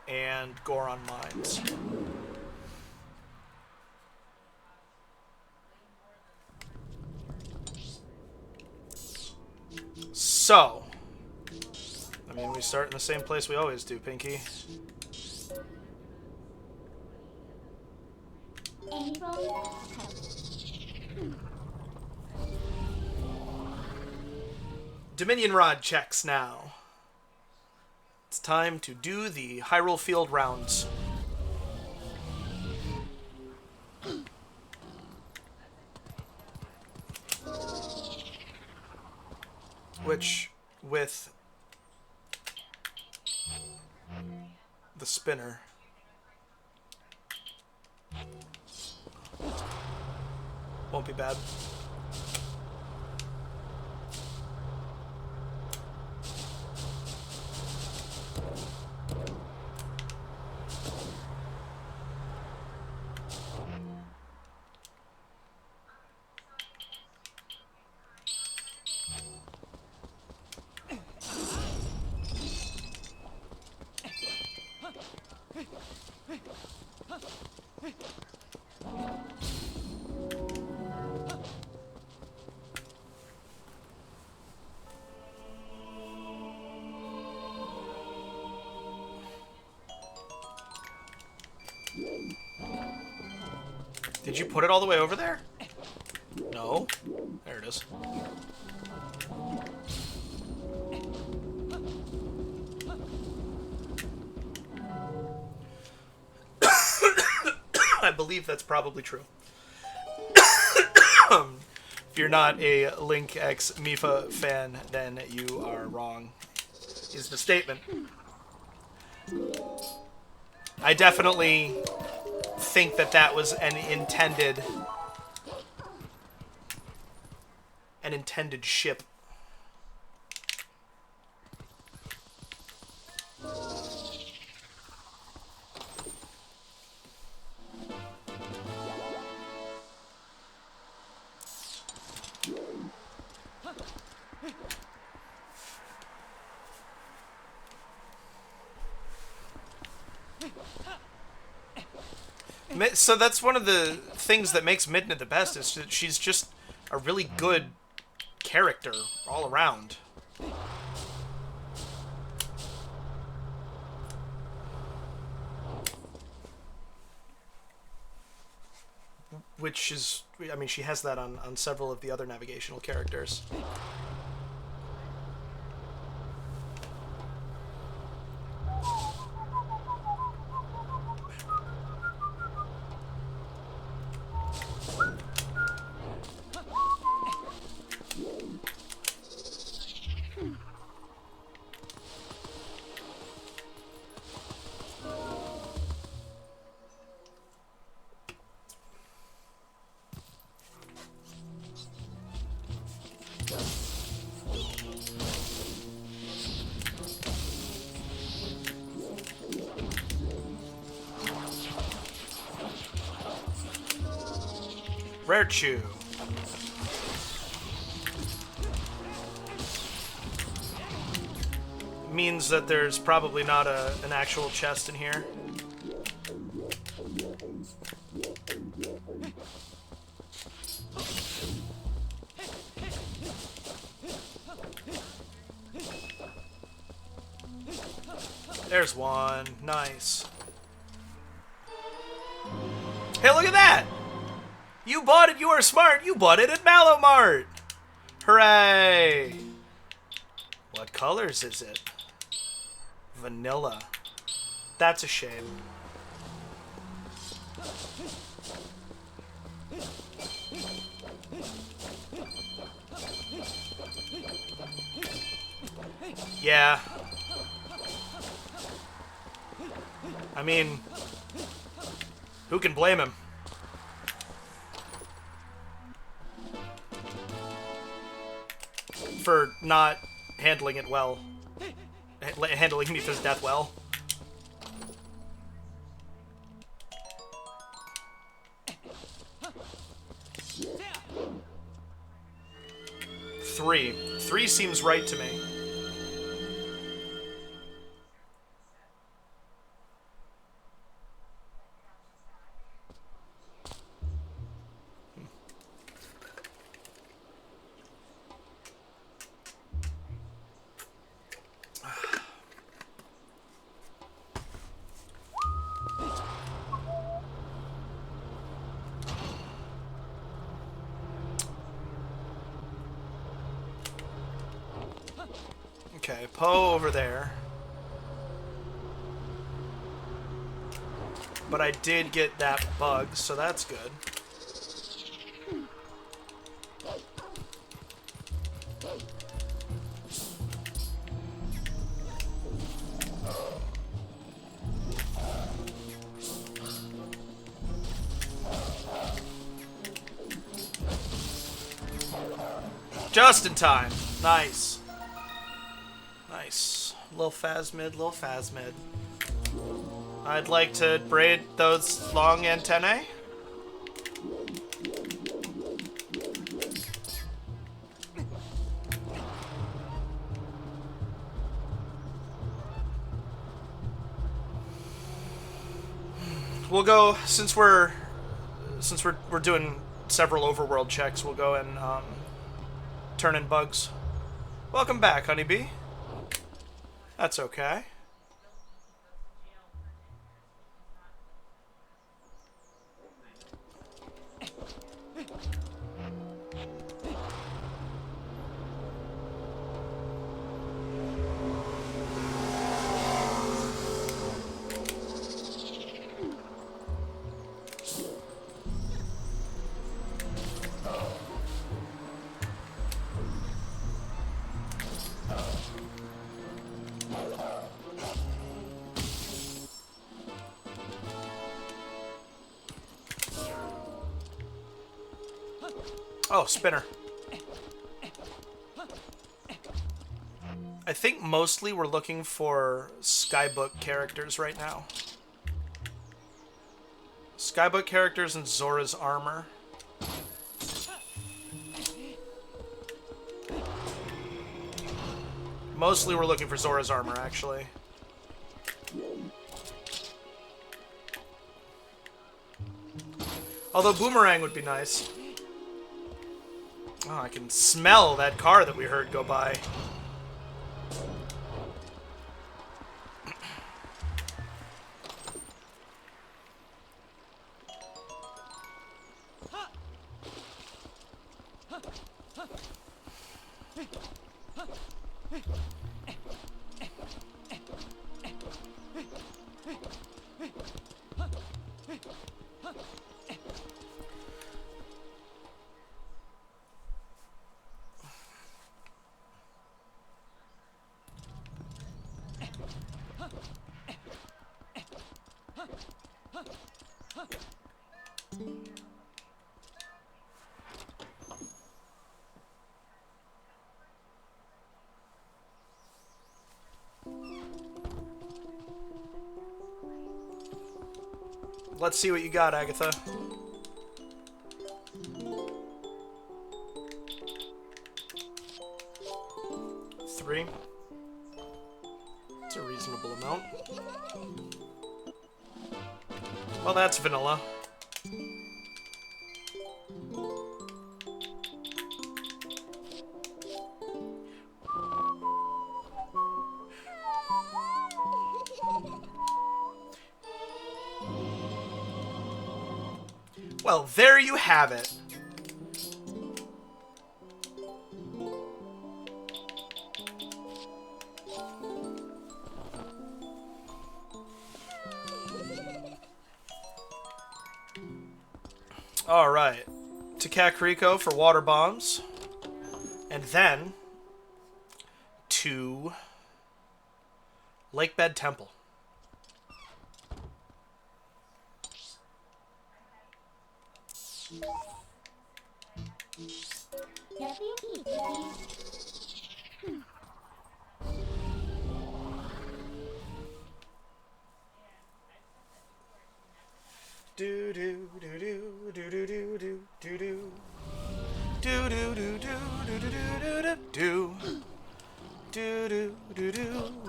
and Goron Mines. So, I mean, we start in the same place we always do, Pinky. Dominion Rod checks now. It's time to do the Hyrule Field rounds. Which, with the spinner, won't be bad. Did you put it all the way over there? No. There it is. I believe that's probably true. If you're not a Link X Mifa fan, then you are wrong, is the statement. I definitely think that that was an intended ship. So that's one of the things that makes Midna the best, is that she's just a really good character all around. Which is, I mean, she has that on several of the other navigational characters. Rare Chew. Means that there's probably not an actual chest in here. There's one. Nice. Hey, look at that! You bought it, you are smart! You bought it at Malomart! Hooray! What colors is it? Vanilla. That's a shame. Yeah. I mean, who can blame him? For not handling it well. Handling Mifa's death well. 3. 3 seems right to me. Okay, Poe over there. But I did get that bug, so that's good. Just in time. Nice. Nice. Lil Phasmid, Lil Phasmid. I'd like to braid those long antennae. We'll go, since we're doing several overworld checks, we'll go and turn in bugs. Welcome back, honeybee. That's okay. Oh, spinner. I think mostly we're looking for Skybook characters right now. Skybook characters and Zora's armor. Mostly we're looking for Zora's armor, actually. Although Boomerang would be nice. Oh, I can smell that car that we heard go by. Let's see what you got, Agatha. Three. It's a reasonable amount. Well, that's vanilla. Well, there you have it. All right. To Kakariko for water bombs. And then to Lakebed Temple. Do do do do do do do do do do do do do do do do do. Do do do do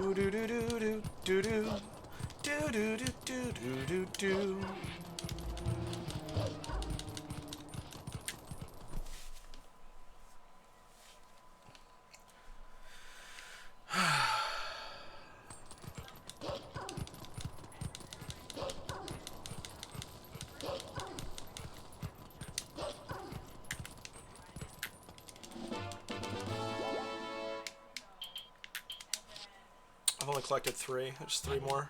do do do do do do do do do do do do. I've only collected 3. Just 3 more.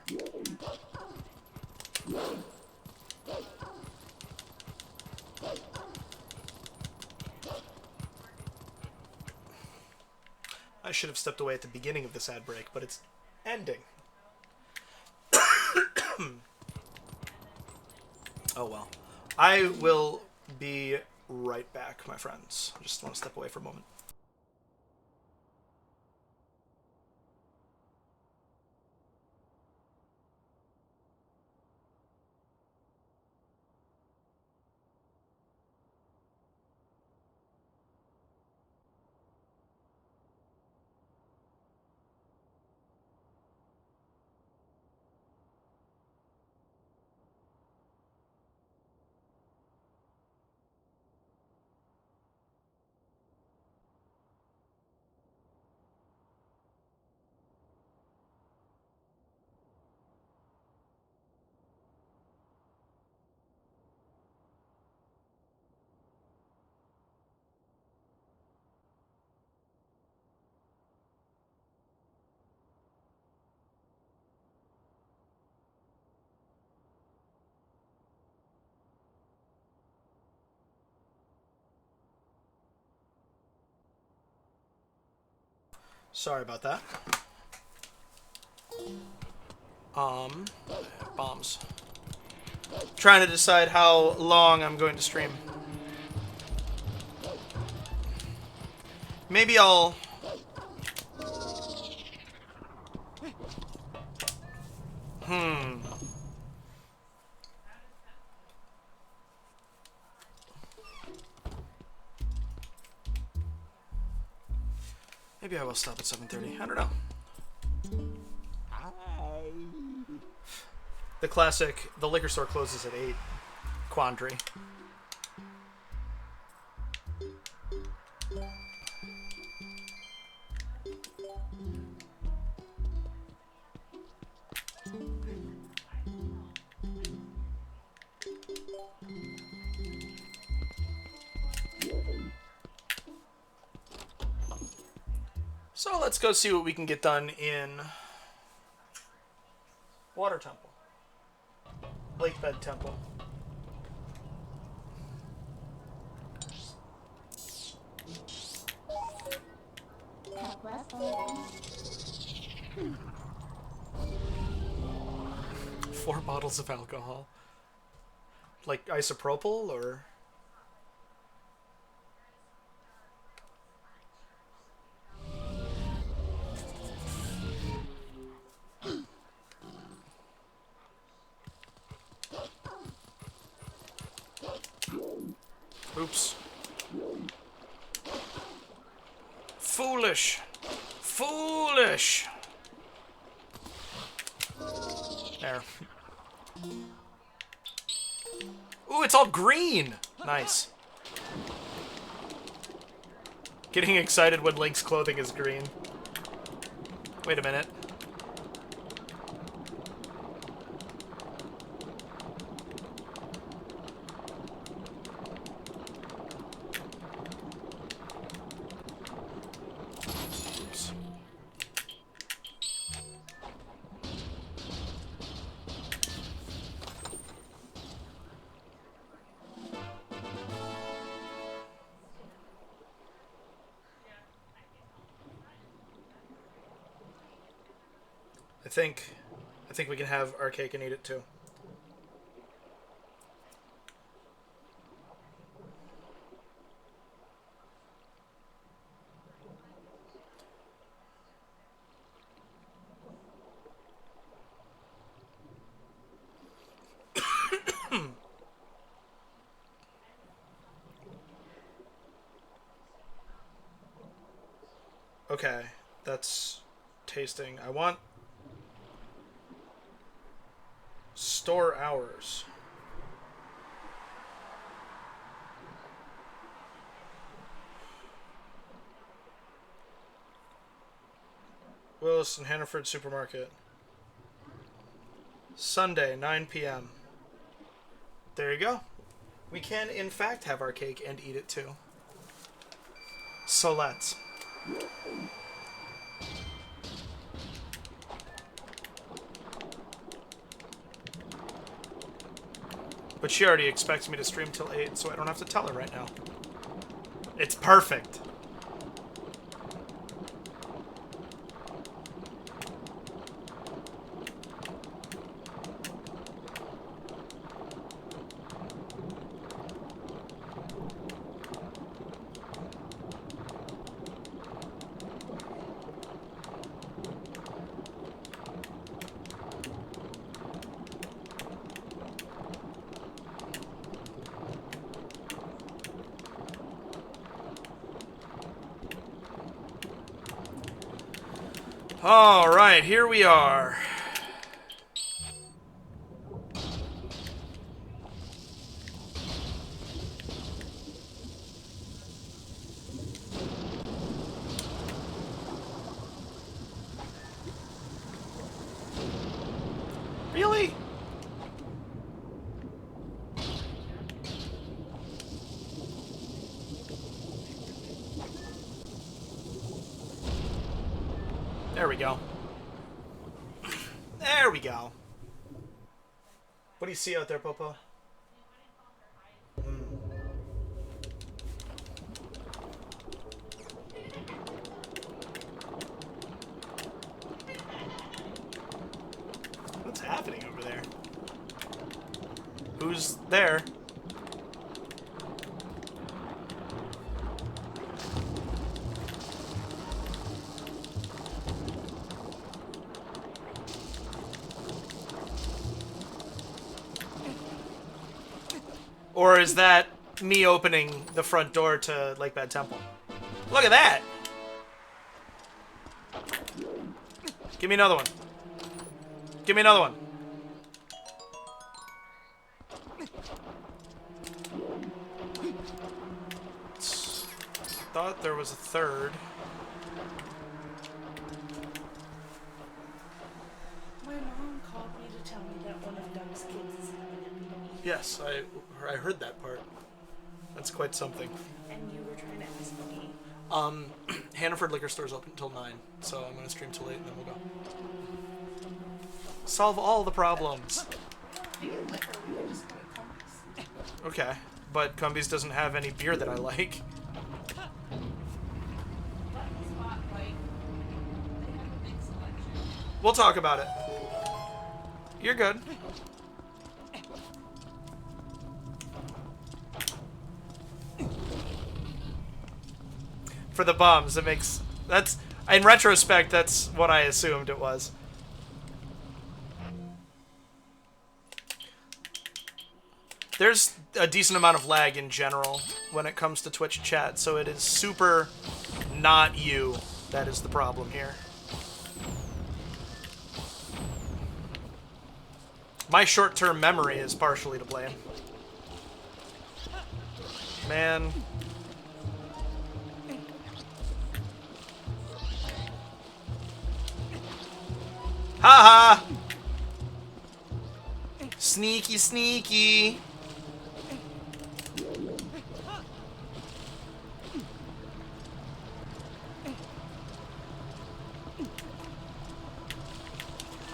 I should have stepped away at the beginning of this ad break, but it's ending. Oh well. I will be right back, my friends. I just want to step away for a moment. Sorry about that. Bombs. Trying to decide how long I'm going to stream. Maybe I'll... Maybe I will stop at 7:30. I don't know. The classic, the liquor store closes at 8 quandary. So let's go see what we can get done in Water Temple. Lakebed Temple. Four bottles of alcohol. Like isopropyl or... Oops. Foolish. Foolish. There. Ooh, it's all green. Nice. Getting excited when Link's clothing is green. Wait a minute. I think we can have our cake and eat it too. Okay. That's tasting. I want store hours. Willis and Hannaford Supermarket. Sunday, 9 p.m. There you go. We can, in fact, have our cake and eat it too. So let's. But she already expects me to stream till 8, so I don't have to tell her right now. It's perfect. All right, here we are. Really? There we go. There we go. What do you see out there, Popo? What's happening over there? Who's there? Or is that me opening the front door to Lake Bad Temple? Look at that! Give me another one. Give me another one. Thought there was a third. My mom called me to tell me that one of Doug's kids is having a baby. Yes, I heard that part. That's quite something. And you were trying to ask me. Hannaford Liquor Store's open until 9, so I'm gonna stream till 8 and then we'll go. Solve all the problems. We get liquor, we can just go to Cumbies. Okay, but Cumbies doesn't have any beer that I like. We'll talk about it. You're good. For the bums, it makes... That's... In retrospect, that's what I assumed it was. There's a decent amount of lag in general when it comes to Twitch chat, so it is super not you that is the problem here. My short-term memory is partially to blame. Man. Ha ha! Sneaky, sneaky.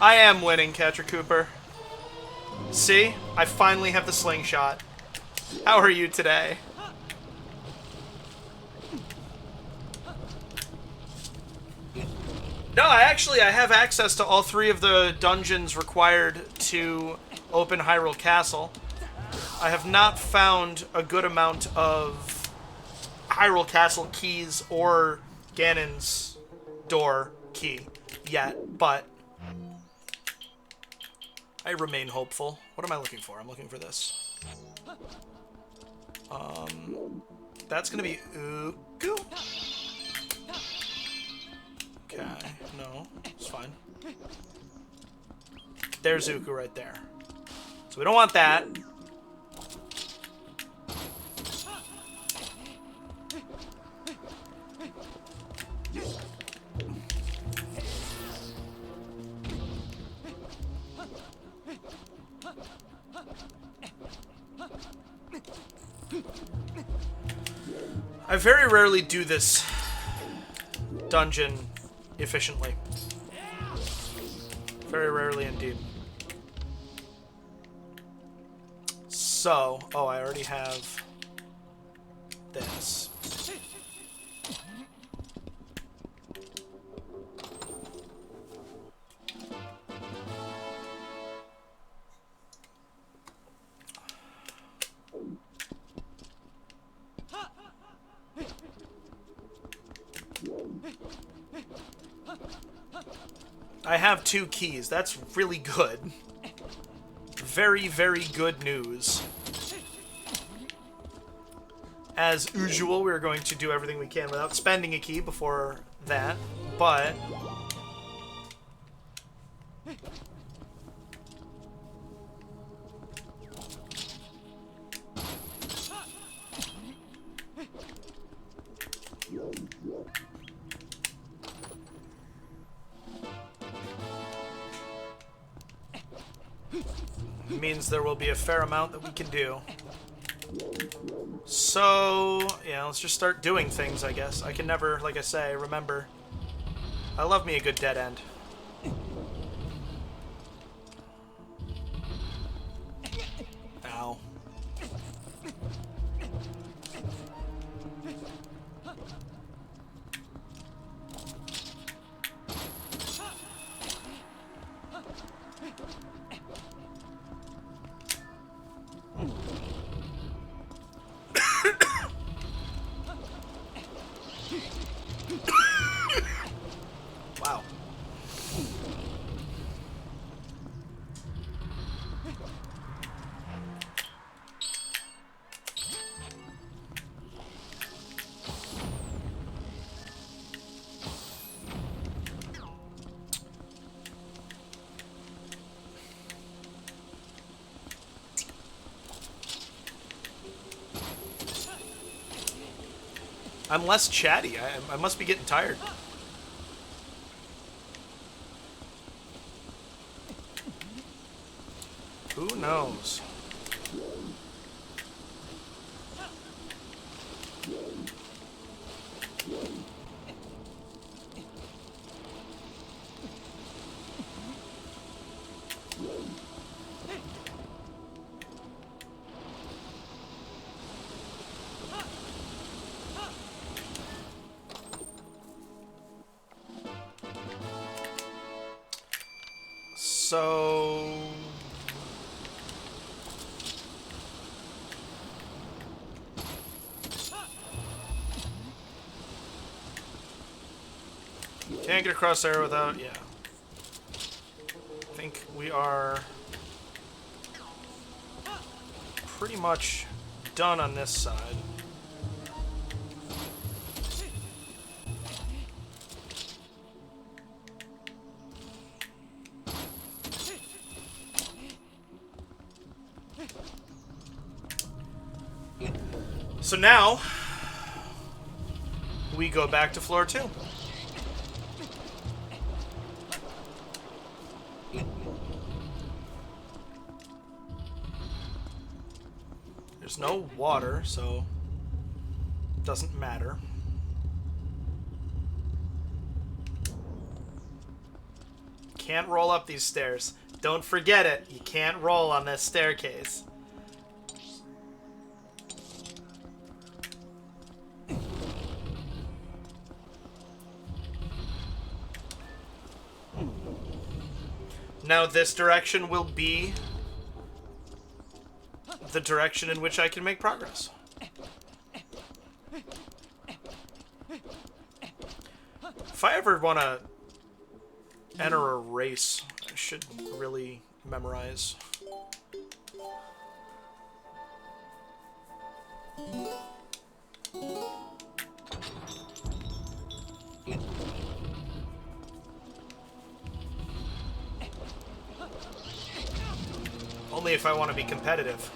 I am winning, Catcher Cooper. See? I finally have the slingshot. How are you today? No, I have access to all 3 of the dungeons required to open Hyrule Castle. I have not found a good amount of Hyrule Castle keys or Ganon's door key yet, but I remain hopeful. What am I looking for? I'm looking for this. That's gonna be Uku. Okay. Okay, no, it's fine. There's Zuko right there. So we don't want that. I very rarely do this dungeon efficiently. Very rarely indeed. So, oh, I already have this. I have 2 keys. That's really good. Very, very good news. As usual, we're going to do everything we can without spending a key before that, but... means there will be a fair amount that we can do. So, yeah, let's just start doing things, I guess. I can never, like I say, remember. I love me a good dead end. Ow. Wow. I'm less chatty. I must be getting tired. Who knows? So... Can't get across there without... yeah. I think we are pretty much done on this side. So now, we go back to floor 2. There's no water, so it doesn't matter. Can't roll up these stairs. Don't forget it. You can't roll on this staircase. Now this direction will be the direction in which I can make progress. If I ever want to enter a race, I should really memorize. if I want to be competitive.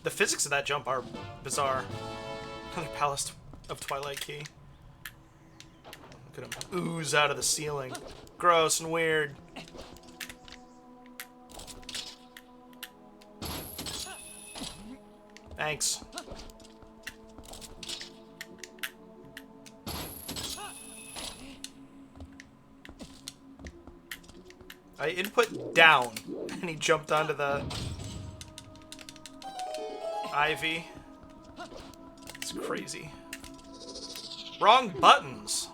The physics of that jump are bizarre. Another Palace of Twilight key. Look at him ooze out of the ceiling. Gross and weird. Thanks. I input down, and he jumped onto the ivy. It's crazy. Wrong buttons.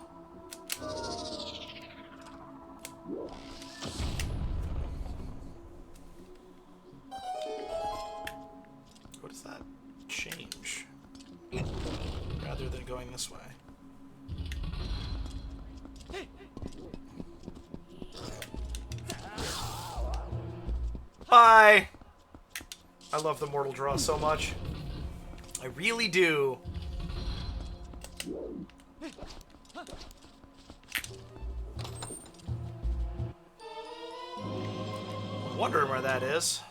What does that change? Rather than going this way. Bye! I love the Mortal Draw so much. I really do. I'm wondering where that is.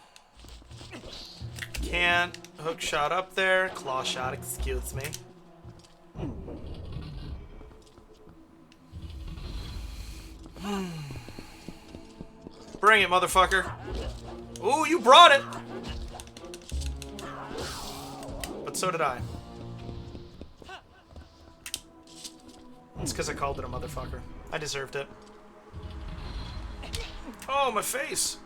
Can't. Hook shot up there. Claw shot, excuse me. Bring it, motherfucker. Ooh, you brought it! But so did I. It's because I called it a motherfucker. I deserved it. Oh, my face!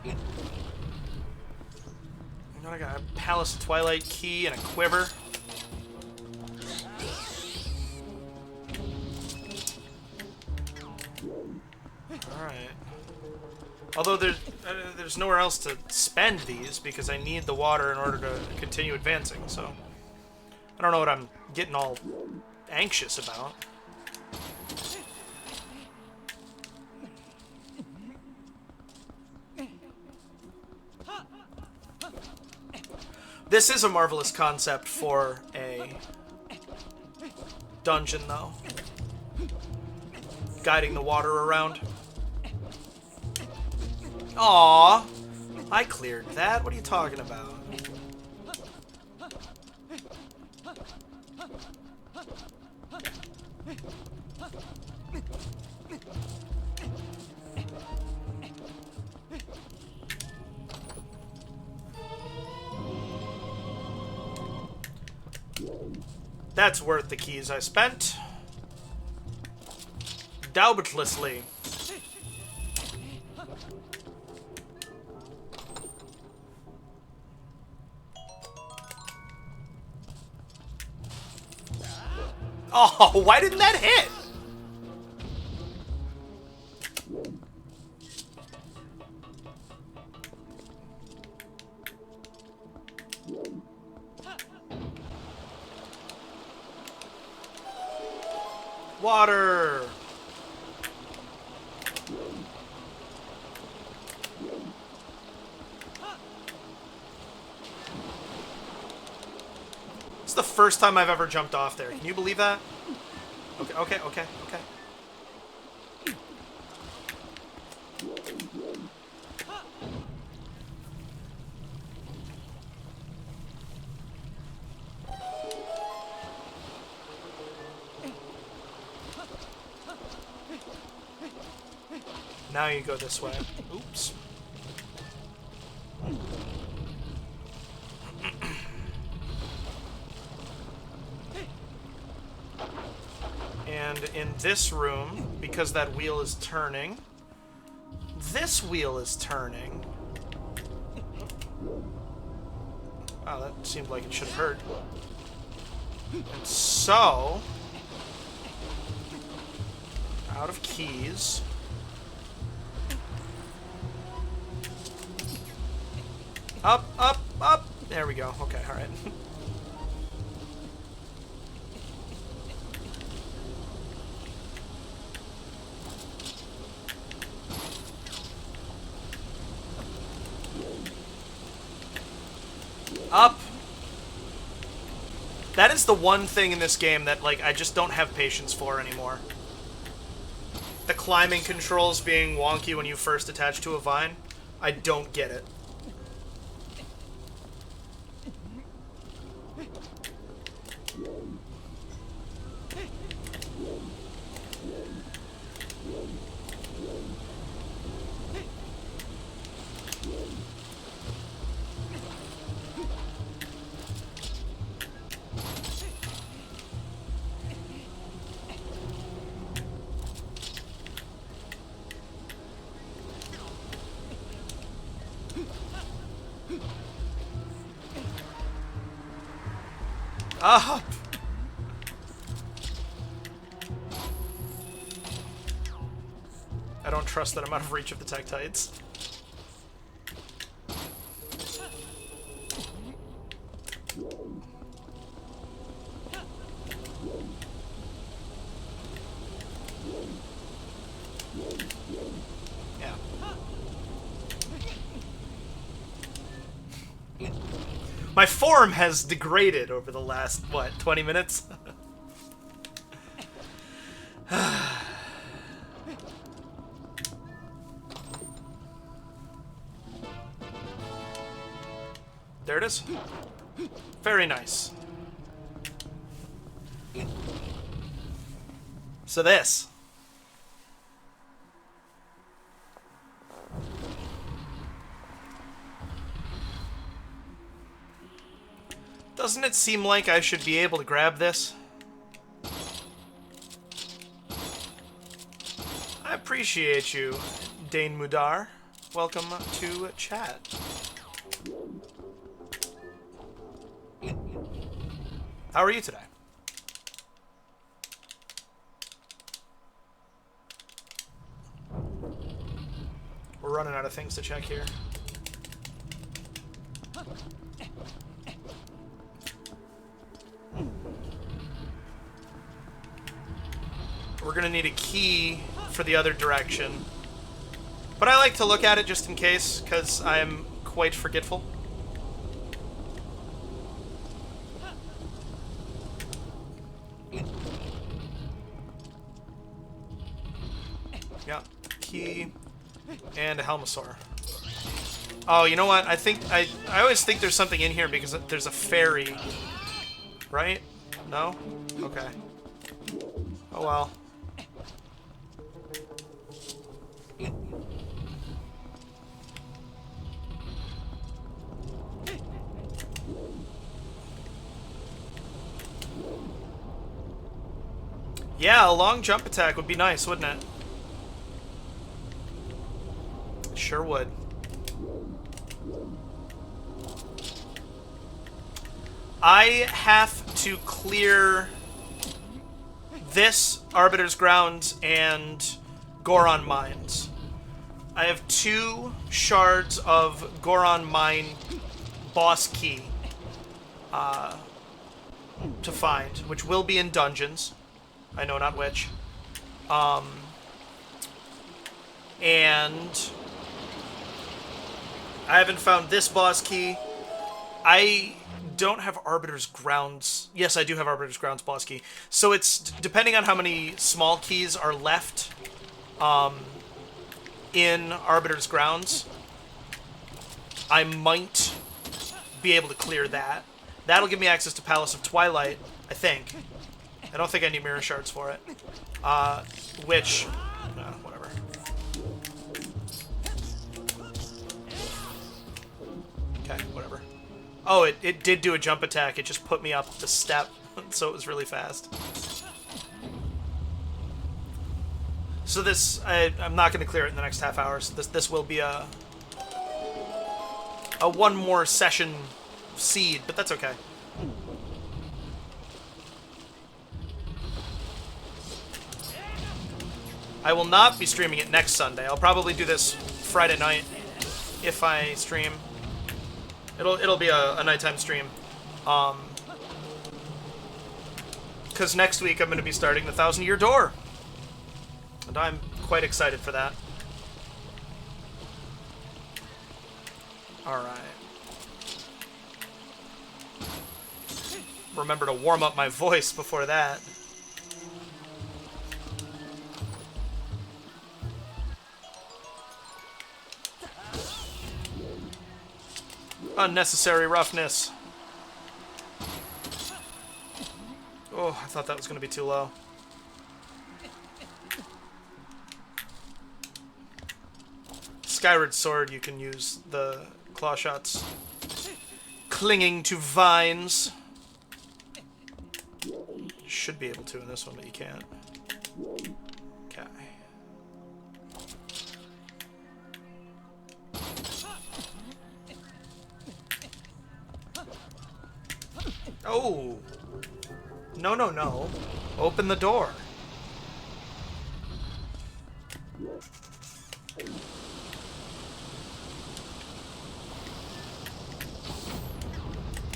You know, I got a Palace of Twilight key and a quiver. Alright. Although there's nowhere else to spend these because I need the water in order to continue advancing, so I don't know what I'm getting all anxious about. This is a marvelous concept for a dungeon, though. Guiding the water around. Aww! I cleared that. What are you talking about? That's worth the keys I spent. Doubtlessly. Oh, why didn't that hit? Water. It's the first time I've ever jumped off there. Can you believe that? Okay, okay, okay, okay. Now you go this way. Oops. And in this room, because that wheel is turning, this wheel is turning. Wow, that seemed like it should have hurt. And so, out of keys. Up, up, up. There we go. Okay, all right. Up! That is the one thing in this game that, like, I just don't have patience for anymore. The climbing controls being wonky when you first attach to a vine. I don't get it. Up! I don't trust that I'm out of reach of the Tektites. Yeah. My form has degraded over the last, what, 20 minutes? There it is. Very nice. So this. Doesn't it seem like I should be able to grab this? I appreciate you, Dane Mudar. Welcome to chat. How are you today? We're running out of things to check here. We're gonna need a key for the other direction. But I like to look at it just in case, because I am quite forgetful. Yeah, key and a Helmosaur. Oh, you know what? I think I always think there's something in here because there's a fairy. Right? No? Okay. Oh well. Yeah, a long jump attack would be nice, wouldn't it? Sure would. I have to clear this Arbiter's Grounds and Goron Mines. I have 2 shards of Goron Mine boss key to find, which will be in dungeons. I know not which. And I haven't found this boss key. I don't have Arbiter's Grounds. Yes, I do have Arbiter's Grounds boss key. So it's depending on how many small keys are left in Arbiter's Grounds, I might be able to clear that. That'll give me access to Palace of Twilight, I think. I don't think I need mirror shards for it. Which... whatever. Okay, whatever. Oh, it did do a jump attack. It just put me up the step, so it was really fast. So this... I'm not going to clear it in the next half hour, so this will be a one more session seed, but that's okay. I will not be streaming it next Sunday. I'll probably do this Friday night if I stream. It'll be a nighttime stream. Because next week I'm going to be starting the 1,000-Year Door. And I'm quite excited for that. Alright. remember to warm up my voice before that. Unnecessary roughness. Oh, I thought that was going to be too low. Skyward Sword, you can use the claw shots. Clinging to vines. You should be able to in this one, but you can't. Okay. Oh! No, no, no. Open the door.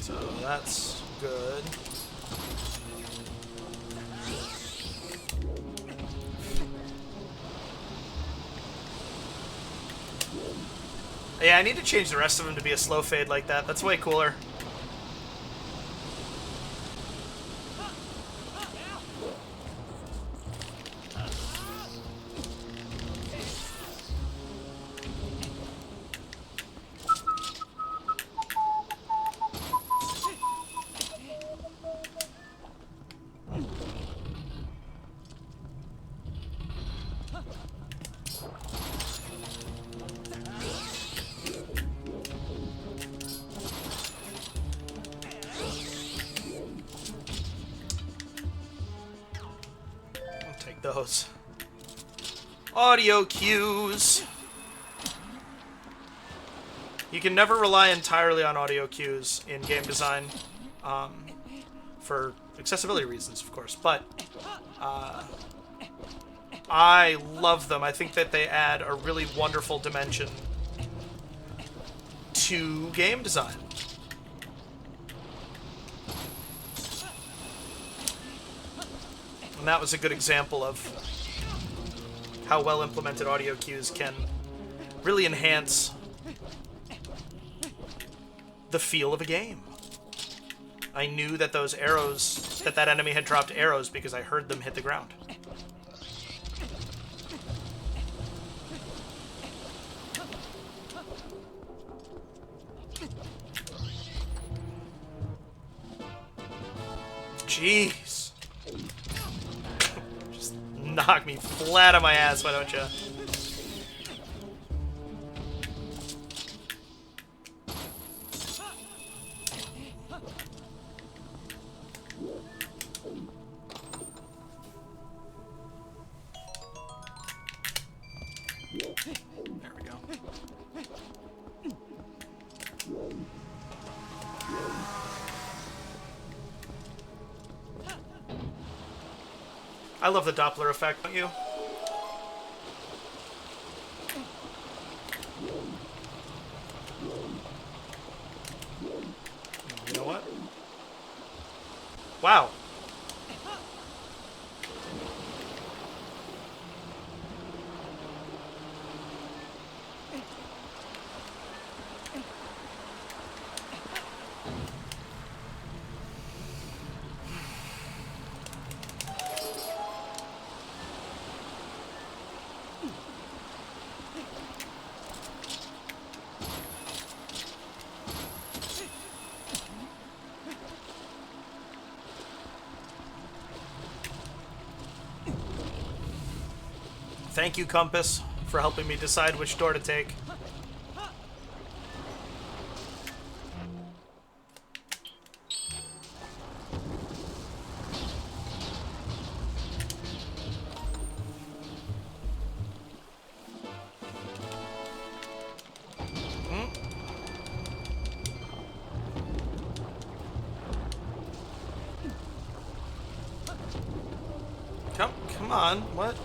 So that's good. Yeah, I need to change the rest of them to be a slow fade like that. That's way cooler. Those audio cues. You can never rely entirely on audio cues in game design, for accessibility reasons, of course, but I love them. I think that they add a really wonderful dimension to game design. And that was a good example of how well implemented audio cues can really enhance the feel of a game. I knew that those arrows, that enemy had dropped arrows because I heard them hit the ground. Jeez. Knock me flat on my ass, why don't you? There we go. I love the Doppler effect, don't you? You know what? Wow. Thank you, Compass, for helping me decide which door to take. Come on, what?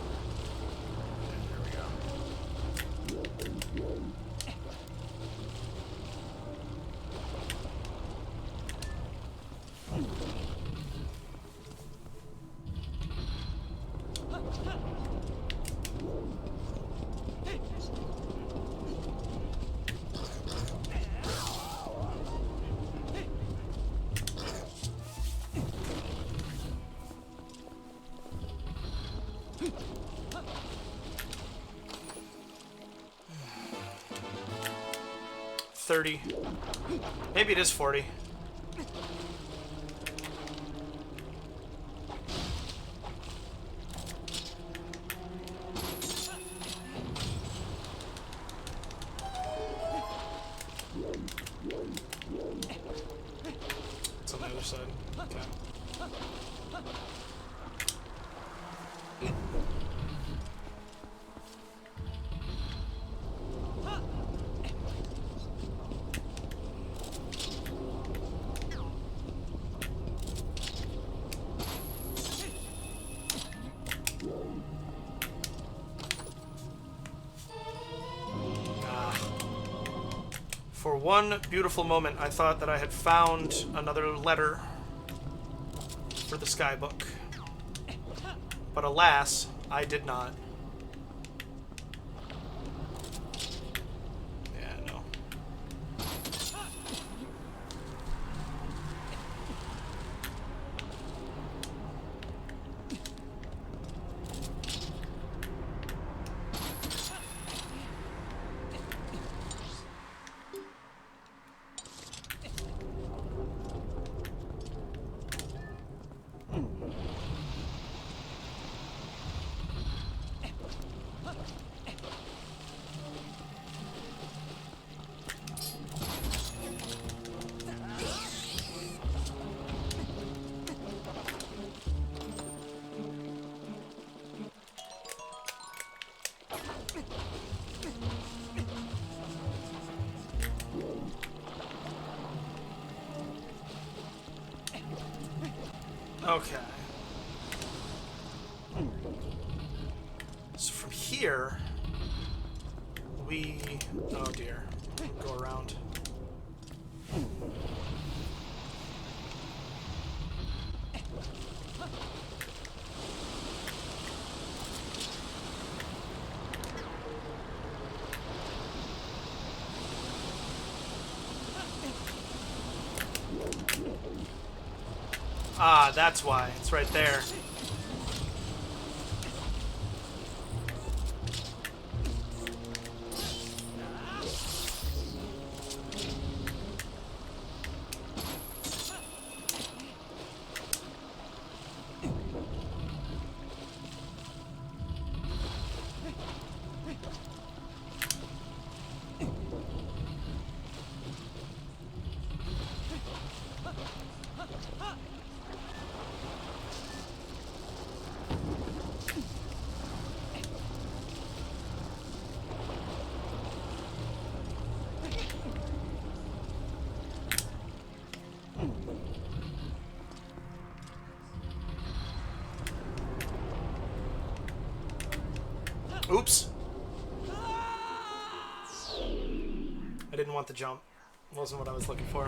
$30. Maybe it is $40. It's on the other side. Okay. For one beautiful moment, I thought that I had found another letter for the Skybook. But alas, I did not. Yeah, no. Okay. So from here, we... Oh dear. Go around. Ah, that's why. It's right there. Oops. I didn't want the jump. Wasn't what I was looking for.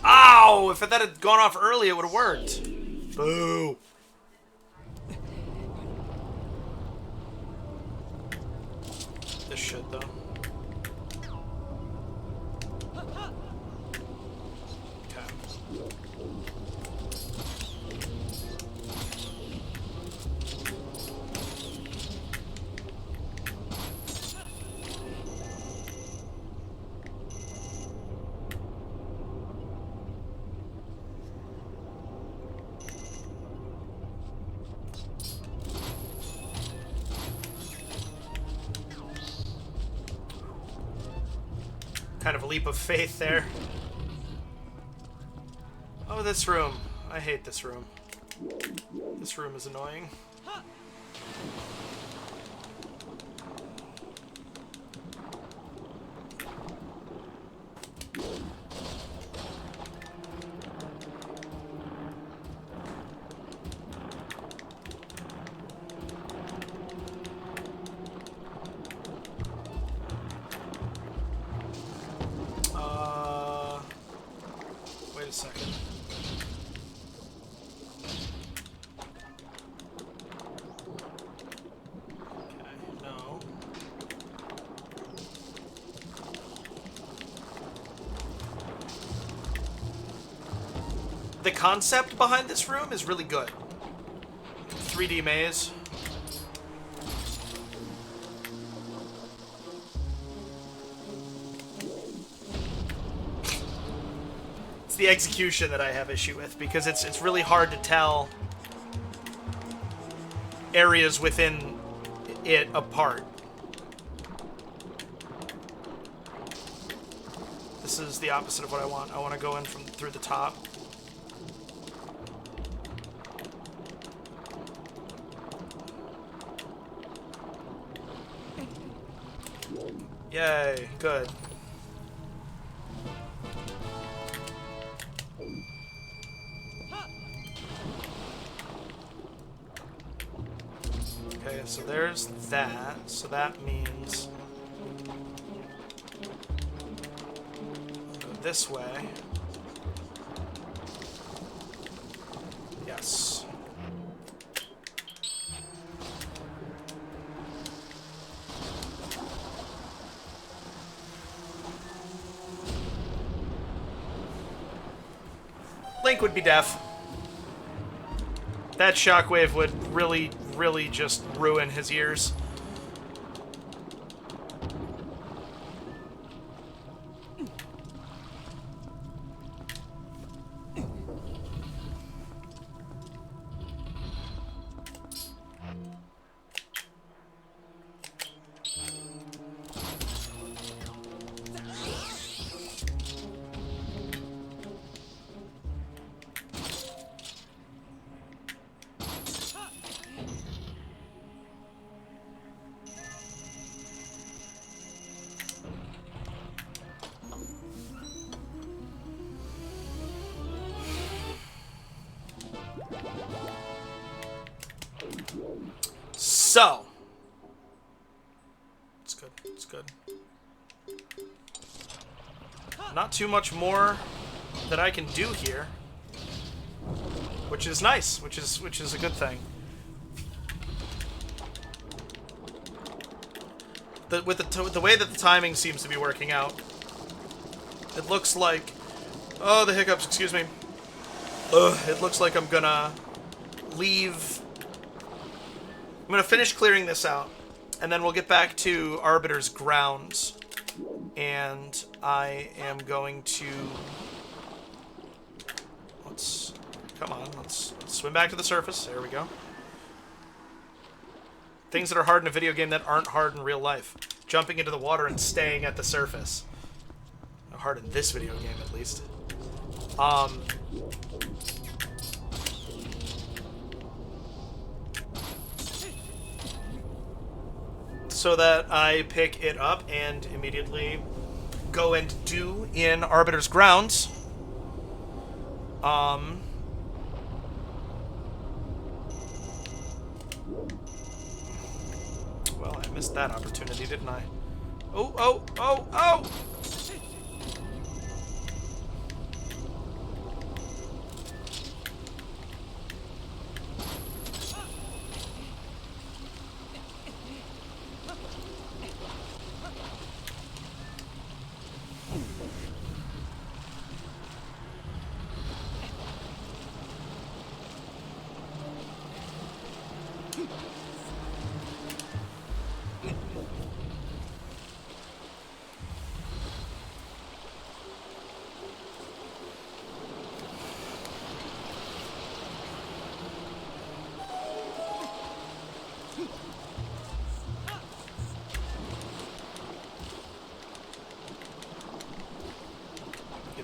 Ow! If that had gone off early, it would have worked. Boo. This should, though. Kind of a leap of faith there. Oh, this room. I hate this room. This room is annoying. Wait a second. Okay, no. the concept behind this room is really good. 3D maze. It's the execution that I have issue with, because it's really hard to tell areas within it apart. This is the opposite of what I want. I want to go in from through the top. Yay, good. Okay, so there's that. So that means go this way. Yes. Link would be deaf. That shockwave would really, really just ruin his ears. So, it's good, it's good. Not too much more that I can do here, which is nice, which is a good thing. With the way that the timing seems to be working out, it looks like, oh, the hiccups, excuse me. It looks like I'm gonna leave. I'm gonna finish clearing this out, and then we'll get back to Arbiter's grounds, and I am going to let's swim back to the surface. There we go. Things that are hard in a video game that aren't hard in real life. Jumping into the water and staying at the surface. Hard in this video game, at least. So that I pick it up and immediately go and do in Arbiter's grounds. Well, I missed that opportunity, didn't I? Oh, oh, oh, oh!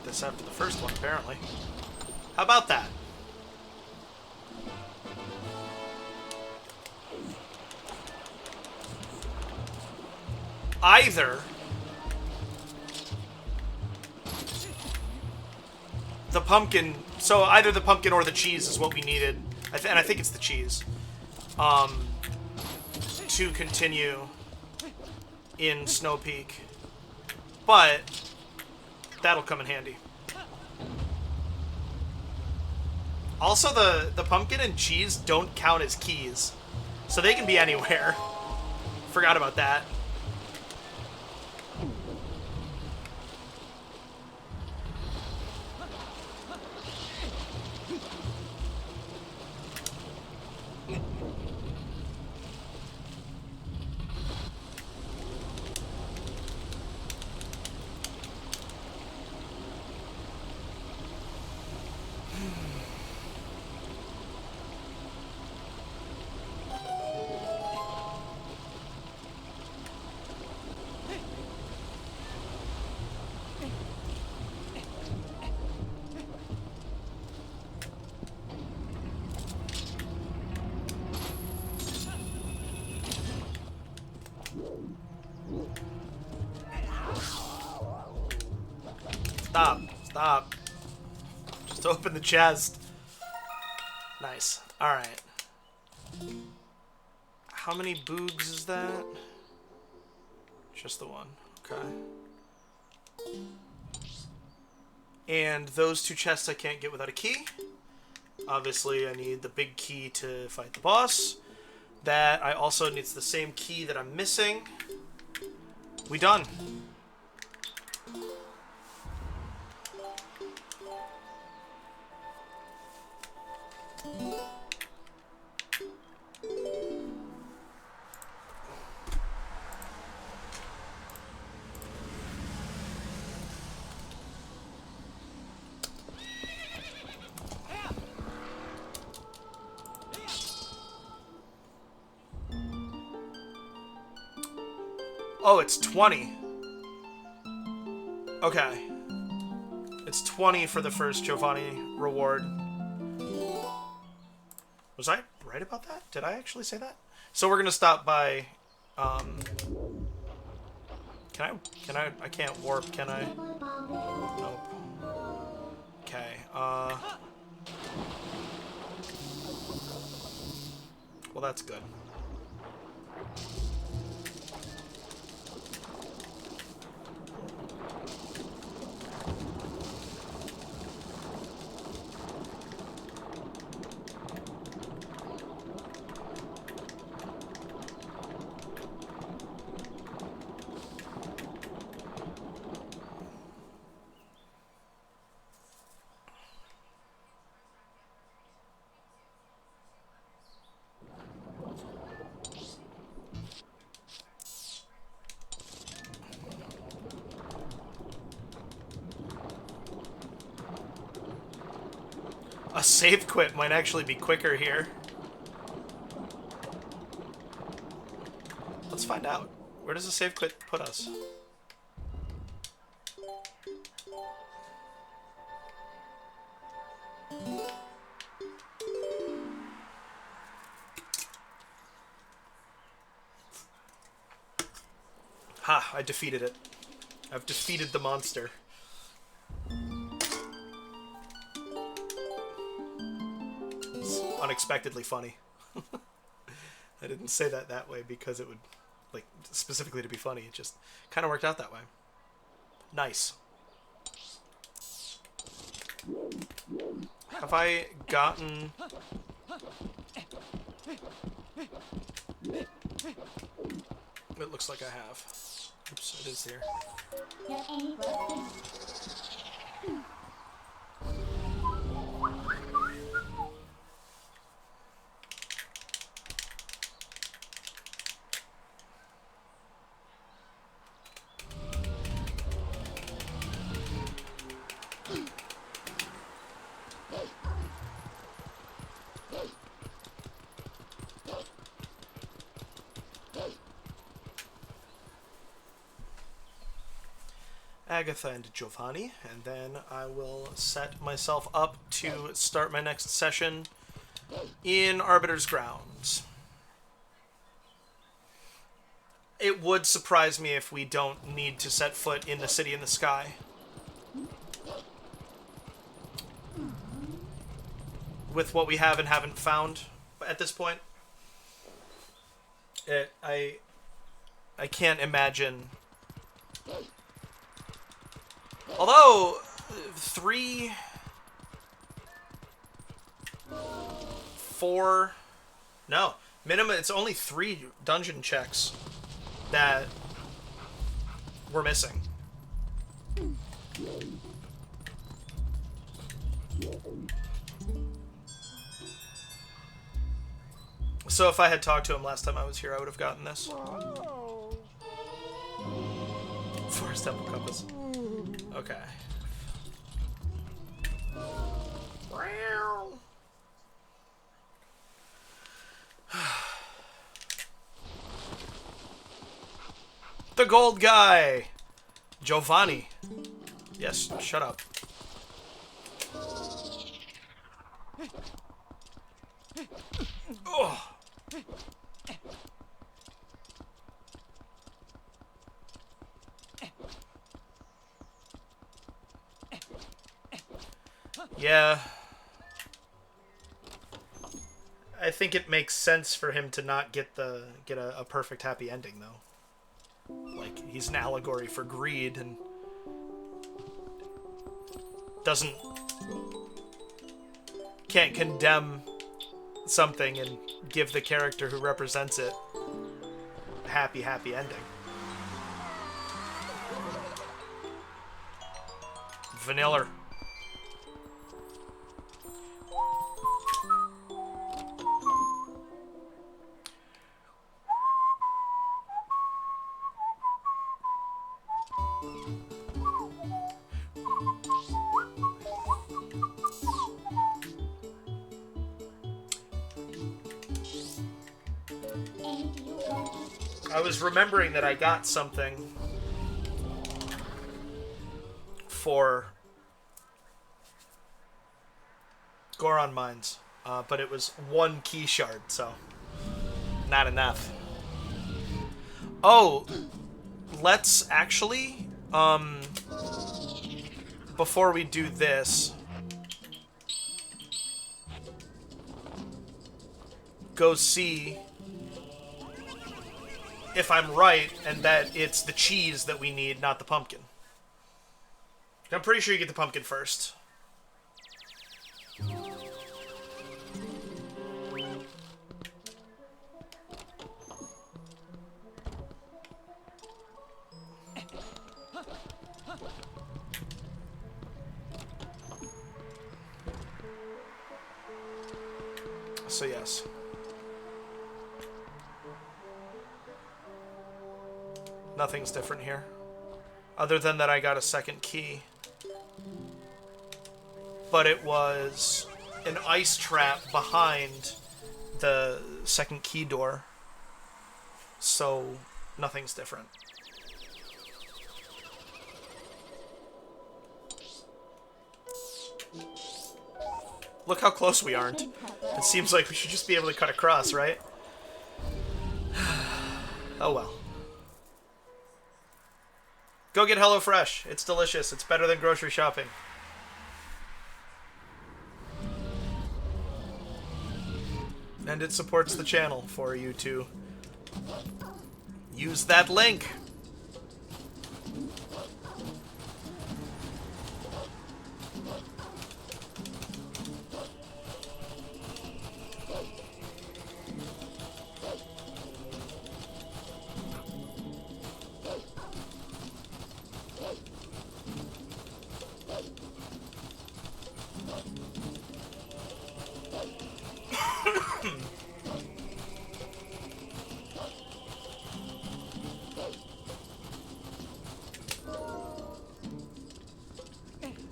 This after the first one, apparently. How about that? Either the pumpkin, so either the pumpkin or the cheese is what we needed, and I think it's the cheese, to continue in Snow Peak, but that'll come in handy. Also, the pumpkin and cheese don't count as keys, so they can be anywhere. Forgot about that. Stop. Stop. Just open the chest. Nice. Alright. How many boogs is that? Just the one. Okay. And those two chests I can't get without a key. Obviously, I need the big key to fight the boss. That I also needs the same key that I'm missing. We done. Oh, it's 20. Okay. It's 20 for the first Giovanni reward. Was I right about that? Did I actually say that? So we're gonna stop by, can I can't warp, can I? Nope. Okay, well that's good. A save quit might actually be quicker here. Let's find out. Where does a save quit put us? Ha! I defeated it. I've defeated the monster. It's unexpectedly funny. I didn't say that way because it would, like, specifically to be funny. It just kind of worked out that way. Nice. Have I gotten... It looks like I have. Oops, it is here. Agatha and Giovanni, and then I will set myself up to start my next session in Arbiter's Grounds. It would surprise me if we don't need to set foot in the City in the Sky. With what we have and haven't found at this point. I can't imagine... Although, 4... No. Minimum, it's only 3 dungeon checks that we're missing. So if I had talked to him last time I was here, I would have gotten this. Forest Temple Compass. Okay. The gold guy! Giovanni. Yes, shut up. Oh. Yeah. I think it makes sense for him to not get a perfect happy ending, though. Like, he's an allegory for greed and can't condemn something and give the character who represents it a happy ending. Vanilla. I was remembering that I got something for Goron Mines, but it was 1 key shard, so not enough. Oh, let's actually, before we do this, go see if I'm right and that it's the cheese that we need, not the pumpkin. I'm pretty sure you get the pumpkin first. So yes. Nothing's different here. Other than that I got a second key. But it was an ice trap behind the second key door. So nothing's different. Look how close we aren't. It seems like we should just be able to cut across, right? Oh well. Go get HelloFresh. It's delicious. It's better than grocery shopping. And it supports the channel for you to use that link.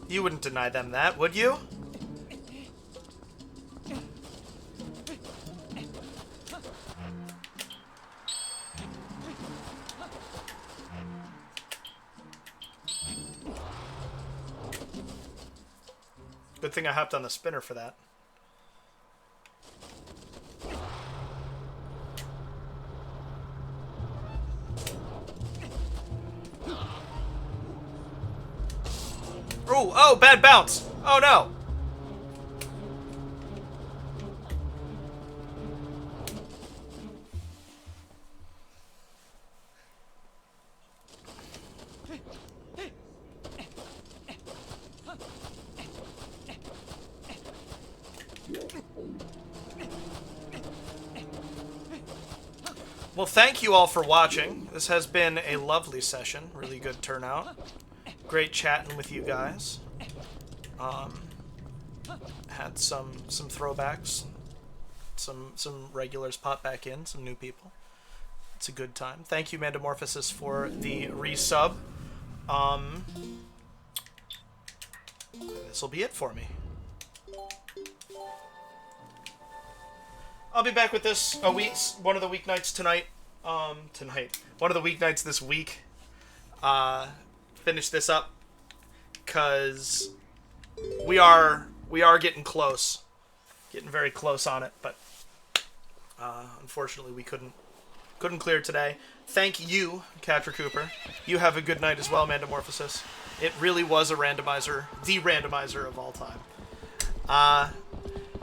You wouldn't deny them that, would you? Good thing I hopped on the spinner for that. Oh, bad bounce. Oh no. Well, thank you all for watching. This has been a lovely session. Really good turnout. Great chatting with you guys. Had some throwbacks. Some regulars pop back in. Some new people. It's a good time. Thank you, Mandamorphosis, for the resub. This will be it for me. I'll be back with this one of the weeknights tonight. One of the weeknights this week. Finish this up, cause we are getting close, getting very close on it. But unfortunately, we couldn't clear today. Thank you, Catra Cooper. You have a good night as well, Mandamorphosis. It really was a randomizer, the randomizer of all time.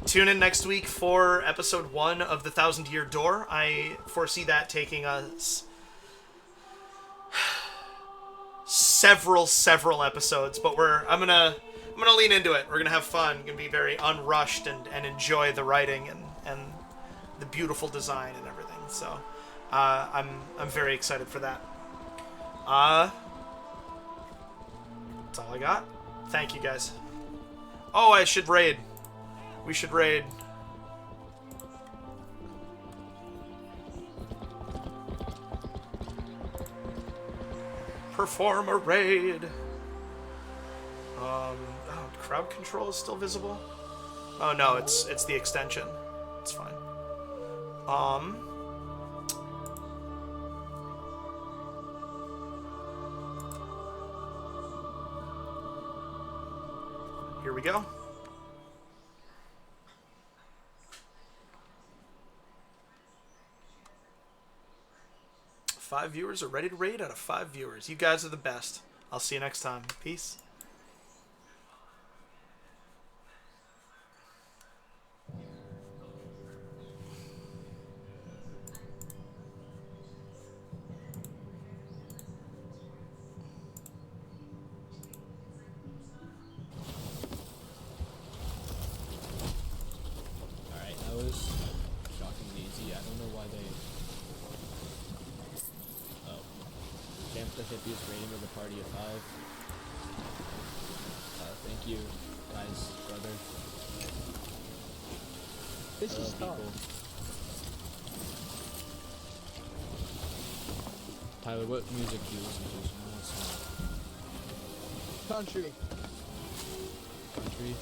Tune in next week for episode 1 of the 1,000-Year Door. I foresee that taking us several episodes, but I'm gonna lean into it. We're gonna have fun. Gonna be very unrushed and enjoy the writing and the beautiful design and everything. So I'm very excited for that. That's all I got. Thank you guys. Oh, I should raid. We should raid. Perform a raid. Oh, crowd control is still visible? Oh no, it's the extension. It's fine. Here we go. 5 viewers are ready to raid out of 5 viewers. You guys are the best. I'll see you next time. Peace. Alright, that was shockingly easy. I don't know why they... Oh. Camp the hippiest rating with a party of 5. Thank you, guys, brother. This is Hello, people. Tyler, what music do you listen to? country. Country?